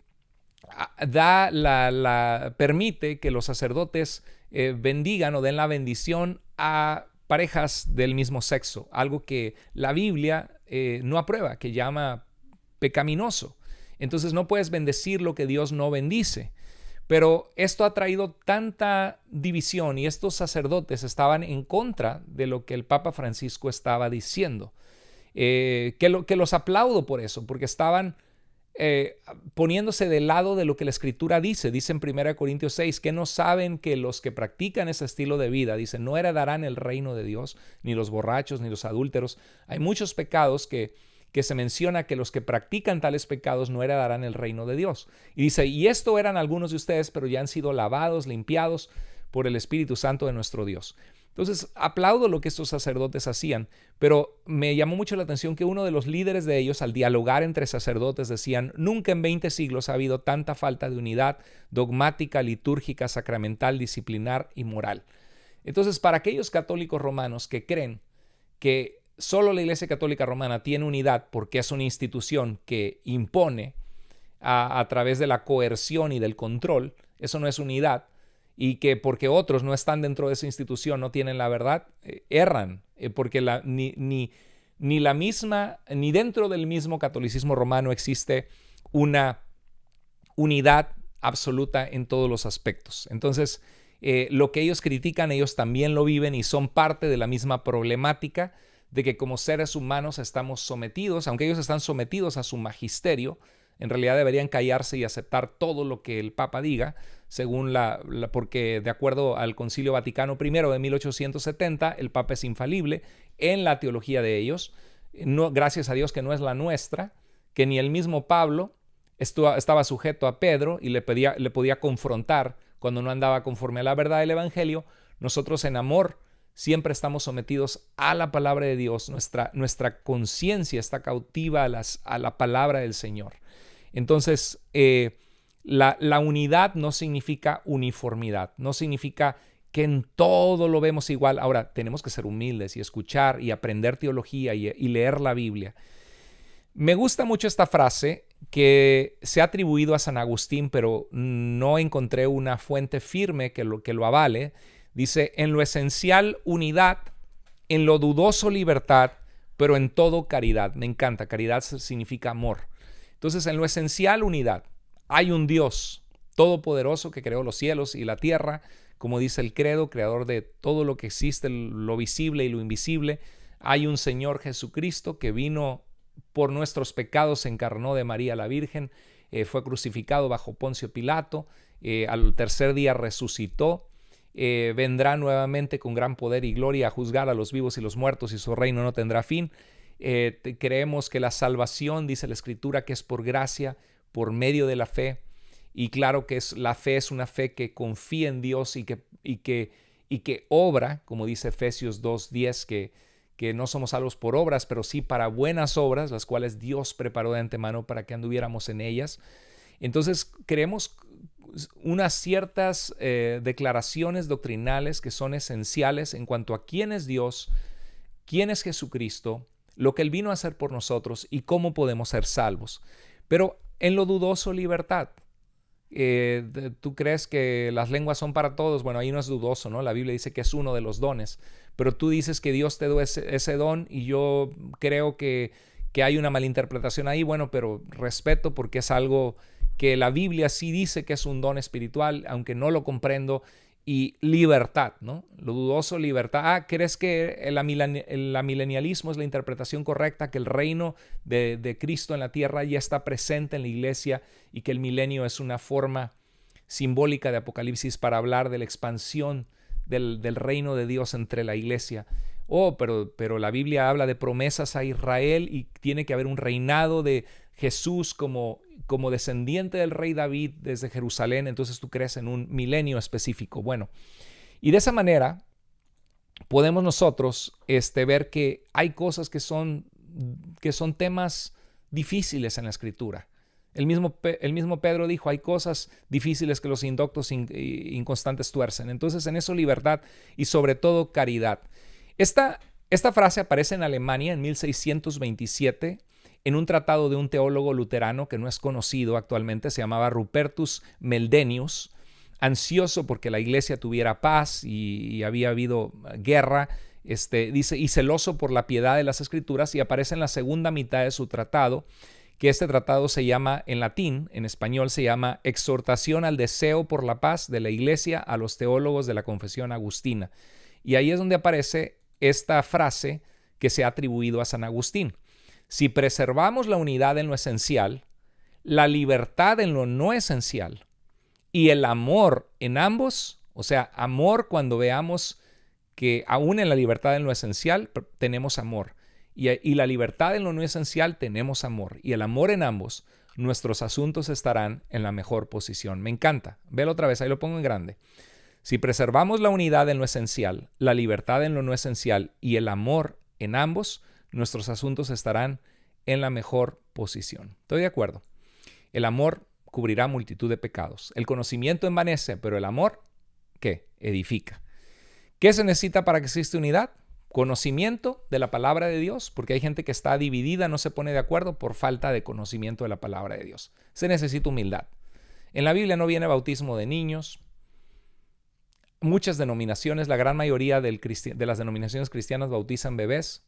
permite que los sacerdotes bendigan o den la bendición a parejas del mismo sexo, algo que la Biblia no aprueba, que llama pecaminoso. Entonces no puedes bendecir lo que Dios no bendice. Pero esto ha traído tanta división, y estos sacerdotes estaban en contra de lo que el Papa Francisco estaba diciendo. Que los aplaudo por eso, porque estaban poniéndose del lado de lo que la Escritura dice. Dice en 1 Corintios 6 que no saben que los que practican ese estilo de vida, dice, no heredarán el reino de Dios, ni los borrachos, ni los adúlteros. Hay muchos pecados que se menciona que los que practican tales pecados no heredarán el reino de Dios. Y dice, y esto eran algunos de ustedes, pero ya han sido lavados, limpiados por el Espíritu Santo de nuestro Dios. Entonces, aplaudo lo que estos sacerdotes hacían, pero me llamó mucho la atención que uno de los líderes de ellos, al dialogar entre sacerdotes, decían, nunca en 20 siglos ha habido tanta falta de unidad dogmática, litúrgica, sacramental, disciplinar y moral. Entonces, para aquellos católicos romanos que creen que solo la Iglesia Católica Romana tiene unidad porque es una institución que impone a través de la coerción y del control, eso no es unidad, y que porque otros no están dentro de esa institución no tienen la verdad, erran, porque ni dentro del mismo catolicismo romano existe una unidad absoluta en todos los aspectos. Entonces, lo que ellos critican, ellos también lo viven y son parte de la misma problemática de que como seres humanos estamos sometidos, aunque ellos están sometidos a su magisterio, en realidad deberían callarse y aceptar todo lo que el Papa diga, según porque de acuerdo al Concilio Vaticano I de 1870, el Papa es infalible, en la teología de ellos. No, gracias a Dios que no es la nuestra, que ni el mismo Pablo estaba sujeto a Pedro y le podía confrontar cuando no andaba conforme a la verdad del Evangelio. Nosotros en amor siempre estamos sometidos a la palabra de Dios. Nuestra conciencia está cautiva a la palabra del Señor. Entonces, la unidad no significa uniformidad, no significa que en todo lo vemos igual. Ahora, tenemos que ser humildes y escuchar y aprender teología y leer la Biblia. Me gusta mucho esta frase que se ha atribuido a San Agustín, pero no encontré una fuente firme que lo avale. Dice, en lo esencial unidad, en lo dudoso libertad, pero en todo caridad. Me encanta, caridad significa amor. Entonces, en lo esencial unidad. Hay un Dios todopoderoso que creó los cielos y la tierra, como dice el credo, creador de todo lo que existe, lo visible y lo invisible. Hay un Señor Jesucristo que vino por nuestros pecados, se encarnó de María la Virgen, fue crucificado bajo Poncio Pilato, al tercer día resucitó, vendrá nuevamente con gran poder y gloria a juzgar a los vivos y los muertos y su reino no tendrá fin. Creemos que la salvación, dice la Escritura, que es por gracia, por medio de la fe, y claro que la fe es una fe que confía en Dios y que obra, como dice Efesios 2:10, que no somos salvos por obras, pero sí para buenas obras, las cuales Dios preparó de antemano para que anduviéramos en ellas. Entonces creemos unas ciertas declaraciones doctrinales que son esenciales en cuanto a quién es Dios, quién es Jesucristo, lo que Él vino a hacer por nosotros y cómo podemos ser salvos. Pero en lo dudoso, libertad. ¿Tú crees que las lenguas son para todos? Bueno, ahí no es dudoso, ¿no? La Biblia dice que es uno de los dones, pero tú dices que Dios te dio ese don y yo creo que hay una malinterpretación ahí. Bueno, pero respeto porque es algo que la Biblia sí dice que es un don espiritual, aunque no lo comprendo. Y libertad, ¿no? Lo dudoso, libertad. ¿Crees que el amilenialismo es la interpretación correcta? Que el reino de Cristo en la tierra ya está presente en la iglesia y que el milenio es una forma simbólica de Apocalipsis para hablar de la expansión del reino de Dios entre la iglesia. Pero la Biblia habla de promesas a Israel y tiene que haber un reinado de Jesús como descendiente del rey David desde Jerusalén. Entonces tú crees en un milenio específico. Bueno, y de esa manera podemos nosotros ver que hay cosas que son temas difíciles en la Escritura. El mismo Pedro dijo, hay cosas difíciles que los indoctos inconstantes tuercen. Entonces en eso libertad y sobre todo caridad. Esta frase aparece en Alemania en 1627 en un tratado de un teólogo luterano que no es conocido actualmente, se llamaba Rupertus Meldenius, ansioso porque la iglesia tuviera paz y había habido guerra, dice, y celoso por la piedad de las Escrituras, y aparece en la segunda mitad de su tratado, que este tratado se llama en latín, en español se llama Exhortación al deseo por la paz de la iglesia a los teólogos de la confesión agustina. Y ahí es donde aparece esta frase que se ha atribuido a San Agustín. Si preservamos la unidad en lo esencial, la libertad en lo no esencial y el amor en ambos, o sea, amor cuando veamos que aún en la libertad en lo esencial tenemos amor y la libertad en lo no esencial tenemos amor y el amor en ambos, nuestros asuntos estarán en la mejor posición. Me encanta. Velo otra vez, ahí lo pongo en grande. Si preservamos la unidad en lo esencial, la libertad en lo no esencial y el amor en ambos, nuestros asuntos estarán en la mejor posición. Estoy de acuerdo. El amor cubrirá multitud de pecados. El conocimiento envanece, pero el amor, ¿qué? Edifica. ¿Qué se necesita para que exista unidad? Conocimiento de la palabra de Dios, porque hay gente que está dividida, no se pone de acuerdo por falta de conocimiento de la palabra de Dios. Se necesita humildad. En la Biblia no viene bautismo de niños. Muchas denominaciones, la gran mayoría de las denominaciones cristianas bautizan bebés.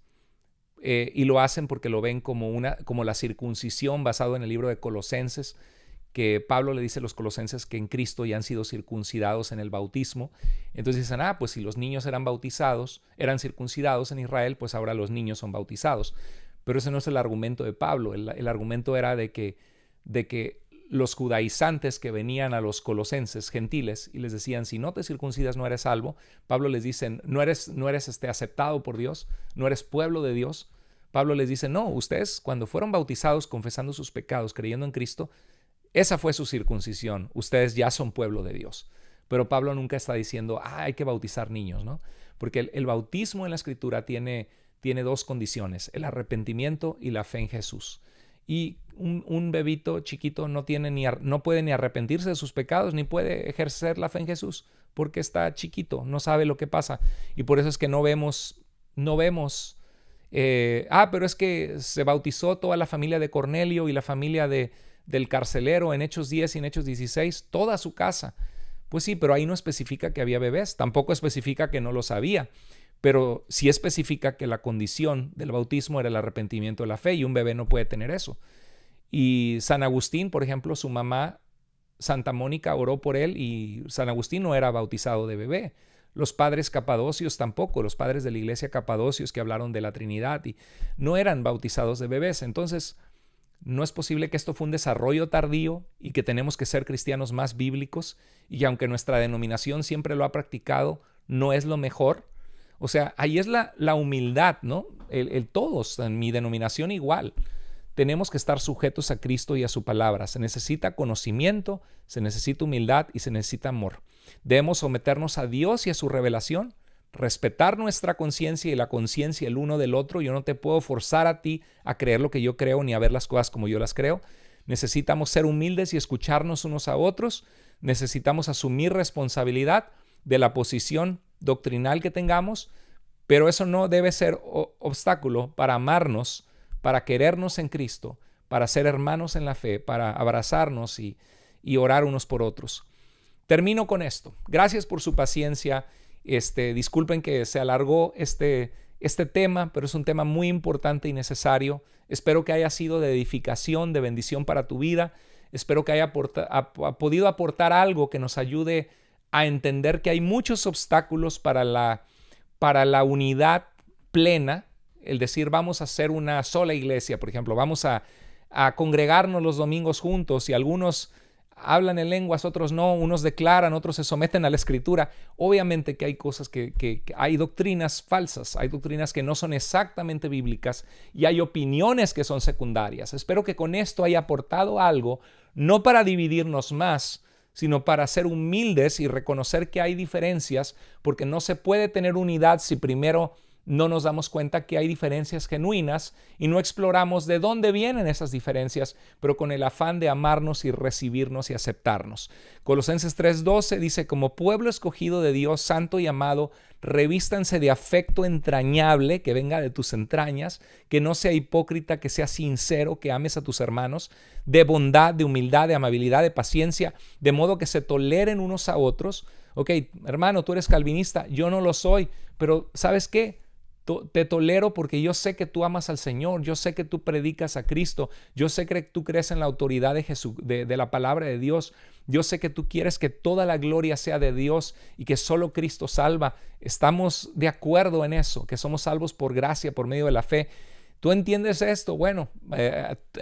Y lo hacen porque lo ven como la circuncisión basado en el libro de Colosenses, que Pablo le dice a los colosenses que en Cristo ya han sido circuncidados en el bautismo. Entonces dicen, pues si los niños eran circuncidados en Israel, pues ahora los niños son bautizados. Pero ese no es el argumento de Pablo. El argumento era de que los judaizantes que venían a los colosenses gentiles y les decían, si no te circuncidas no eres salvo. Pablo les dice, no eres aceptado por Dios, no eres pueblo de Dios. Pablo les dice, no, ustedes cuando fueron bautizados confesando sus pecados, creyendo en Cristo, esa fue su circuncisión, ustedes ya son pueblo de Dios. Pero Pablo nunca está diciendo, hay que bautizar niños, ¿no? Porque el bautismo en la Escritura tiene dos condiciones, el arrepentimiento y la fe en Jesús. Y un bebito chiquito no puede ni arrepentirse de sus pecados, ni puede ejercer la fe en Jesús, porque está chiquito, no sabe lo que pasa. Y por eso es que no vemos, pero es que se bautizó toda la familia de Cornelio y la familia del carcelero en Hechos 10 y en Hechos 16, toda su casa. Pues sí, pero ahí no especifica que había bebés, tampoco especifica que no lo sabía, pero sí especifica que la condición del bautismo era el arrepentimiento de la fe y un bebé no puede tener eso. Y San Agustín, por ejemplo, su mamá, Santa Mónica, oró por él y San Agustín no era bautizado de bebé. Los padres capadocios tampoco, los padres de la iglesia capadocios que hablaron de la Trinidad y no eran bautizados de bebés. Entonces, no es posible que esto fue un desarrollo tardío y que tenemos que ser cristianos más bíblicos y aunque nuestra denominación siempre lo ha practicado, no es lo mejor. O sea, ahí es la humildad, ¿no? Todos, en mi denominación igual, tenemos que estar sujetos a Cristo y a su palabra. Se necesita conocimiento, se necesita humildad y se necesita amor. Debemos someternos a Dios y a su revelación, respetar nuestra conciencia y la conciencia el uno del otro. Yo no te puedo forzar a ti a creer lo que yo creo ni a ver las cosas como yo las creo. Necesitamos ser humildes y escucharnos unos a otros. Necesitamos asumir responsabilidad de la posición doctrinal que tengamos, pero eso no debe ser obstáculo para amarnos, para querernos en Cristo, para ser hermanos en la fe, para abrazarnos y orar unos por otros. Termino con esto. Gracias por su paciencia. Disculpen que se alargó este tema, pero es un tema muy importante y necesario. Espero que haya sido de edificación, de bendición para tu vida. Espero que haya podido aportar algo que nos ayude a entender que hay muchos obstáculos para la unidad plena. El decir, vamos a hacer una sola iglesia, por ejemplo, vamos a congregarnos los domingos juntos y algunos hablan en lenguas, otros no, unos declaran, otros se someten a la escritura. Obviamente que hay cosas que hay doctrinas falsas, hay doctrinas que no son exactamente bíblicas y hay opiniones que son secundarias. Espero que con esto haya aportado algo, no para dividirnos más, sino para ser humildes y reconocer que hay diferencias, porque no se puede tener unidad si primero no nos damos cuenta que hay diferencias genuinas y no exploramos de dónde vienen esas diferencias, pero con el afán de amarnos y recibirnos y aceptarnos. Colosenses 3:12 dice, como pueblo escogido de Dios, santo y amado, revístanse de afecto entrañable que venga de tus entrañas, que no sea hipócrita, que sea sincero, que ames a tus hermanos, de bondad, de humildad, de amabilidad, de paciencia, de modo que se toleren unos a otros. Ok, hermano, tú eres calvinista, yo no lo soy, pero ¿sabes qué? Te tolero porque yo sé que tú amas al Señor, yo sé que tú predicas a Cristo, yo sé que tú crees en la autoridad de Jesús, de la palabra de Dios, yo sé que tú quieres que toda la gloria sea de Dios y que solo Cristo salva. Estamos de acuerdo en eso, que somos salvos por gracia, por medio de la fe. ¿Tú entiendes esto? Bueno,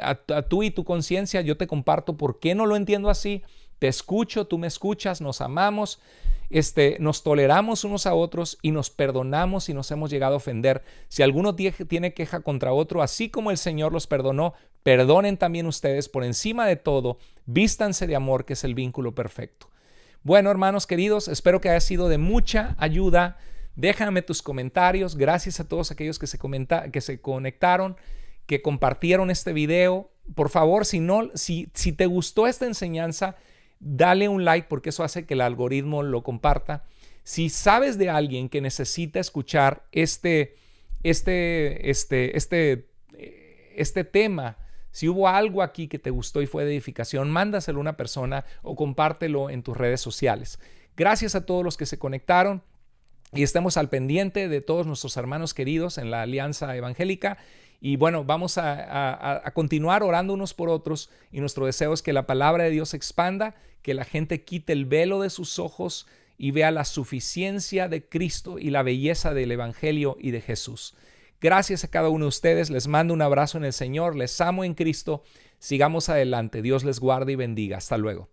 a tú y tu conciencia yo te comparto por qué no lo entiendo así. Te escucho, tú me escuchas, nos amamos, nos toleramos unos a otros y nos perdonamos si nos hemos llegado a ofender. Si alguno tiene queja contra otro, así como el Señor los perdonó, perdonen también ustedes. Por encima de todo, vístanse de amor, que es el vínculo perfecto. Bueno, hermanos queridos, espero que haya sido de mucha ayuda. Déjame tus comentarios. Gracias a todos aquellos que se conectaron, que compartieron este video. Por favor, si te gustó esta enseñanza, dale un like porque eso hace que el algoritmo lo comparta. Si sabes de alguien que necesita escuchar este tema, si hubo algo aquí que te gustó y fue de edificación, mándaselo a una persona o compártelo en tus redes sociales. Gracias a todos los que se conectaron y estemos al pendiente de todos nuestros hermanos queridos en la Alianza Evangélica. Y bueno, vamos a continuar orando unos por otros y nuestro deseo es que la palabra de Dios se expanda, que la gente quite el velo de sus ojos y vea la suficiencia de Cristo y la belleza del Evangelio y de Jesús. Gracias a cada uno de ustedes. Les mando un abrazo en el Señor. Les amo en Cristo. Sigamos adelante. Dios les guarde y bendiga. Hasta luego.